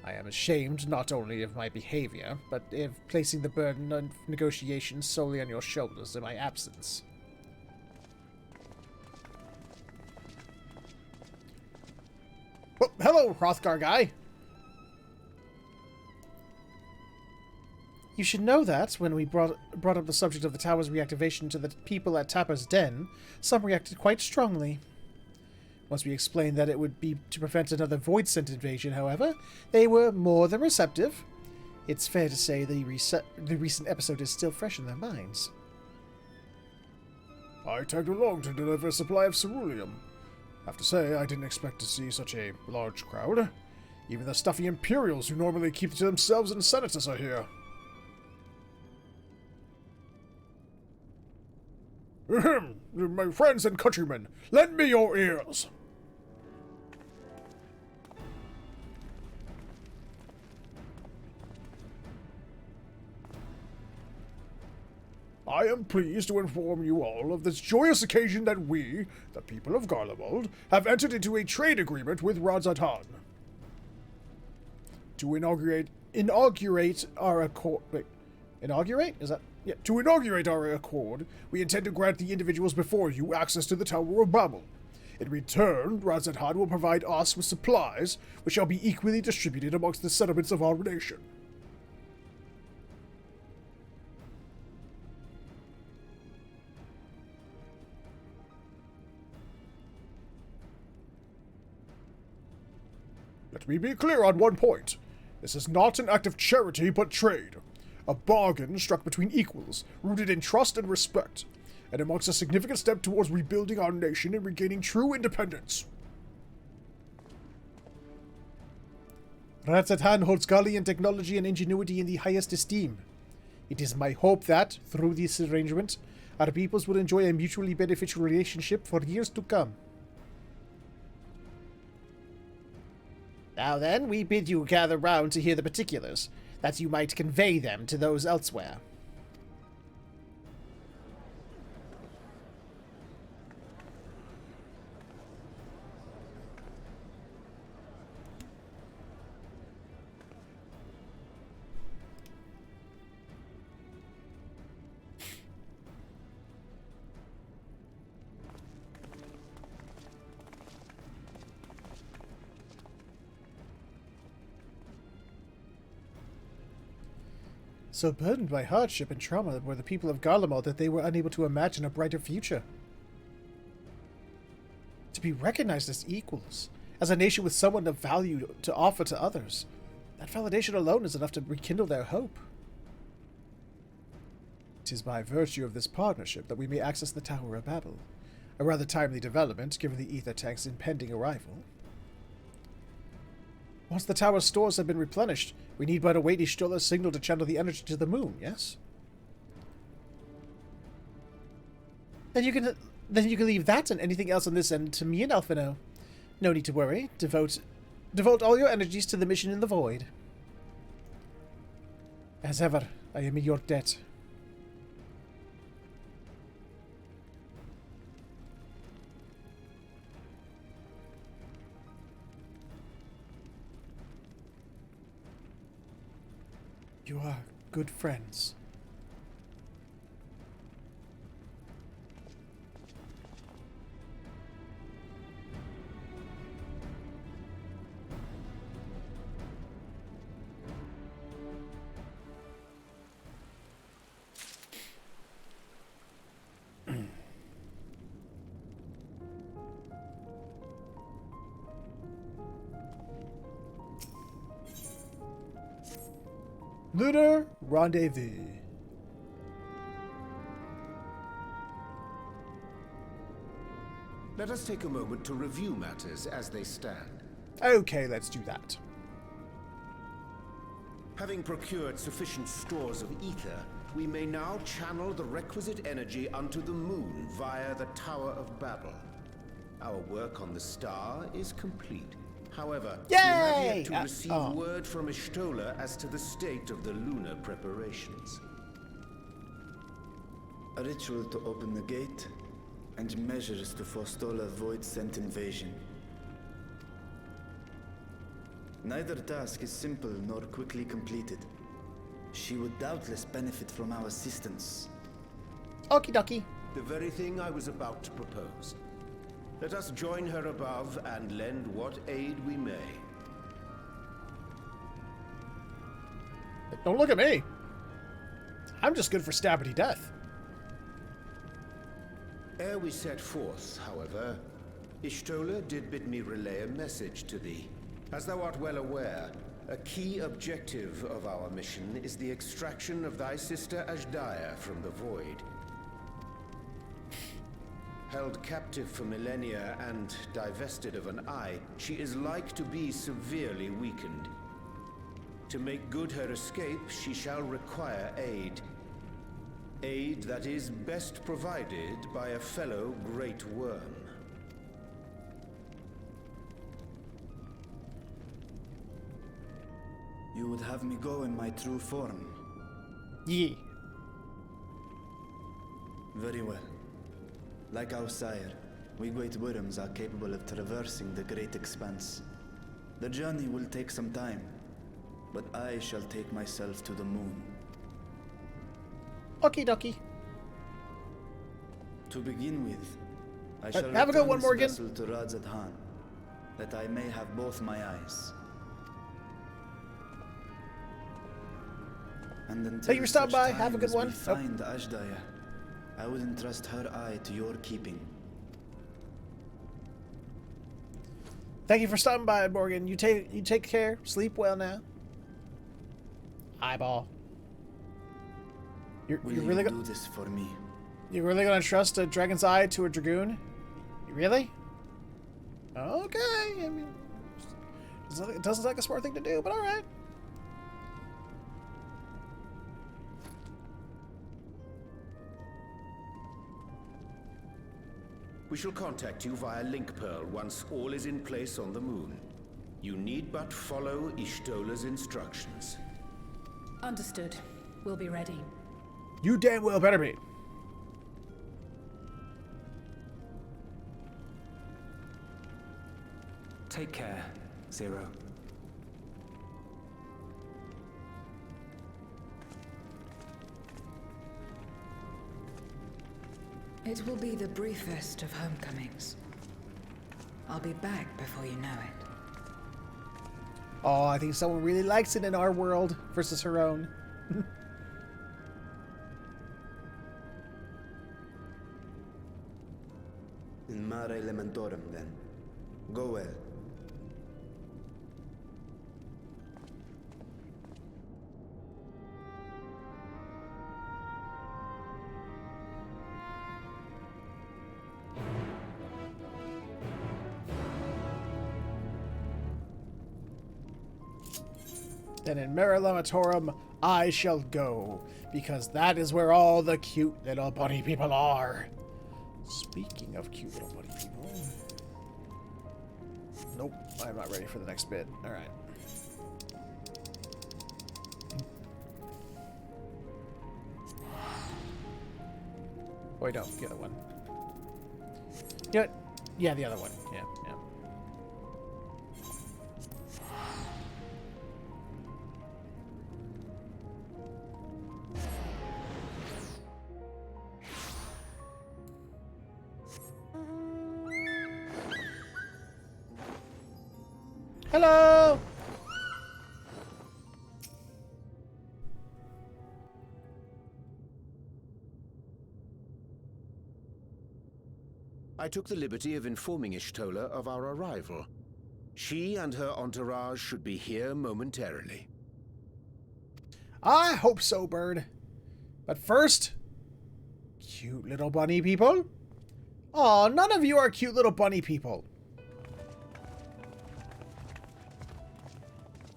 Speaker 1: I am ashamed not only of my behavior, but of placing the burden of negotiations solely on your shoulders in my absence. Oh, hello, Hrothgar guy. You should know that, when we brought up the subject of the tower's reactivation to the people at Tapper's Den, some reacted quite strongly. Once we explained that it would be to prevent another void-sent invasion, however, they were more than receptive. It's fair to say the recent episode is still fresh in their minds. I tagged along to deliver a supply of ceruleum. Have to say, I didn't expect to see such a large crowd. Even the stuffy Imperials who normally keep to themselves and senators are here. Ahem! My friends and countrymen, lend me your ears! I am pleased to inform you all of this joyous occasion that we, the people of Garlemald, have entered into a trade agreement with Radzatan. To inaugurate our accord... Wait, inaugurate? Is that... Yeah, to inaugurate our accord, we intend to grant the individuals before you access to the Tower of Babel. In return, Radzatan will provide us with supplies, which shall be equally distributed amongst the settlements of our nation. Let me be clear on one point. This is not an act of charity, but trade. A bargain struck between equals, rooted in trust and respect, and it marks a significant step towards rebuilding our nation and regaining true independence. Radzatan holds Gallian technology and ingenuity in the highest esteem. It is my hope that, through this arrangement, our peoples will enjoy a mutually beneficial relationship for years to come. Now then, we bid you gather round to hear the particulars, that you might convey them to those elsewhere. So burdened by hardship and trauma were the people of Garlemald that they were unable to imagine a brighter future. To be recognized as equals, as a nation with someone of value to offer to others, that validation alone is enough to rekindle their hope. It is by virtue of this partnership that we may access the Tower of Babel, a rather timely development given the ether tank's impending arrival. Once the tower's stores have been replenished, we need but await Ishtola's signal to channel the energy to the moon, yes? Then you can leave that and anything else on this end to me and Elfino. No need to worry. Devote all your energies to the mission in the void. As ever, I am in your debt. You are good friends. Lunar Rendezvous.
Speaker 9: Let us take a moment to review matters as they stand.
Speaker 1: Okay, let's do that.
Speaker 9: Having procured sufficient stores of ether, we may now channel the requisite energy unto the moon via the Tower of Babel. Our work on the star is complete. However, we have yet to receive word from Y'shtola as to the state of the lunar preparations.
Speaker 4: A ritual to open the gate, and measures to forestall a void-sent invasion. Neither task is simple nor quickly completed. She would doubtless benefit from our assistance.
Speaker 1: Okie dokie.
Speaker 9: The very thing I was about to propose. Let us join her above and lend what aid we may.
Speaker 1: Don't look at me. I'm just good for stabbity death.
Speaker 9: Ere we set forth, however, Y'shtola did bid me relay a message to thee. As thou art well aware, a key objective of our mission is the extraction of thy sister Azdaja from the void. Held captive for millennia and divested of an eye, she is like to be severely weakened. To make good her escape, she shall require aid. Aid that is best provided by a fellow great worm.
Speaker 4: You would have me go in my true form?
Speaker 1: Yeah.
Speaker 4: Very well. Like our sire, we great worms are capable of traversing the great expanse. The journey will take some time, but I shall take myself to the moon.
Speaker 1: Okie dokie.
Speaker 4: To begin with, I shall
Speaker 1: have a good
Speaker 4: return
Speaker 1: one,
Speaker 4: this
Speaker 1: Morgan.
Speaker 4: vessel to Azdaja, that I may have both my eyes. And until
Speaker 1: Thank you for stopping by.
Speaker 4: such
Speaker 1: Have a
Speaker 4: time
Speaker 1: good
Speaker 4: as we
Speaker 1: one.
Speaker 4: Find Azdaja, I would entrust her eye to your keeping.
Speaker 1: Thank you for stopping by, Morgan. You take care. Sleep well now. Eyeball. You're really
Speaker 4: do this for me?
Speaker 1: You're really gonna trust a dragon's eye to a dragoon? You really? Okay. I mean, it doesn't sound like a smart thing to do, but all right.
Speaker 9: We shall contact you via link pearl once all is in place on the moon. You need but follow Y'shtola's instructions.
Speaker 15: Understood. We'll be ready.
Speaker 1: You damn well better be.
Speaker 14: Take care, Zero.
Speaker 2: It will be the briefest of homecomings. I'll be back before you know it.
Speaker 1: Oh, I think someone really likes it in our world versus her own.
Speaker 4: In Mare Elementorum, then. Go well.
Speaker 1: Then in Mare Elementorum I shall go, because that is where all the cute little bunny people are. Speaking of cute little bunny people... Nope, I'm not ready for the next bit. Alright. Wait, no, the other one. You know what? Yeah, the other one. Yeah, yeah. Hello!
Speaker 9: I took the liberty of informing Ishtola of our arrival. She and her entourage should be here momentarily.
Speaker 1: I hope so, Bird. But first, cute little bunny people. Aw, none of you are cute little bunny people.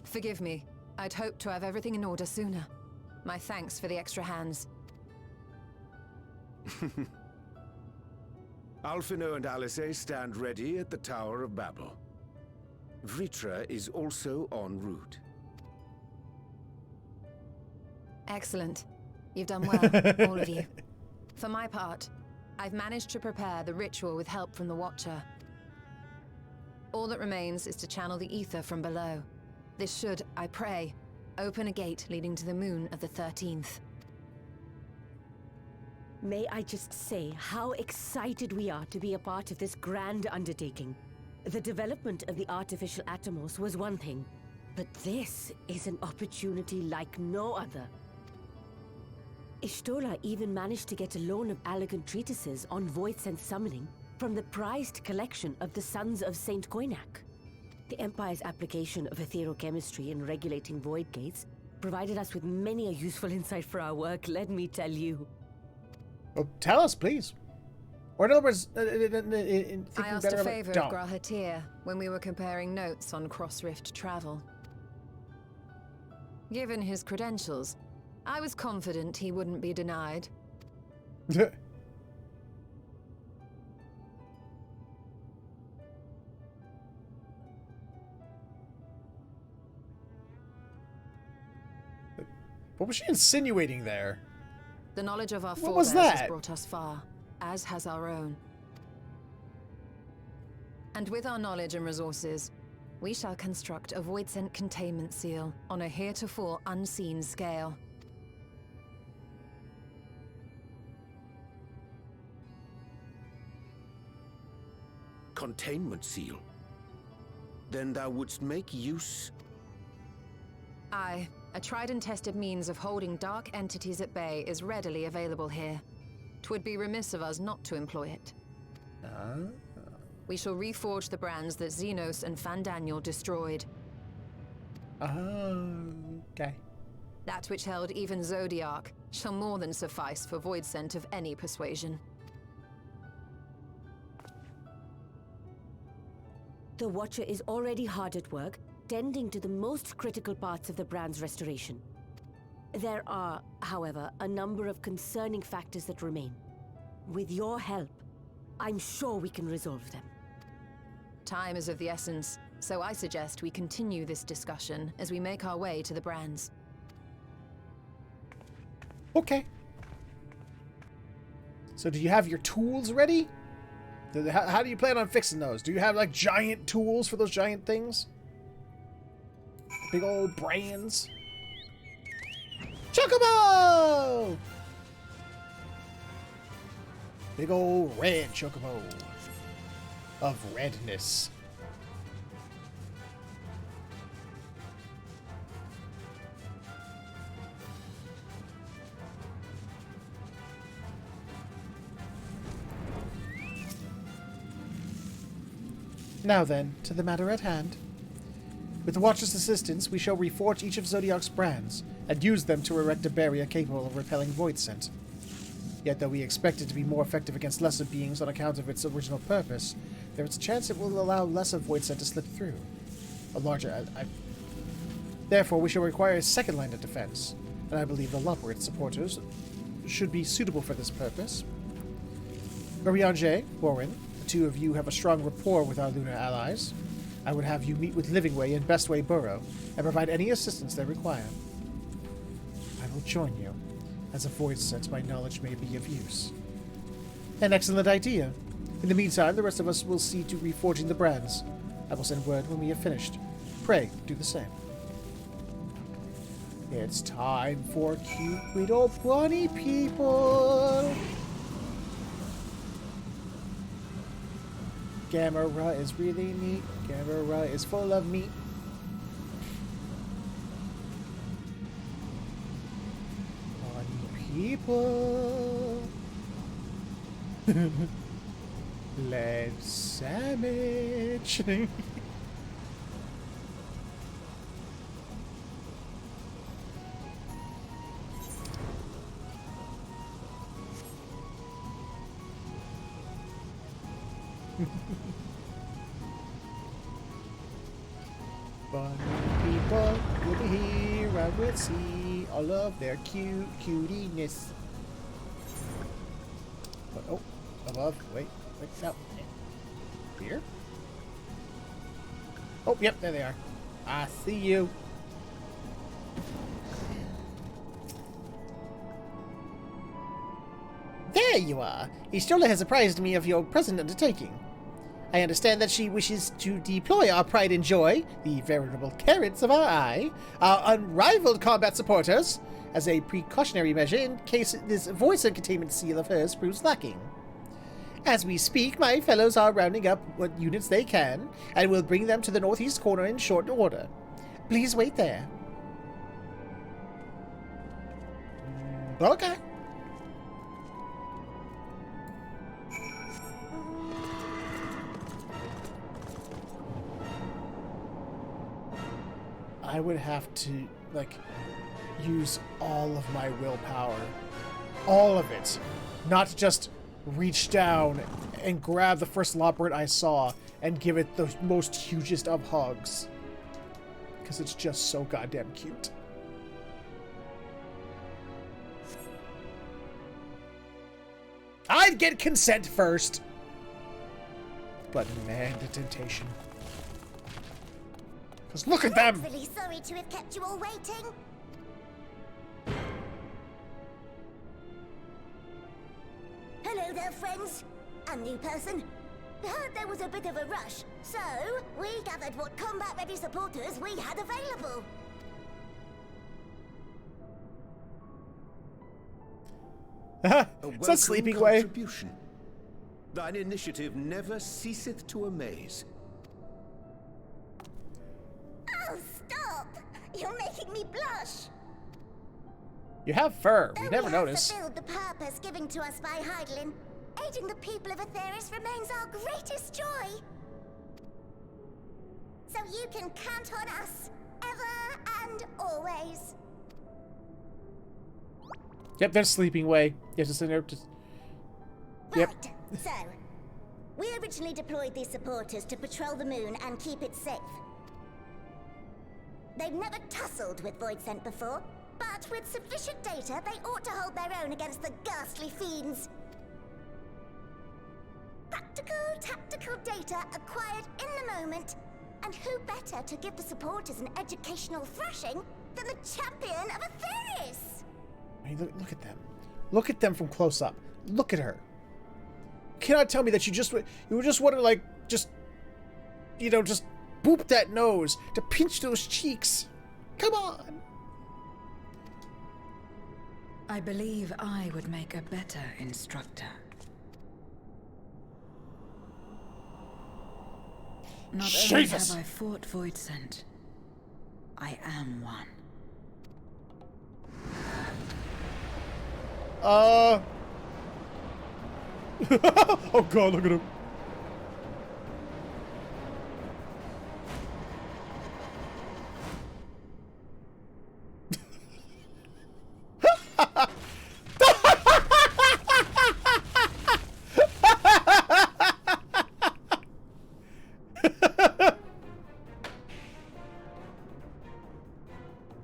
Speaker 10: Forgive me. I'd hoped to have everything in order sooner. My thanks for the extra hands.
Speaker 9: Alphino and Alice stand ready at the Tower of Babel. Vrtra is also en route.
Speaker 10: Excellent. You've done well, all of you. For my part, I've managed to prepare the ritual with help from the Watcher. All that remains is to channel the ether from below. This should, I pray, open a gate leading to the moon of the 13th.
Speaker 16: May I just say how excited we are to be a part of this grand undertaking. The development of the artificial Atomos was one thing, but this is an opportunity like no other. Ishtola even managed to get a loan of elegant treatises on void sense summoning from the prized collection of the Sons of Saint Koinak. The Empire's application of etherochemistry in regulating void gates provided us with many a useful insight for our work, let me tell you.
Speaker 1: Well, tell us, please. Or in other words,
Speaker 10: I asked a favor of Grahatir when we were comparing notes on cross-rift travel. Given his credentials, I was confident he wouldn't be denied.
Speaker 1: What was she insinuating there?
Speaker 10: The knowledge of our
Speaker 1: What was
Speaker 10: forebears has
Speaker 1: that?
Speaker 10: brought us far, as has our own. And with our knowledge and resources, we shall construct a void-sent containment seal on a heretofore unseen scale.
Speaker 9: Containment seal? Then thou wouldst make use...
Speaker 10: Aye, a tried and tested means of holding dark entities at bay is readily available here. 'Twould be remiss of us not to employ it. We shall reforge the brands that Xenos and Fandaniel destroyed.
Speaker 1: Okay.
Speaker 10: That which held even Zodiac shall more than suffice for void scent of any persuasion.
Speaker 16: The Watcher is already hard at work, tending to the most critical parts of the brand's restoration. There are, however, a number of concerning factors that remain. With your help, I'm sure we can resolve them.
Speaker 10: Time is of the essence, so I suggest we continue this discussion as we make our way to the brands.
Speaker 1: Okay. So do you have your tools ready? How do you plan on fixing those? Do you have, like, giant tools for those giant things? Big old brands? Chocobo! Big old red chocobo. Of redness. Now then, to the matter at hand. With the Watcher's assistance, we shall reforge each of Zodiac's brands, and use them to erect a barrier capable of repelling void scent. Yet though we expect it to be more effective against lesser beings on account of its original purpose, there is a chance it will allow less of void scent to slip through. Therefore, we shall require a second line of defense, and I believe the Loporrit supporters should be suitable for this purpose. Mariange, Warren, the two of you have a strong rapport with our lunar allies. I would have you meet with Livingway and Bestway Burrow, and provide any assistance they require. I will join you, As a void sense, my knowledge may be of use. An excellent idea. In the meantime, the rest of us will see to reforging the brands. I will send word when we have finished. Pray, do the same. It's time for cute little bunny people! Gamera is really neat. Gamera is full of meat. Bunny people. Let's sandwich. Bunny people will be here. I will see all of their cutiness. Oh, above. Wait, no. Here? Oh, yep, there they are. I see you. There you are. Istrola has apprised me of your present undertaking. I understand that she wishes to deploy our pride and joy, the veritable carrots of our eye, our unrivaled combat supporters, as a precautionary measure in case this voice and containment seal of hers proves lacking. As we speak, my fellows are rounding up what units they can, and will bring them to the northeast corner in short order. Please wait there. Okay. I would have to, like, use all of my willpower. All of it. Not just reach down and grab the first Loprit I saw and give it the most hugest of hugs. Because it's just so goddamn cute. I'd get consent first. But man, the temptation. Because look at them!
Speaker 17: I'm really sorry to have kept you all waiting. Hello there, friends. A new person. Heard there was a bit of a rush, so we gathered what combat-ready supporters we had available.
Speaker 1: It's a sleeping way.
Speaker 9: Contribution. Thine initiative never ceaseth to amaze.
Speaker 17: Oh, stop! You're making me blush.
Speaker 1: You have fur. We never
Speaker 17: Though we
Speaker 1: noticed.
Speaker 17: have fulfilled the purpose given to us by Hydaelyn, aiding the people of Aetheris remains our greatest joy. So you can count on us, ever and always.
Speaker 1: Yep, there's sleeping way. You just in there. Just... Yep.
Speaker 17: Right. So, we originally deployed these supporters to patrol the moon and keep it safe. They've never tussled with Voidsent before, but with sufficient data, they ought to hold their own against the ghastly fiends. Practical, tactical data acquired in the moment, and who better to give the supporters an educational thrashing than the champion of Aetheris?
Speaker 1: I mean, look at them. Look at them from close up. Look at her. You cannot tell me that you just want to, like, just, you know, just boop that nose, to pinch those cheeks. Come on.
Speaker 2: I believe I would make a better instructor. Not only have I fought Voidsent, I am one.
Speaker 1: Oh god, look at him.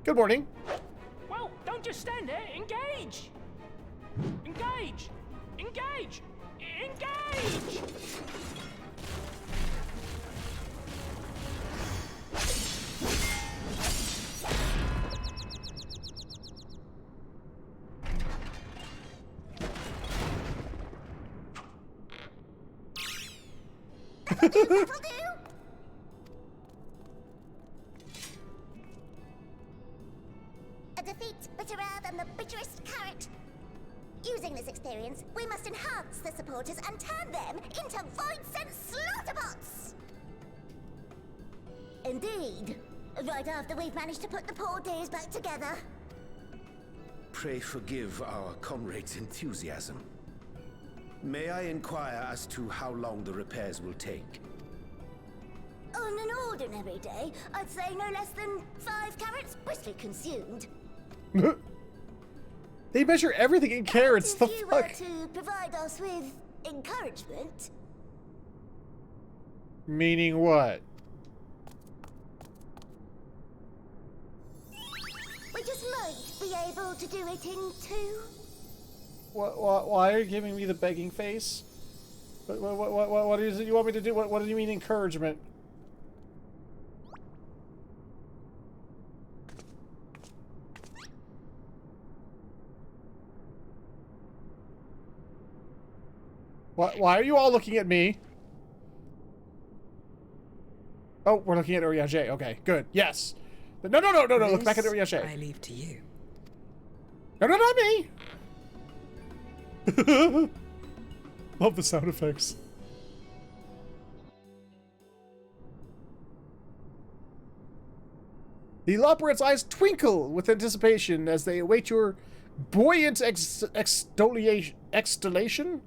Speaker 1: Good morning.
Speaker 11: Well, don't just stand there. Engage! Engage! Engage! Engage!
Speaker 17: That'll do. A defeat bitterer than the bitterest carrot. Using this experience, we must enhance the supporters and turn them into void-sense slaughterbots! Indeed. Right after we've managed to put the poor dears back together.
Speaker 9: Pray forgive our comrade's enthusiasm. May I inquire as to how long the repairs will take?
Speaker 17: On an ordinary day, I'd say no less than 5 carrots briskly consumed.
Speaker 1: They measure everything in carrots. The
Speaker 17: If you
Speaker 1: fuck?
Speaker 17: were to provide us with encouragement,
Speaker 1: Meaning what?
Speaker 17: we just might be able to do it in 2.
Speaker 1: Why are you giving me the begging face? What is it you want me to do? What do you mean encouragement? Why are you all looking at me? Oh, we're looking at Urianger. Okay, good. Yes. No. Look back at Urianger.
Speaker 2: I leave to you.
Speaker 1: No, not me. Love the sound effects. The Loporrit's eyes twinkle with anticipation as they await your buoyant extolation.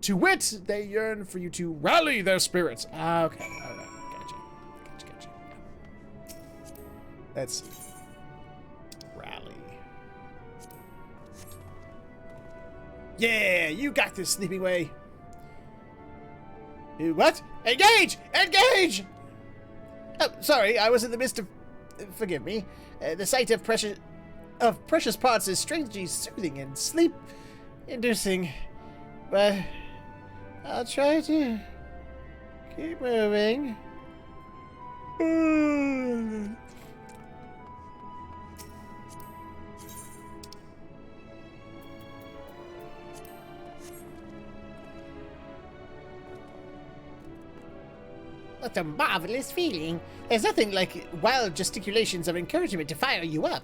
Speaker 1: To wit, they yearn for you to rally their spirits. Ah, okay. All right. Gotcha. Let's see. Rally. Yeah, you got this, Sleeping Way. What? Engage! Engage! Oh, sorry, I was in the midst of... forgive me. The sight of precious parts is strangely soothing and sleep-inducing. But I'll try to keep moving. What a marvelous feeling. There's nothing like wild gesticulations of encouragement to fire you up.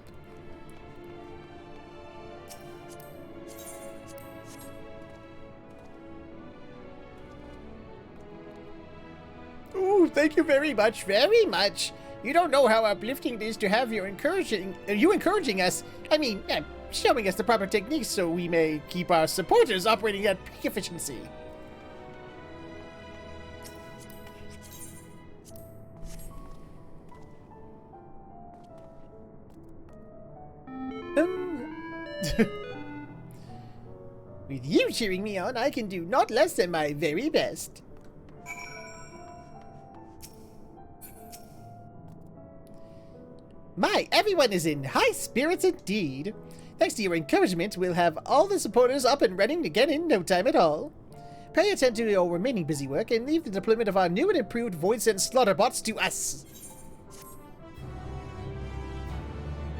Speaker 1: Ooh, thank you very much, very much. You don't know how uplifting it is to have you encouraging us. I mean, showing us the proper techniques so we may keep our supporters operating at peak efficiency. With you cheering me on, I can do not less than my very best. My, everyone is in high spirits indeed. Thanks to your encouragement, we'll have all the supporters up and running again in no time at all. Pray attend to your remaining busy work and leave the deployment of our new and improved void-sense slaughterbots to us.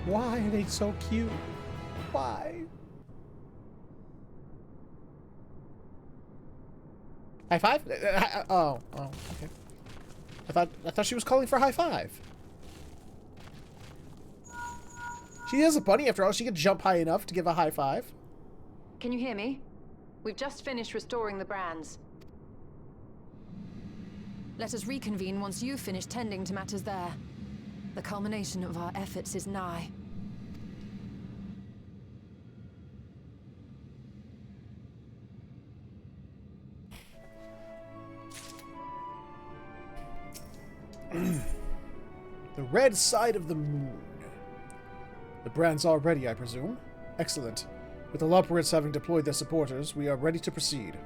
Speaker 1: Why are they so cute? Why? High five? Oh, okay. I thought she was calling for high five. She is a bunny after all. She can jump high enough to give a high five.
Speaker 10: Can you hear me? We've just finished restoring the brands. Let us reconvene once you've finished tending to matters there. The culmination of our efforts is nigh.
Speaker 1: The red side of the moon. The brand's all ready, I presume? Excellent. With the Loporrit's having deployed their supporters, we are ready to proceed.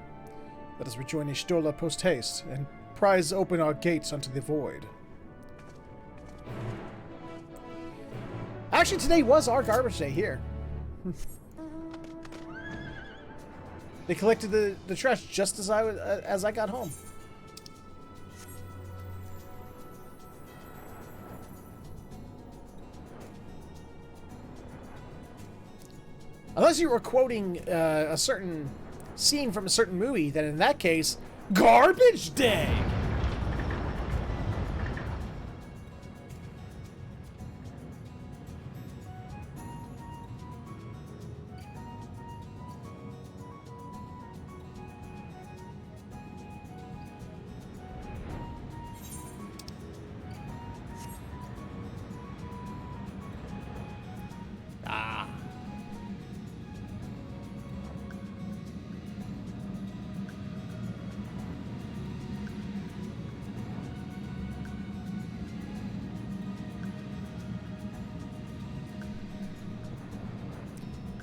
Speaker 1: Let us rejoin Ishtola post-haste, and prise open our gates unto the void. Actually, today was our garbage day here. They collected the trash just as I got home. Unless you were quoting a certain scene from a certain movie, then in that case, garbage day!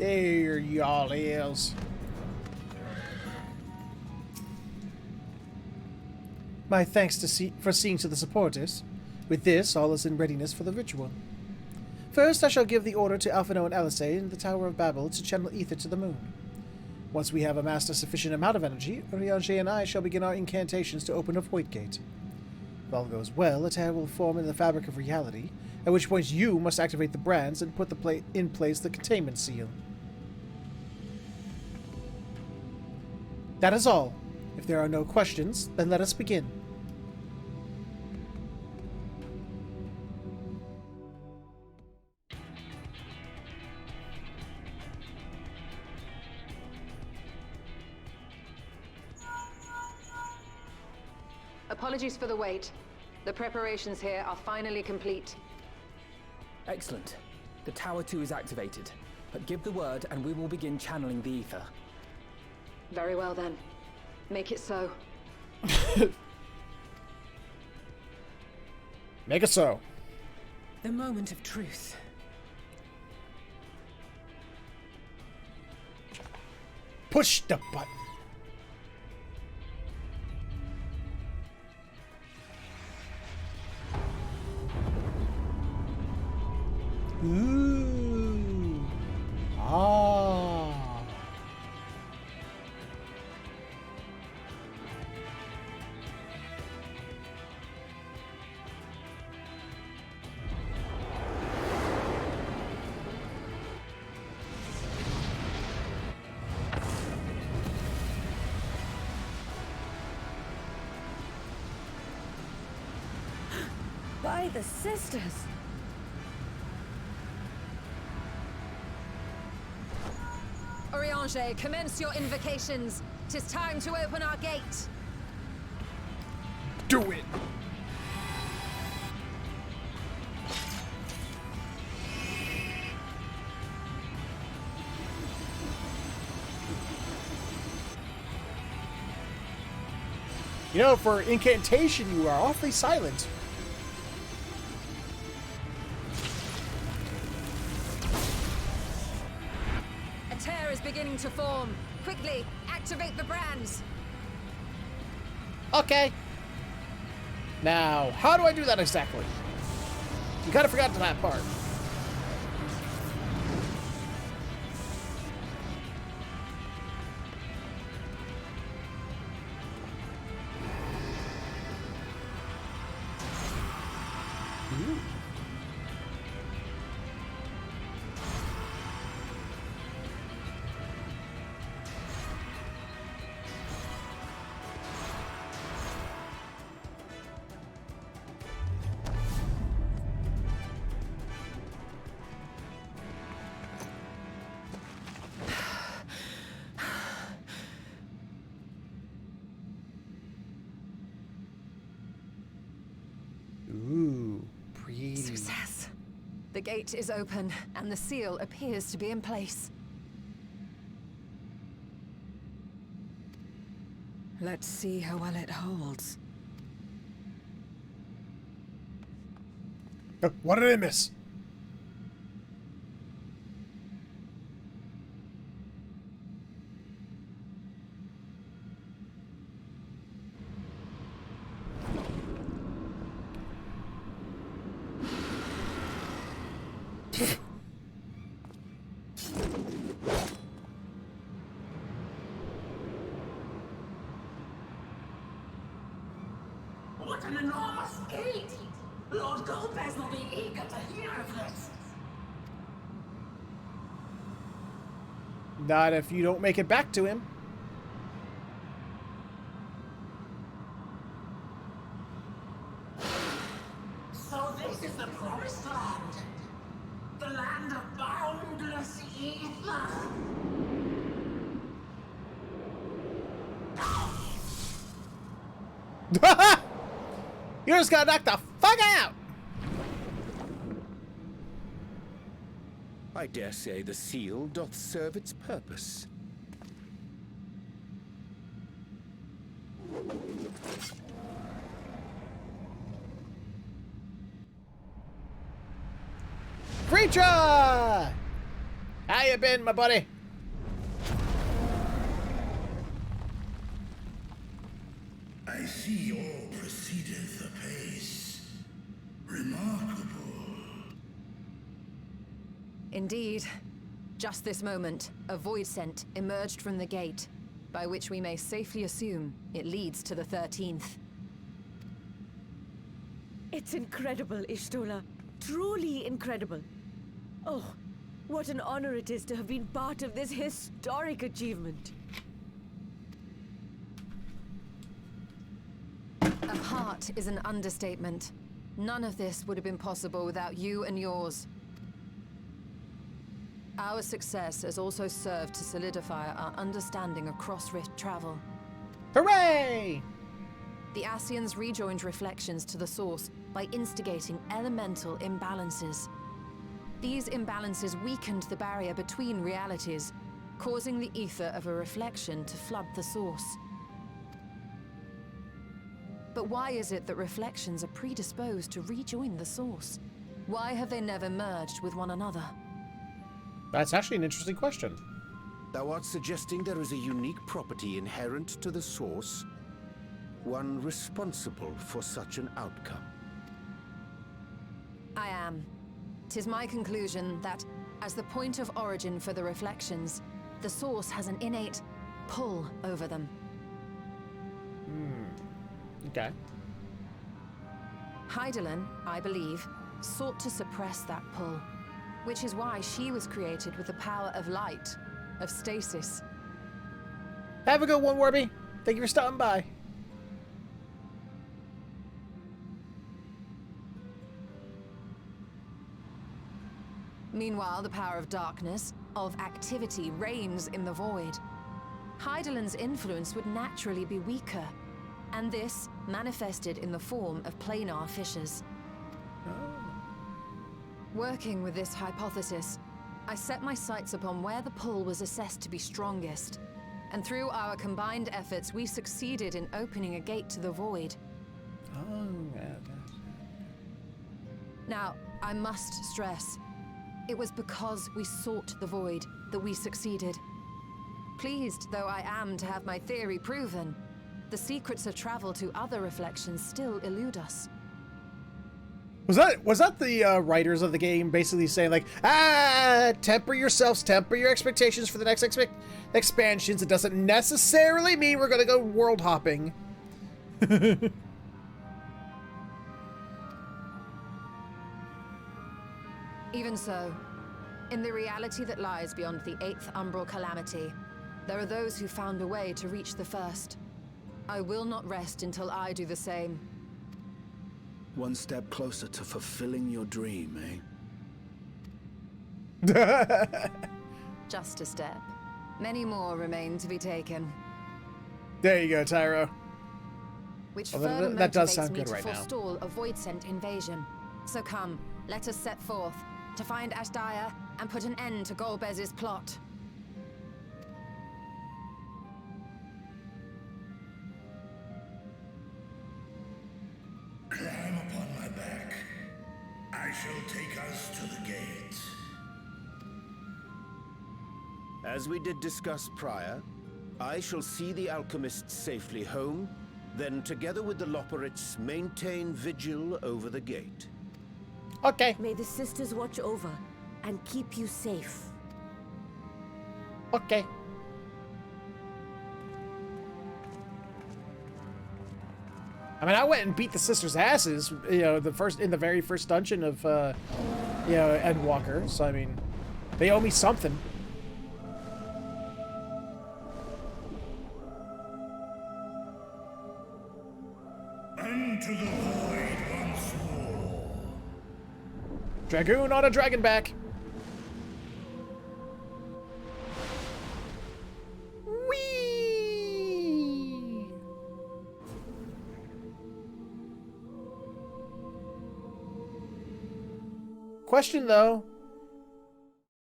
Speaker 13: There y'all is.
Speaker 1: My thanks for seeing to the supporters. With this, all is in readiness for the ritual. First, I shall give the order to Alphino and Alice in the Tower of Babel to channel ether to the moon. Once we have amassed a sufficient amount of energy, Riange and I shall begin our incantations to open a void gate. If all goes well, a tear will form in the fabric of reality, at which point you must activate the brands and put in place the containment seal. That is all. If there are no questions, then let us begin.
Speaker 10: Apologies for the wait. The preparations here are finally complete.
Speaker 14: Excellent. The Tower 2 is activated. But give the word and we will begin channeling the ether.
Speaker 10: Very well then. Make it so.
Speaker 13: Make it so.
Speaker 15: The moment of truth.
Speaker 1: Push the button. Ooh. Ah.
Speaker 3: By the sisters!
Speaker 10: Oriange, commence your invocations. 'Tis time to open our gate.
Speaker 13: Do it!
Speaker 1: You know, for incantation, you are awfully silent.
Speaker 10: A tear is beginning to form. Quickly, activate the brands.
Speaker 1: Okay. Now, how do I do that exactly? You kind of forgot that part. Ooh. Ooh, pretty.
Speaker 10: Success. The gate is open, and the seal appears to be in place.
Speaker 2: Let's see how well it holds.
Speaker 1: What did I miss?
Speaker 18: What an enormous gate! Lord Golbez will be eager to hear of this.
Speaker 1: Not if you don't make it back to him.
Speaker 18: So this is the promised land. The land of boundless ether.
Speaker 1: You just got knocked the fuck out!
Speaker 9: I dare say the seal doth serve its purpose.
Speaker 1: Vrtra!
Speaker 13: How you been, my buddy?
Speaker 19: I see all proceedeth apace. Remarkable.
Speaker 10: Indeed. Just this moment, a void scent emerged from the gate, by which we may safely assume it leads to the 13th.
Speaker 16: It's incredible, Ishtola. Truly incredible. Oh, what an honor it is to have been part of this historic achievement.
Speaker 10: A heart is an understatement. None of this would have been possible without you and yours. Our success has also served to solidify our understanding of cross-rift travel.
Speaker 13: Hooray!
Speaker 10: The Ascians rejoined reflections to the source by instigating elemental imbalances. These imbalances weakened the barrier between realities, causing the ether of a reflection to flood the source. But why is it that reflections are predisposed to rejoin the source? Why have they never merged with one another?
Speaker 13: That's actually an interesting question.
Speaker 9: Thou art suggesting there is a unique property inherent to the source, one responsible for such an outcome.
Speaker 10: I am. 'Tis my conclusion that, as the point of origin for the reflections, the source has an innate pull over them.
Speaker 13: Okay.
Speaker 10: Hydaelyn, I believe, sought to suppress that pull, which is why she was created with the power of light, of stasis.
Speaker 13: Have a good one, Warby. Thank you for stopping by.
Speaker 10: Meanwhile, the power of darkness, of activity, reigns in the void. Hydaelyn's influence would naturally be weaker, and this manifested in the form of planar fissures. Working with this hypothesis, I set my sights upon where the pull was assessed to be strongest, and through our combined efforts, we succeeded in opening a gate to the void. Now, I must stress, it was because we sought the void that we succeeded. Pleased though I am to have my theory proven, the secrets of travel to other reflections still elude us.
Speaker 13: Was that the writers of the game basically saying like, temper yourselves, temper your expectations for the next expansions. It doesn't necessarily mean we're gonna go world hopping.
Speaker 10: Even so, in the reality that lies beyond the 8th umbral calamity, there are those who found a way to reach the first. I will not rest until I do the same.
Speaker 8: One step closer to fulfilling your dream,
Speaker 10: eh? Just a step. Many more remain to be taken.
Speaker 13: There you go, Tyro.
Speaker 10: Which
Speaker 13: Although
Speaker 10: further
Speaker 13: that does
Speaker 10: motivates
Speaker 13: sound
Speaker 10: me
Speaker 13: good
Speaker 10: to
Speaker 13: right now.
Speaker 10: forestall a void-sent invasion. So come, let us set forth to find Azdaja and put an end to Golbez's plot.
Speaker 19: Climb upon my back. I shall take us to the gate.
Speaker 9: As we did discuss prior, I shall see the alchemists safely home, then together with the Loporrits maintain vigil over the gate.
Speaker 13: Okay.
Speaker 16: May the sisters watch over and keep you safe.
Speaker 13: Okay. I mean, I went and beat the sisters' asses, you know, in the very first dungeon of, you know, Endwalker. So I mean, they owe me something.
Speaker 19: Unto the void once more.
Speaker 13: Dragoon on a dragon back. Whee! Question though,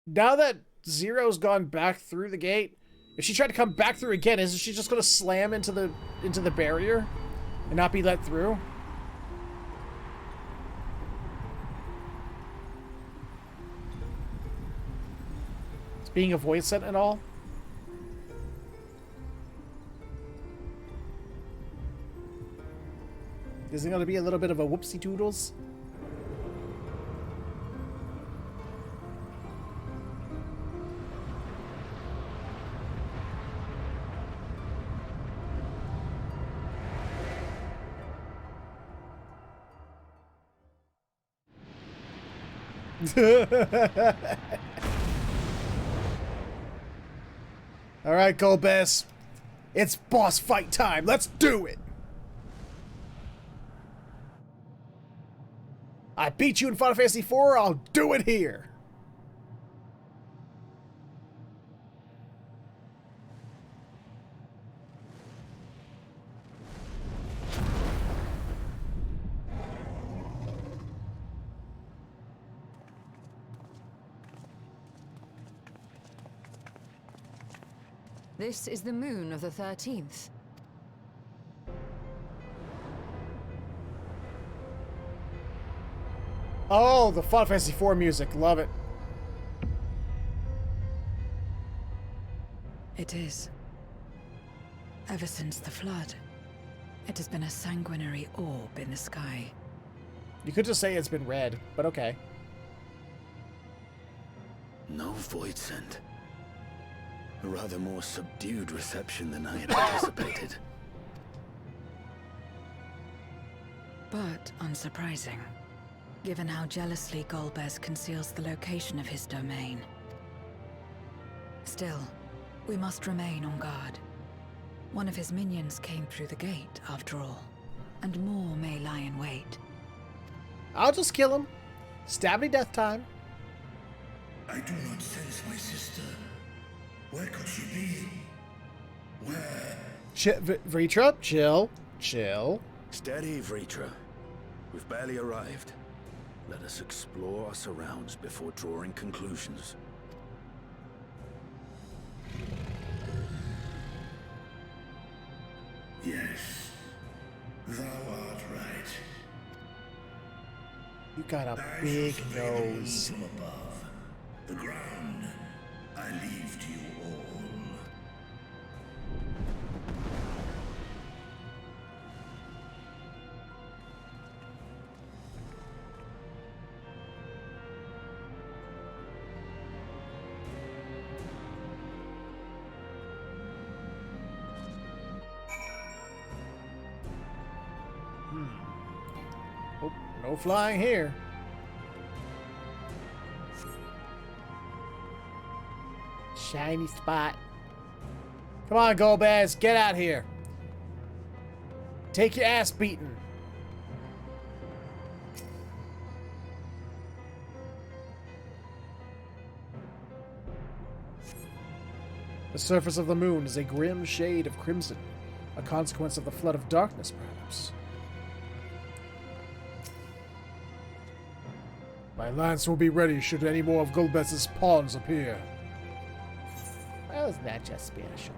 Speaker 13: now that Zero's gone back through the gate, if she tried to come back through again, isn't she just going to slam into the barrier and not be let through?
Speaker 1: Being a voice set and all. Is it going to be a little bit of a whoopsie doodles? Alright, Golbez. It's boss fight time. Let's do it! I beat you in Final Fantasy IV, I'll do it here!
Speaker 10: This is the moon of the 13th.
Speaker 1: Oh, the Final Fantasy IV music. Love it.
Speaker 2: It is. Ever since the flood, it has been a sanguinary orb in the sky.
Speaker 1: You could just say it's been red, but okay.
Speaker 8: No void scent. A rather more subdued reception than I had anticipated.
Speaker 2: But unsurprising, given how jealously Golbez conceals the location of his domain. Still, we must remain on guard. One of his minions came through the gate, after all, and more may lie in wait.
Speaker 1: I'll just kill him. Stab me death time.
Speaker 19: I do not sense my sister. Where could she be? Where?
Speaker 1: Vrtra, chill. Chill.
Speaker 8: Steady, Vrtra. We've barely arrived. Let us explore our surrounds before drawing conclusions.
Speaker 19: Yes, thou art right.
Speaker 1: You got a big nose.
Speaker 19: From above, the ground, I leave to you all.
Speaker 1: Oh, no flying here. Shiny spot. Come on, Golbez, get out here. Take your ass beating. The surface of the moon is a grim shade of crimson, a consequence of the flood of darkness, perhaps. My lance will be ready should any more of Golbez's pawns appear. Well, isn't that just special?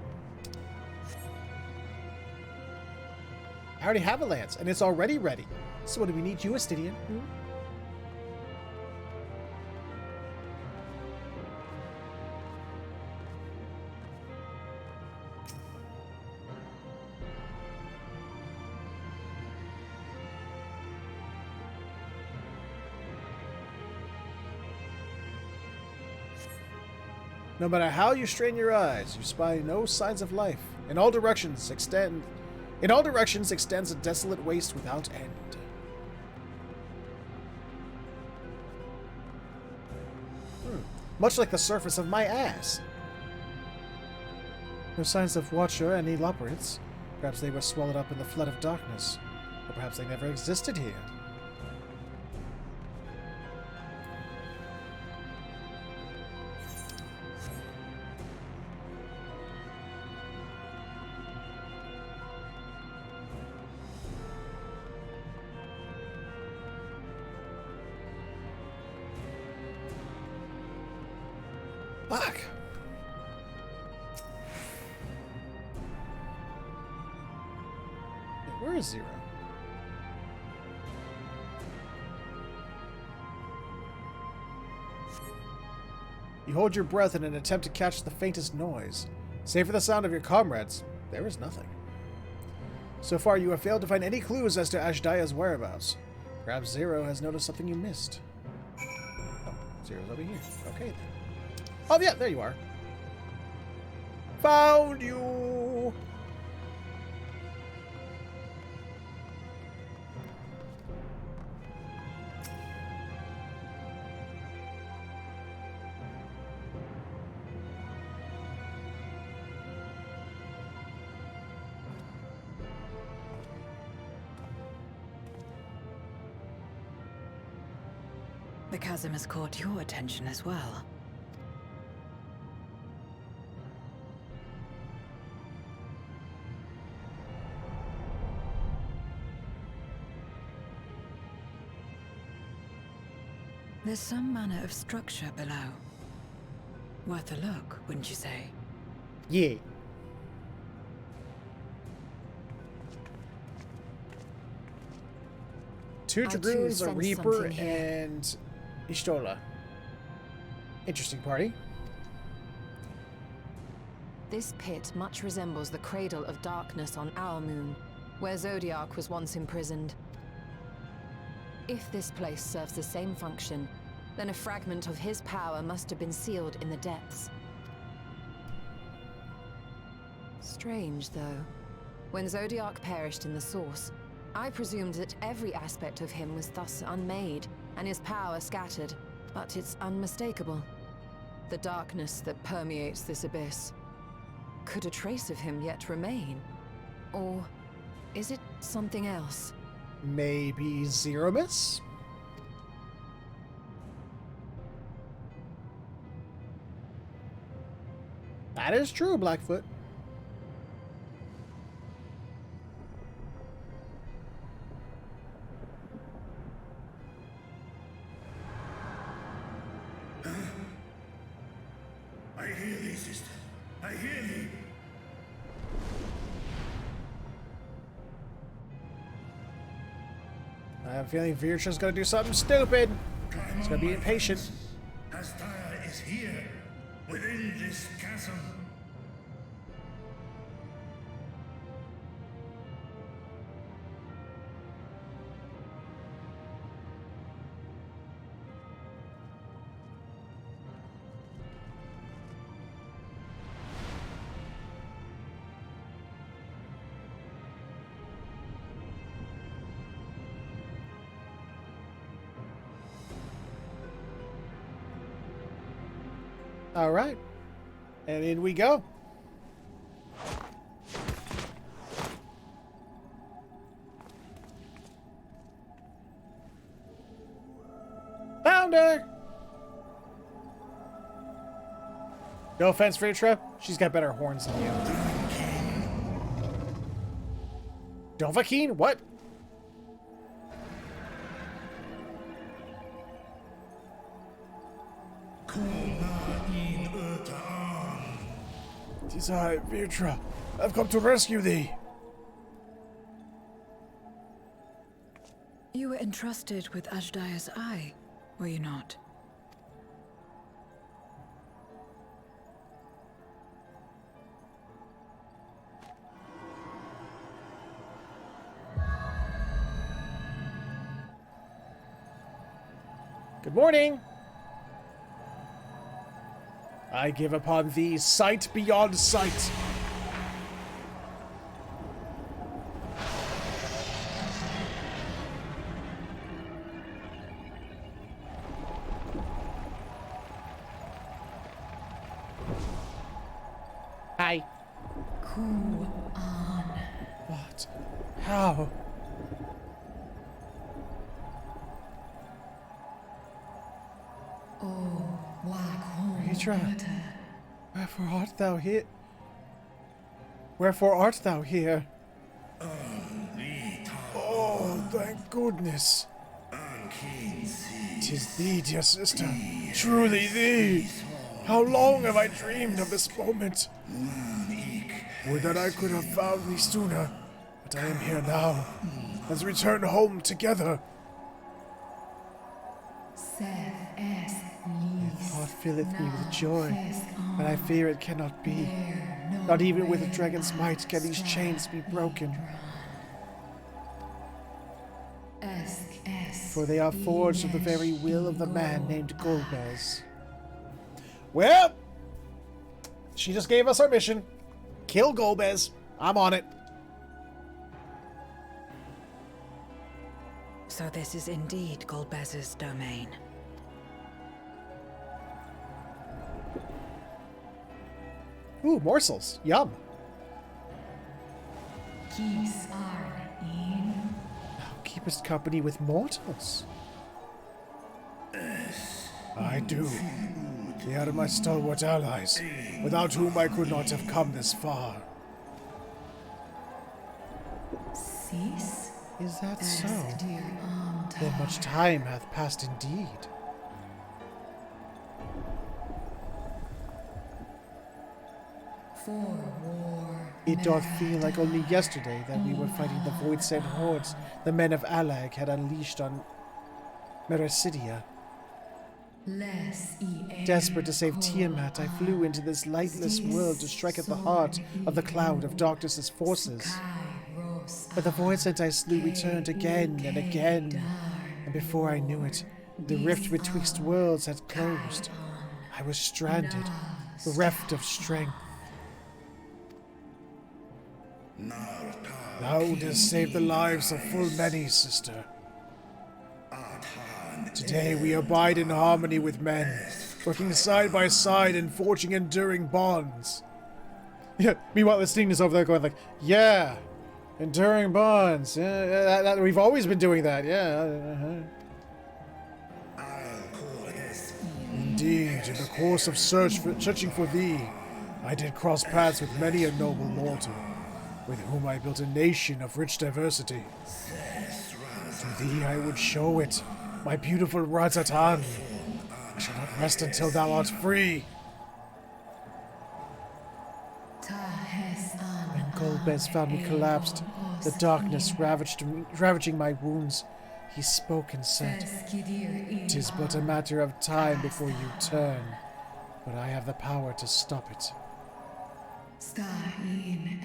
Speaker 1: I already have a lance, and it's already ready. So what do we need you, Astidian? No matter how you strain your eyes, you spy no signs of life. In all directions extends a desolate waste without end. Much like the surface of my ass. No signs of Watcher and Eloperids. Perhaps they were swallowed up in the flood of darkness. Or perhaps they never existed here. Fuck. Where is Zero? You hold your breath in an attempt to catch the faintest noise. Save for the sound of your comrades, there is nothing. So far, you have failed to find any clues as to Azdaja's whereabouts. Perhaps Zero has noticed something you missed. Oh, Zero's over here. Okay, then. Oh, yeah, there you are. Found you!
Speaker 2: The chasm has caught your attention as well. There's some manner of structure below. Worth a look, wouldn't you say?
Speaker 1: Yeah. Two Dragoons, a Reaper, and Ishtola. Interesting party.
Speaker 10: This pit much resembles the Cradle of Darkness on our moon, where Zodiac was once imprisoned. If this place serves the same function, then a fragment of his power must have been sealed in the depths. Strange, though. When Zodiac perished in the Source, I presumed that every aspect of him was thus unmade, and his power scattered, but it's unmistakable. The darkness that permeates this abyss. Could a trace of him yet remain? Or is it something else?
Speaker 1: Maybe Zeromus? That is true, Blackfoot.
Speaker 19: I hear thee, sister. I hear thee.
Speaker 1: I have a feeling Vrtra's gonna do something stupid. He's gonna be impatient.
Speaker 19: Azdaja is here, within this chasm.
Speaker 1: All right. And in we go. Found her! No offense, Vrtra. She's got better horns than you. Dovahkiin? What? It is I, Vrtra. I've come to rescue thee.
Speaker 2: You were entrusted with Azdaja's eye, were you not?
Speaker 1: Good morning. I give upon thee sight beyond sight. Hi.
Speaker 2: Cool on.
Speaker 1: What? How?
Speaker 2: Oh, black hole.
Speaker 1: Vrtra, wherefore art thou here? Wherefore art thou here? Oh, thank goodness. 'Tis thee, dear sister. Truly thee. How long have I dreamed of this moment? Would that I could have found thee sooner, but I am here now. Let's return home together. I heart filleth me with joy, but I fear it cannot be. Not even with a dragon's might can these chains be broken. For they are forged of the very will of the man named Golbez. Well, she just gave us our mission. Kill Golbez. I'm on it.
Speaker 2: So this is indeed Golbez's domain.
Speaker 1: Ooh, morsels. Yum. Keepest company with mortals. I do. They are my stalwart allies, without whom I could not have come this far. Is that so? Then much time hath passed indeed. It doth feel like only yesterday that we were fighting the void-sent hordes the men of Alag had unleashed on Mericidia. Desperate to save Tiamat, I flew into this lightless world to strike at the heart of the cloud of darkness's forces. But the void-sent I slew returned again and again, and before I knew it, the rift betwixt worlds had closed. I was stranded, bereft of strength. Thou didst save the lives of full many, sister. Today we abide in harmony with men, working side by side and forging enduring bonds. Yeah. Meanwhile, the Sting is over there going like, yeah, enduring bonds. Yeah, we've always been doing that. Yeah. Indeed, in the course of searching for thee, I did cross paths with many a noble mortal, with whom I built a nation of rich diversity. To thee I would show it, my beautiful Razatan. I shall not rest until thou art free. When Golbez found me collapsed, the darkness ravaging my wounds, he spoke and said, "'Tis but a matter of time before you turn, but I have the power to stop it."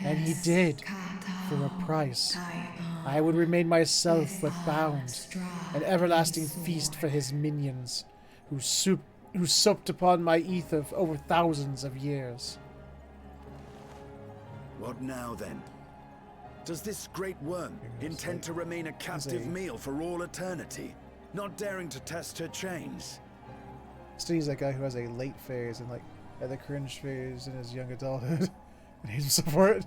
Speaker 1: And he did, for a price. I would remain myself but bound, an everlasting feast for his minions, who supped upon my ether over thousands of years.
Speaker 8: What now, then? Does this great worm intend to remain a captive meal for all eternity, not daring to test her chains?
Speaker 1: Stingy's that guy who has a late phase and like had the cringe phase in his young adulthood. And hates himself for it.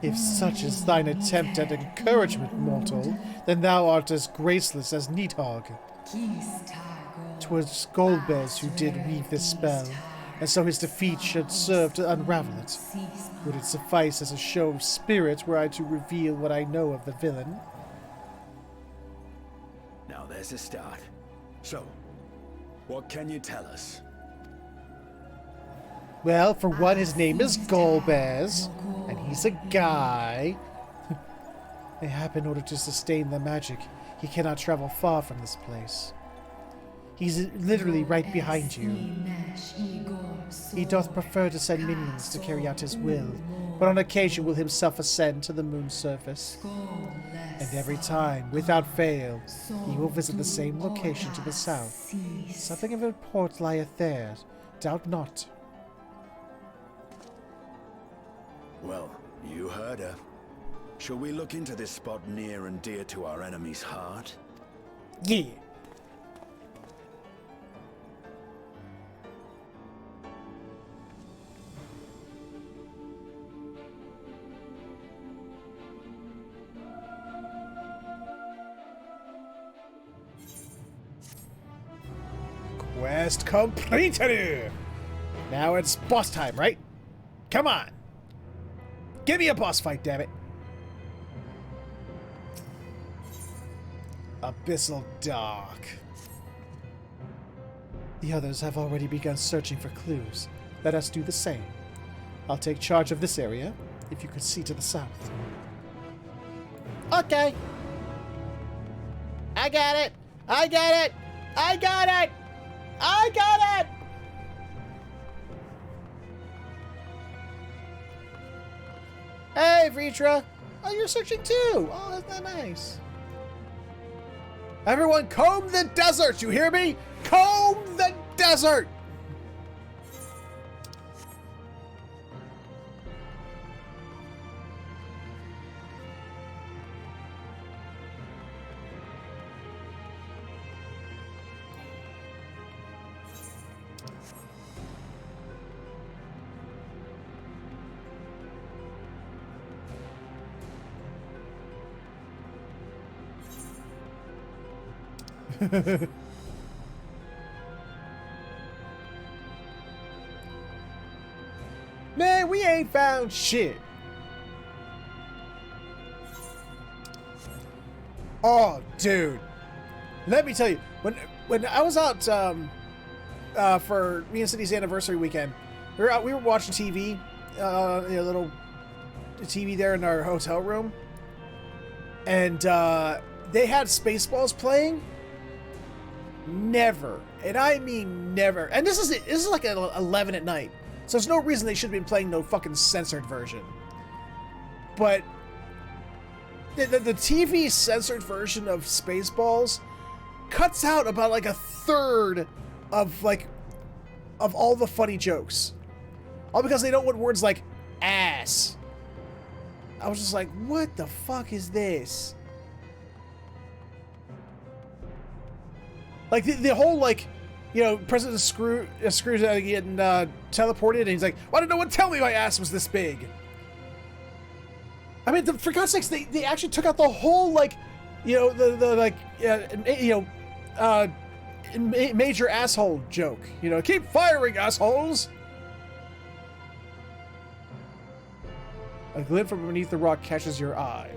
Speaker 1: If such is thine attempt at encouragement, mortal, then thou art as graceless as Nidhogg. 'Twas Golbez who did weave this spell, and so his defeat should serve to unravel it. Would it suffice as a show of spirit were I to reveal what I know of the villain?
Speaker 8: Now there's a start. So, what can you tell us?
Speaker 1: Well, for one, his name is Golbez, and he's a guy. Mayhap in order to sustain the magic, he cannot travel far from this place. He's literally right behind you. He doth prefer to send minions to carry out his will, but on occasion will himself ascend to the moon's surface. And every time, without fail, he will visit the same location to the south. Something of import lieth there, doubt not.
Speaker 8: Well, you heard her. Shall we look into this spot near and dear to our enemy's heart?
Speaker 1: Yeah. Quest completed! Now it's boss time, right? Come on! Give me a boss fight, damn it! Abyssal Dark. The others have already begun searching for clues. Let us do the same. I'll take charge of this area, if you could see to the south.
Speaker 13: Okay. I got it. I got it. I got it. I got it. Hey, Vrtra. Oh, you're searching too. Oh, isn't that nice? Everyone, comb the desert. You hear me? Comb the desert. Man, we ain't found shit. Oh, dude. Let me tell you, when I was out for me and Cindy's anniversary weekend, we were watching TV, a little TV there in our hotel room, and they had Spaceballs playing. Never, and I mean never. And this is like 11 at night, so there's no reason they should have been playing no fucking censored version. But the TV censored version of Spaceballs cuts out about like a third of all the funny jokes, all because they don't want words like ass. I was just like, what the fuck is this? Like the whole, like, you know, President Scrooge getting teleported, and he's like, why did no one tell me my ass was this big? I mean, for God's sakes, they actually took out the whole, like, you know, major asshole joke. You know, keep firing, assholes! A glint from beneath the rock catches your eye.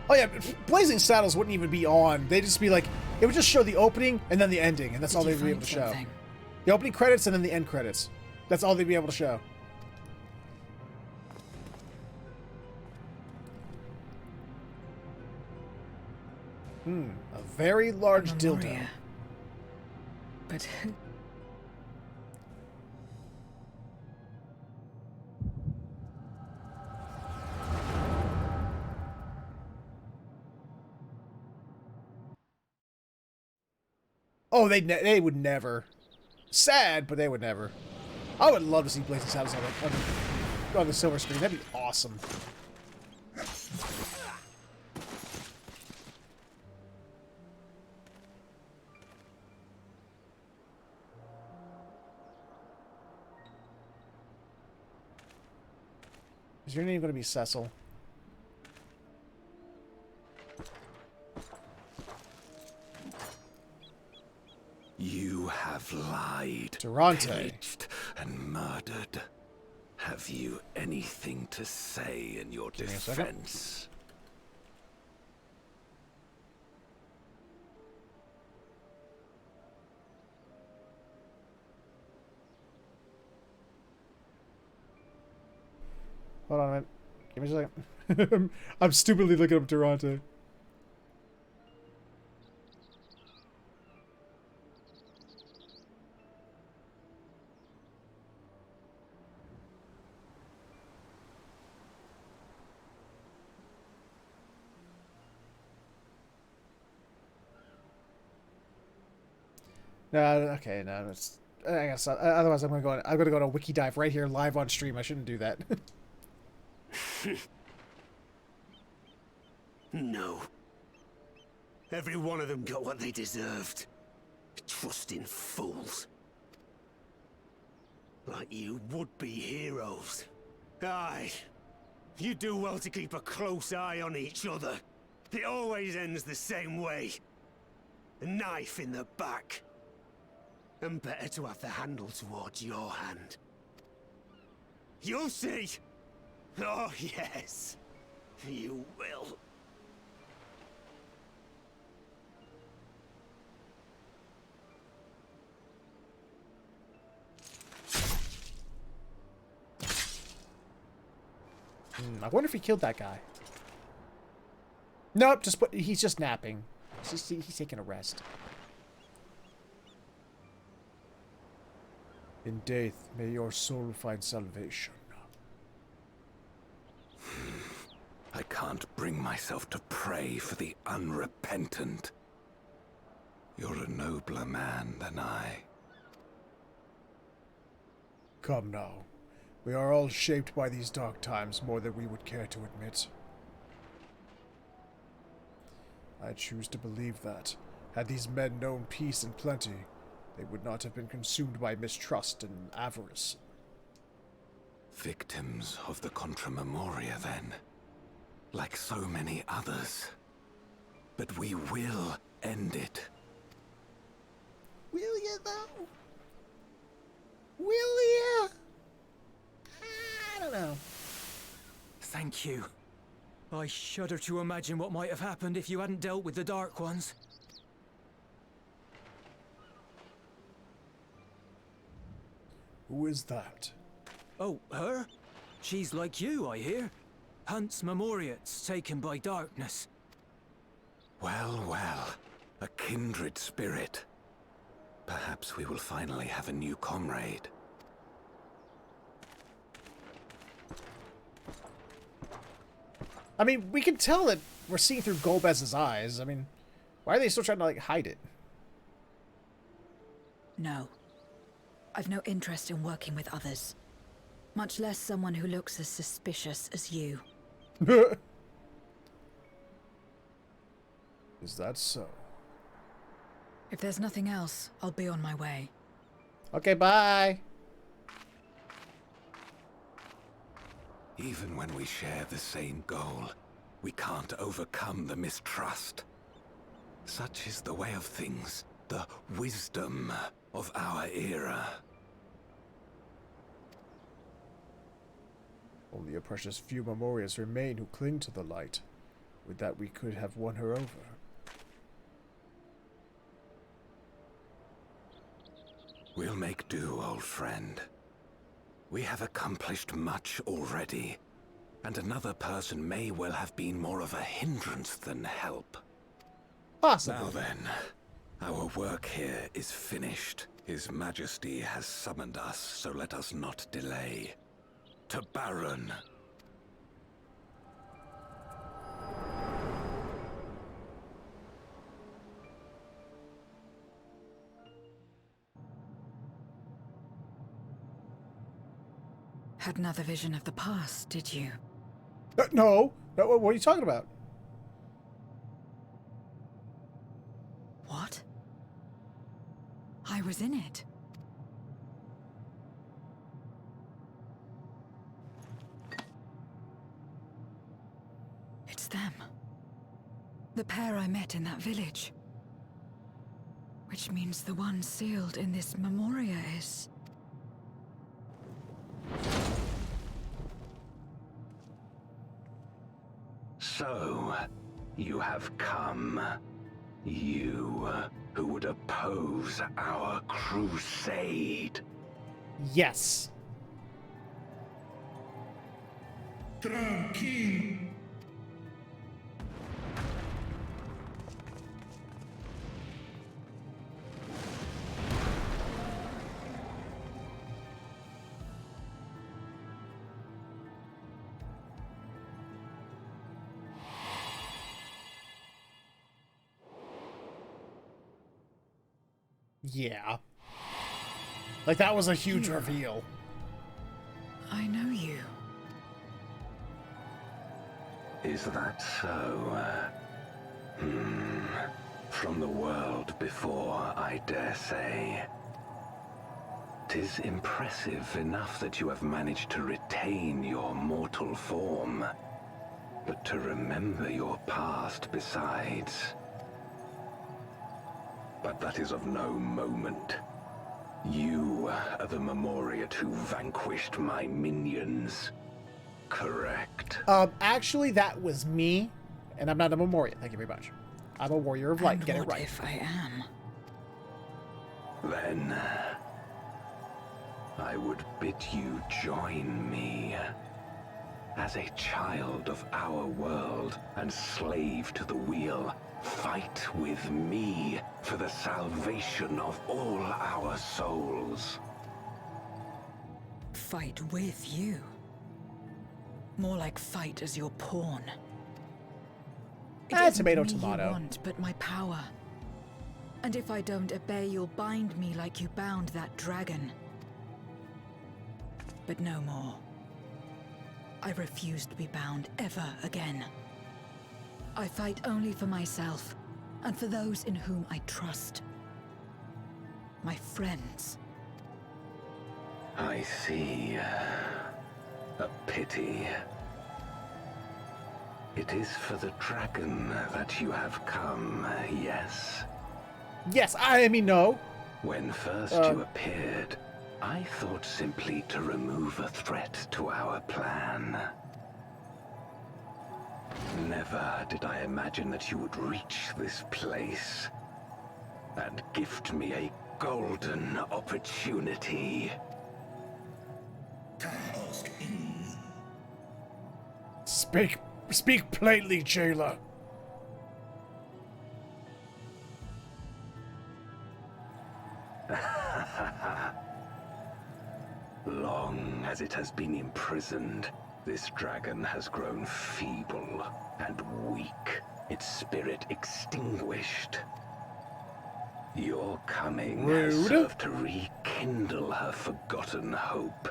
Speaker 13: Oh yeah, Blazing Saddles wouldn't even be on. They'd just be like, it would just show the opening and then the ending, and that's all they'd be able to show. The opening credits and then the end credits. That's all they'd be able to show. A very large dildo.
Speaker 2: But
Speaker 13: oh, they would never. Sad, but they would never. I would love to see Blazing Saddles on the silver screen. That'd be awesome. Is your name going to be Cecil?
Speaker 5: You have lied,
Speaker 13: Durante,
Speaker 5: pillaged, and murdered. Have you anything to say in your defense?
Speaker 13: Hold on a minute. Give me a second. I'm stupidly looking up Durante. No, okay, no, it's. I guess otherwise I'm gonna go on a wiki dive right here live on stream. I shouldn't do that.
Speaker 5: No. Every one of them got what they deserved. Trusting fools. Like you would-be heroes. Aye. You do well to keep a close eye on each other. It always ends the same way. A knife in the back. And better to have the handle towards your hand. You'll see! Oh, yes. You will.
Speaker 1: I wonder if he killed that guy. Nope, he's just napping. He's taking a rest. In death, may your soul find salvation.
Speaker 5: I can't bring myself to pray for the unrepentant. You're a nobler man than I.
Speaker 13: Come now. We are all shaped by these dark times more than we would care to admit. I choose to believe that, had these men known peace and plenty, they would not have been consumed by mistrust and avarice.
Speaker 5: Victims of the Contra Memoria, then. Like so many others. But we will end it.
Speaker 1: Will you, though? Will you? I don't know.
Speaker 14: Thank you. I shudder to imagine what might have happened if you hadn't dealt with the Dark Ones.
Speaker 13: Who is that?
Speaker 14: Oh, her? She's like you, I hear. Hunts Memoriates taken by darkness.
Speaker 5: Well, well. A kindred spirit. Perhaps we will finally have a new comrade.
Speaker 1: I mean, we can tell that we're seeing through Golbez's eyes. I mean, why are they still trying to, like, hide it?
Speaker 2: No. I've no interest in working with others. Much less someone who looks as suspicious as you.
Speaker 13: Is that so?
Speaker 2: If there's nothing else, I'll be on my way.
Speaker 1: Okay, bye.
Speaker 5: Even when we share the same goal, we can't overcome the mistrust. Such is the way of things, the wisdom of our era.
Speaker 13: Only a precious few Memorias remain who cling to the light. With that, we could have won her over.
Speaker 5: We'll make do, old friend. We have accomplished much already, and another person may well have been more of a hindrance than help.
Speaker 1: Possibly.
Speaker 5: Now then, our work here is finished. His Majesty has summoned us, so let us not delay. To Baron.
Speaker 2: Had another vision of the past, did you?
Speaker 1: No. No, what are you talking about?
Speaker 2: What? I was in it. It's them. The pair I met in that village. Which means the one sealed in this Memoria is...
Speaker 5: So, you have come. You, who would oppose our crusade.
Speaker 1: Yes.
Speaker 19: Tranquilo.
Speaker 1: Yeah. Like, that was a huge reveal.
Speaker 2: I know you.
Speaker 5: Is that so? From the world before, I dare say. 'Tis impressive enough that you have managed to retain your mortal form, but to remember your past besides. But that is of no moment. You are the Memoriate who vanquished my minions. Correct.
Speaker 1: Actually, that was me, and I'm not a Memoriate. Thank you very much. I'm a warrior of light.
Speaker 2: And
Speaker 1: Get it
Speaker 2: what
Speaker 1: right.
Speaker 2: if I am?
Speaker 5: Then I would bid you join me. as a child of our world and slave to the wheel. Fight with me for the salvation of all our souls.
Speaker 2: Fight with you? More like fight as your pawn. It isn't
Speaker 1: tomato,
Speaker 2: me
Speaker 1: tomato.
Speaker 2: You want, but my power. And if I don't obey, you'll bind me like you bound that dragon. But no more. I refuse to be bound ever again. I fight only for myself, and for those in whom I trust. My friends.
Speaker 5: I see. A pity. It is for the dragon that you have come, yes?
Speaker 1: Yes, I mean no.
Speaker 5: When first you appeared, I thought simply to remove a threat to our plan. Never did I imagine that you would reach this place and gift me a golden opportunity.
Speaker 1: Speak plainly, jailer.
Speaker 5: Long as it has been imprisoned, this dragon has grown feeble and weak, its spirit extinguished. Your coming has served to rekindle her forgotten hope.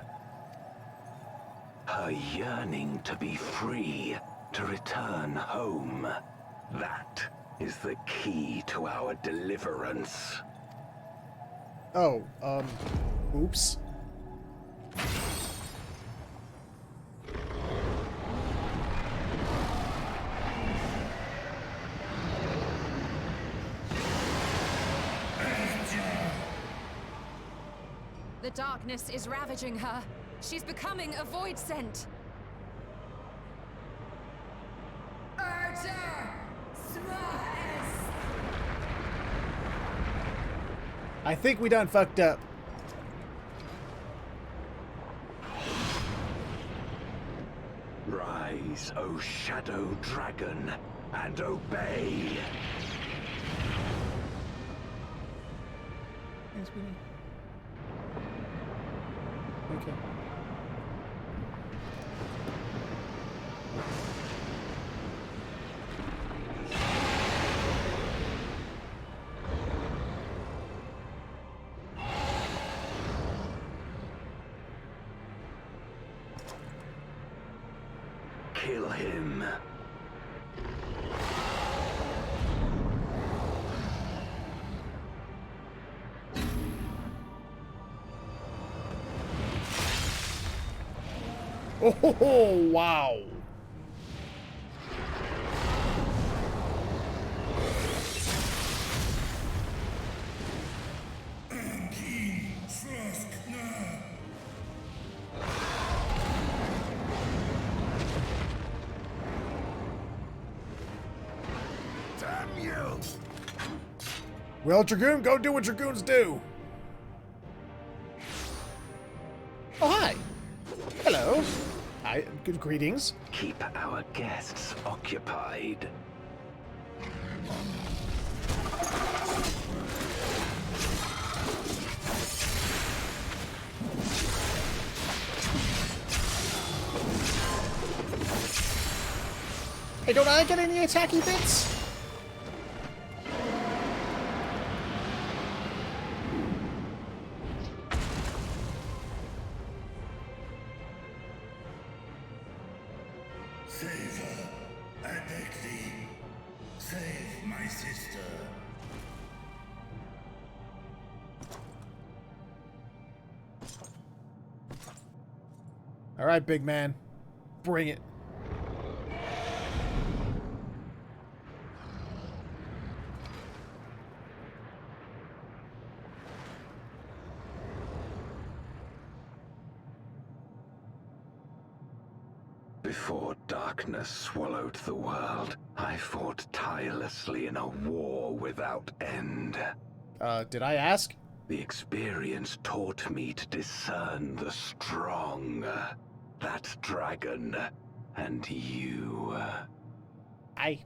Speaker 5: Her yearning to be free, to return home. That is the key to our deliverance.
Speaker 1: Oh, oops.
Speaker 10: The darkness is ravaging her. She's becoming a void scent.
Speaker 1: I think we done fucked up.
Speaker 5: Rise, O shadow dragon, and obey.
Speaker 1: Yes, we need. Okay.
Speaker 5: Kill him.
Speaker 1: Oh, wow.
Speaker 5: Damn you!
Speaker 1: Well, Dragoon, go do what Dragoons do. Oh, hi. Hello. Hi, good greetings.
Speaker 5: Keep our guests occupied.
Speaker 1: Hey, don't I get any attacky bits?
Speaker 19: Save her, I beg thee. Save my sister.
Speaker 1: All right, big man. Bring it.
Speaker 5: Before darkness swallowed the world, I fought tirelessly in a war without end.
Speaker 1: Did I ask?
Speaker 5: The experience taught me to discern the strong. That dragon, And you...
Speaker 1: Aye.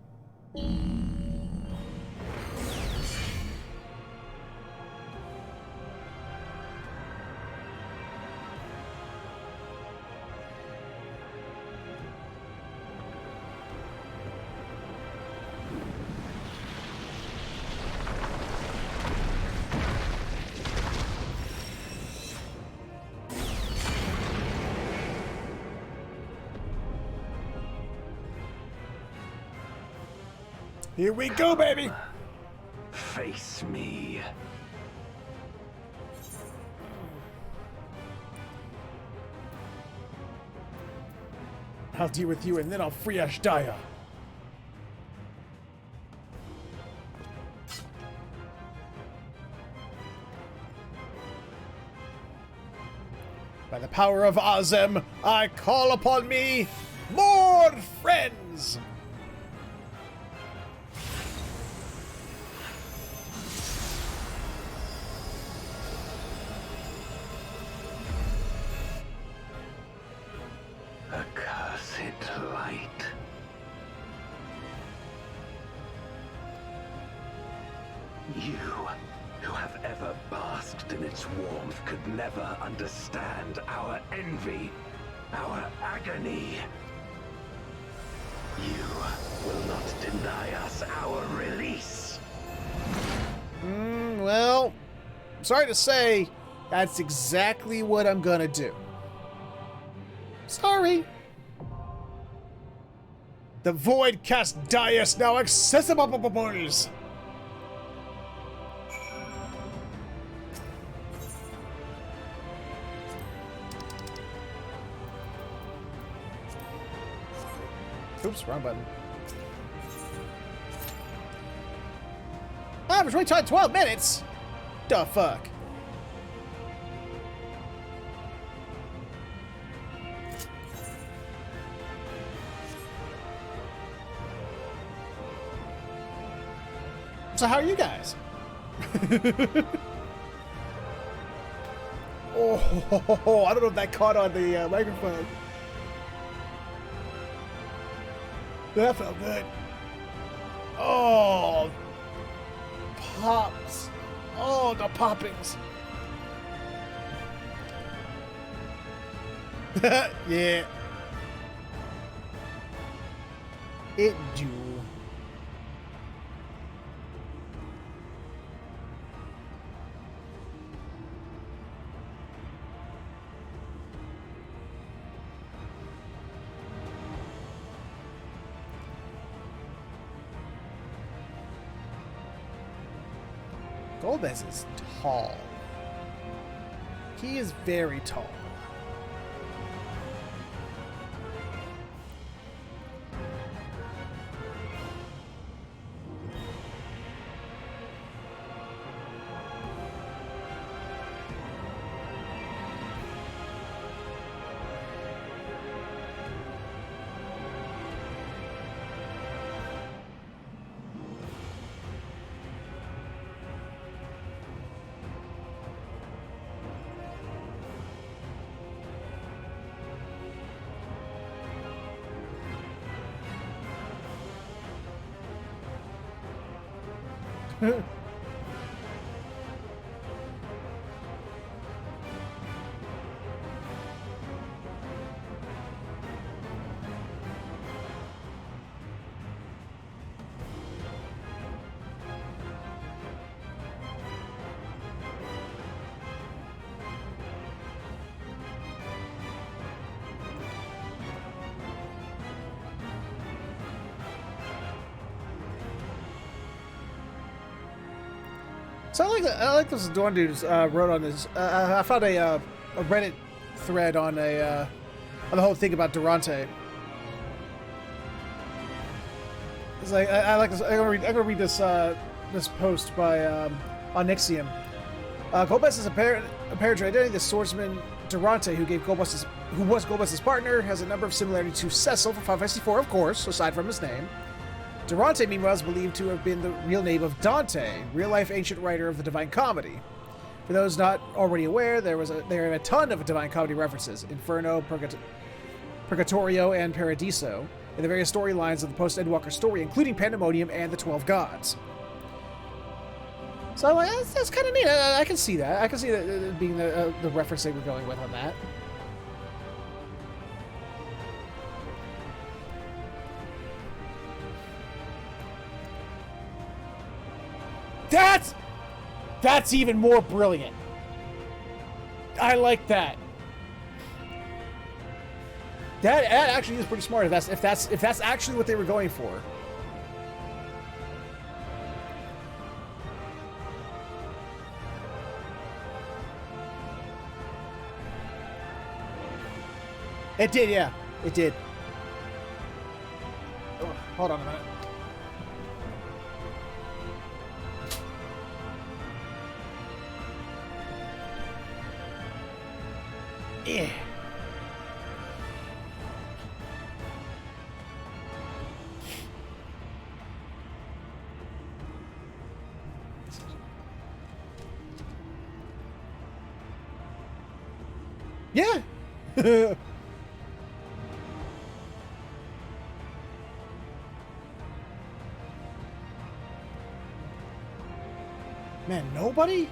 Speaker 1: Here we go, baby!
Speaker 5: Face me.
Speaker 1: I'll deal with you and then I'll free Azdaja. By the power of Azem, I call upon me more friends!
Speaker 5: Accursed light. You, who have ever basked in its warmth, could never understand our envy, our agony. You will not deny us our release.
Speaker 1: Well, sorry to say, that's exactly what I'm gonna do. Sorry. The Void Cast Die is now accessible. Oops, wrong button. Average wait time 12 minutes? The fuck? So how are you guys? Oh, I don't know if that caught on the microphone. That felt good. Oh, pops. Oh, the poppings. Yeah. It do. Golbez is tall. He is very tall. So I like this one dude wrote on this. I found a Reddit thread on the whole thing about Durante. It's like I like this. I'm gonna read this this post by Onyxium. Golbez's apparent identity: the swordsman Durante, who was Golbez's partner, has a number of similarities to Cecil from Final Fantasy IV, of course, aside from his name. Durante, meanwhile, is believed to have been the real name of Dante, real-life ancient writer of the Divine Comedy. For those not already aware, there are a ton of Divine Comedy references: Inferno, Purgatorio, and Paradiso in the various storylines of the post-Endwalker story, including Pandemonium and the 12 Gods. So like, that's kind of neat. I can see that. I can see that being the reference they were going with on that. That's even more brilliant. I like that. That actually is pretty smart. If that's actually what they were going for. It did, yeah. It did. Oh, hold on a minute. Yeah. Yeah. Man, nobody?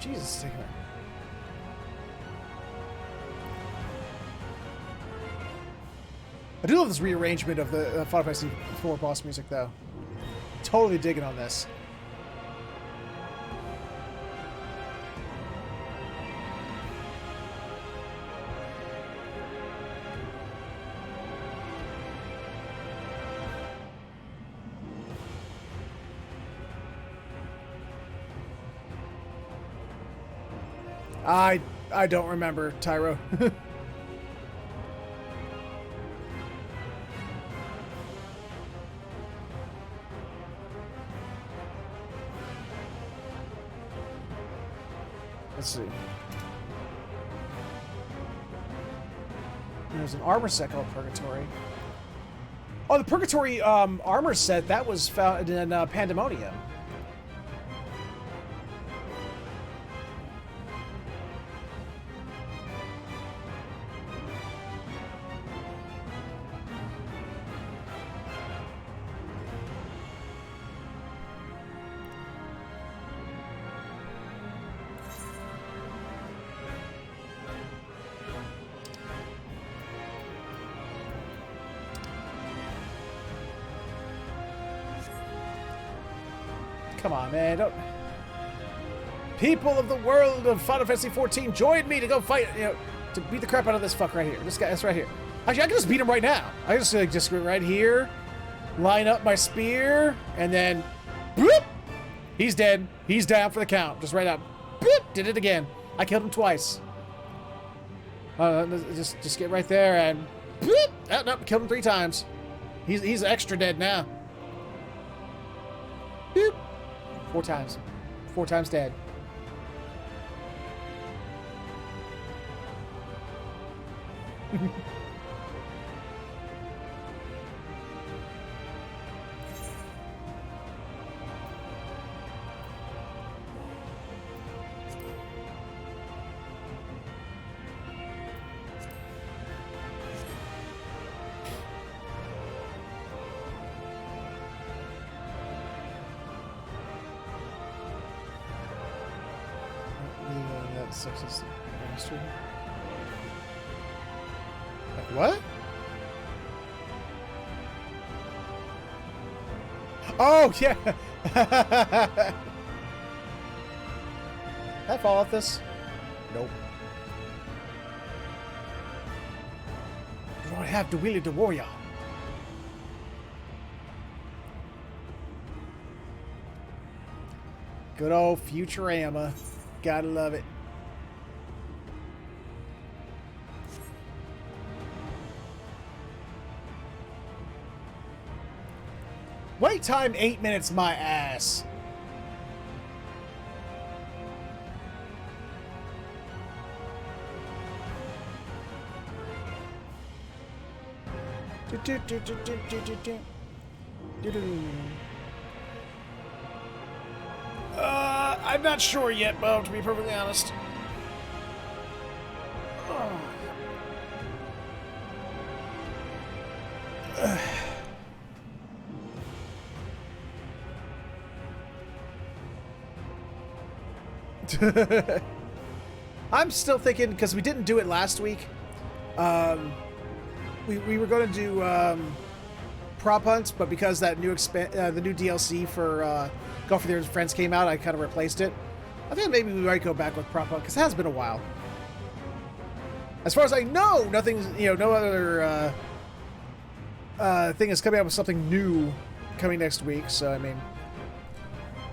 Speaker 1: Jesus, take her. I do love this rearrangement of the Final Fantasy IV boss music, though. Totally digging on this. I don't remember, Tyro. Let's see. There's an armor set called Purgatory. Oh, the Purgatory armor set, that was found in Pandemonium. Come on, man. Don't... People of the world of Final Fantasy XIV, join me to go fight, to beat the crap out of this fuck right here. This guy, that's right here. Actually, I can just beat him right now. I can just go right here, line up my spear, and then, boop! He's dead. He's down for the count. Just right up. Boop! Did it again. I killed him twice. Just get right there and, boop! Oh, no, killed him 3 times. He's extra dead now. Boop! 4 times. 4 times dead. Like what? Oh yeah. I fall off this? Nope. Do I have the will of the warrior? Good old Futurama. Gotta love it. Wait time 8 minutes, my ass. I'm not sure yet, Bo, to be perfectly honest. I'm still thinking, because we didn't do it last week. We were going to do prop hunts, but because that new the new DLC for Golf with Your Friends came out, I kind of replaced it. I think maybe we might go back with prop hunt, because it has been a while. As far as I know, nothing's, no other thing is coming up with something new coming next week. So I mean,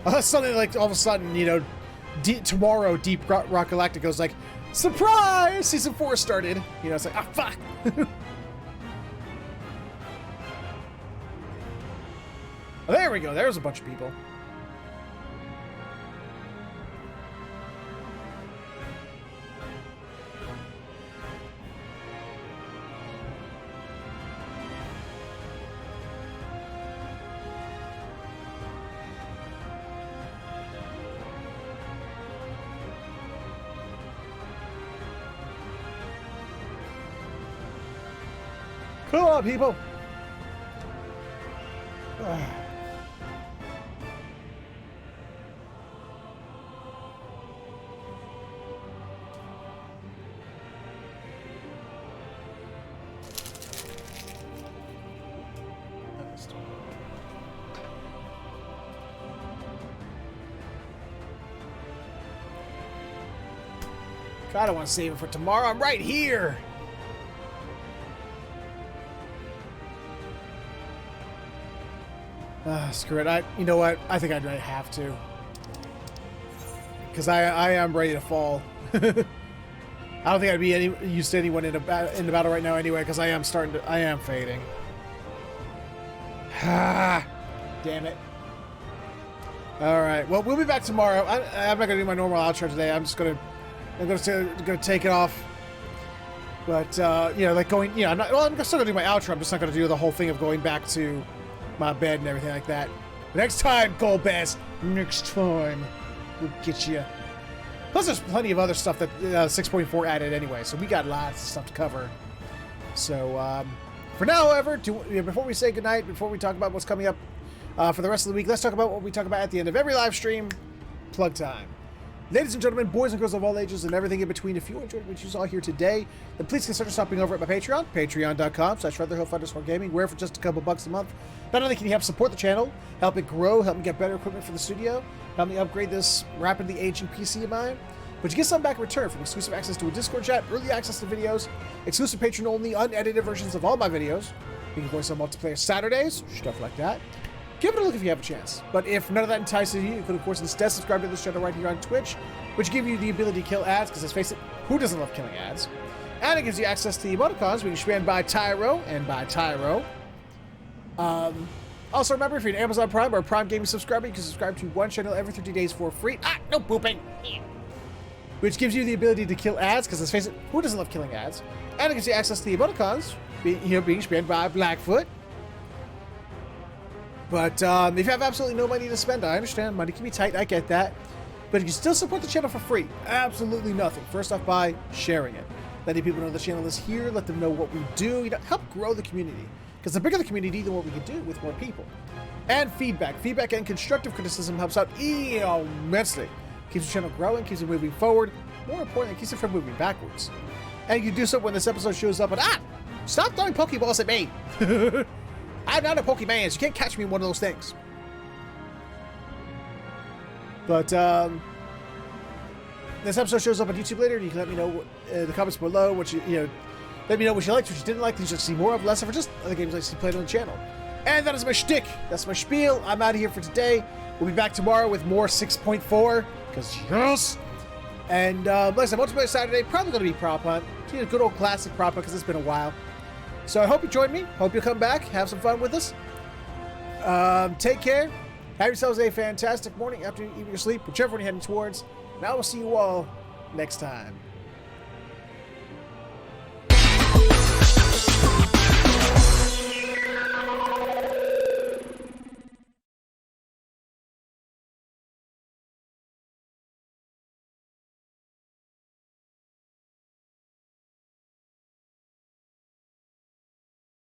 Speaker 1: unless something like all of a sudden, tomorrow Deep Rock Galactic goes like, surprise! Season 4 started. It's like, ah, fuck. Oh, there we go. There's a bunch of people. Come on, people. God, I want to save it for tomorrow. I'm right here. Screw it. You know what? I think I'd have to. Because I am ready to fall. I don't think I'd be any use to anyone in the battle right now anyway, because I am fading. Ah, damn it. Alright, well, we'll be back tomorrow. I'm not going to do my normal outro today. I'm going to take it off. But, like going, I'm still going to do my outro. I'm just not going to do the whole thing of going back to my bed and everything like that. But next time, Gold Bass, next time, we'll get you. Plus, there's plenty of other stuff that 6.4 added anyway, so we got lots of stuff to cover. So, for now, however, before we say goodnight, before we talk about what's coming up for the rest of the week, let's talk about what we talk about at the end of every live stream. Plug time. Ladies and gentlemen, boys and girls of all ages and everything in between, if you enjoyed what you saw here today, then please consider stopping over at my Patreon, patreon.com/RutherHillF_gaming, where for just a couple bucks a month, not only can you help support the channel, help it grow, help me get better equipment for the studio, help me upgrade this rapidly aging PC of mine, but you get something back in return from exclusive access to a Discord chat, early access to videos, exclusive patron-only, unedited versions of all my videos, you can voice on multiplayer Saturdays, stuff like that. Give it a look if you have a chance. But if none of that entices you, you can, of course, instead subscribe to this channel right here on Twitch, which give you the ability to kill ads, because let's face it, who doesn't love killing ads? And it gives you access to the emoticons, which are banned by Tyro and by Tyro. Also, remember, if you're an Amazon Prime or a Prime Gaming subscriber, you can subscribe to one channel every 30 days for free. Ah, no pooping! Which gives you the ability to kill ads, because let's face it, who doesn't love killing ads? And it gives you access to the emoticons, being spanned by Blackfoot. But if you have absolutely no money to spend, I understand. Money can be tight. I get that. But you can still support the channel for free. Absolutely nothing. First off, by sharing it. Letting people know the channel is here. Let them know what we do. Help grow the community. Because the bigger the community, the more we can do with more people. And feedback. Feedback and constructive criticism helps out immensely. Keeps the channel growing. Keeps it moving forward. More importantly, keeps it from moving backwards. And you can do so when this episode shows up. And stop throwing Pokeballs at me. I'm not a Pokemon, so you can't catch me in one of those things. But, this episode shows up on YouTube later, and you can let me know in the comments below what let me know what you liked, what you didn't like, things you should see more of, less of, or just other games I like to play on the channel. And that is my shtick. That's my spiel. I'm out of here for today. We'll be back tomorrow with more 6.4, because yes! And, like I said, multiplayer Saturday, probably going to be prop hunt. A good old classic prop hunt, because it's been a while. So I hope you join me. Hope you'll come back. Have some fun with us. Take care. Have yourselves a fantastic morning, afternoon, evening, or sleep, whichever one you're heading towards. And I will see you all next time.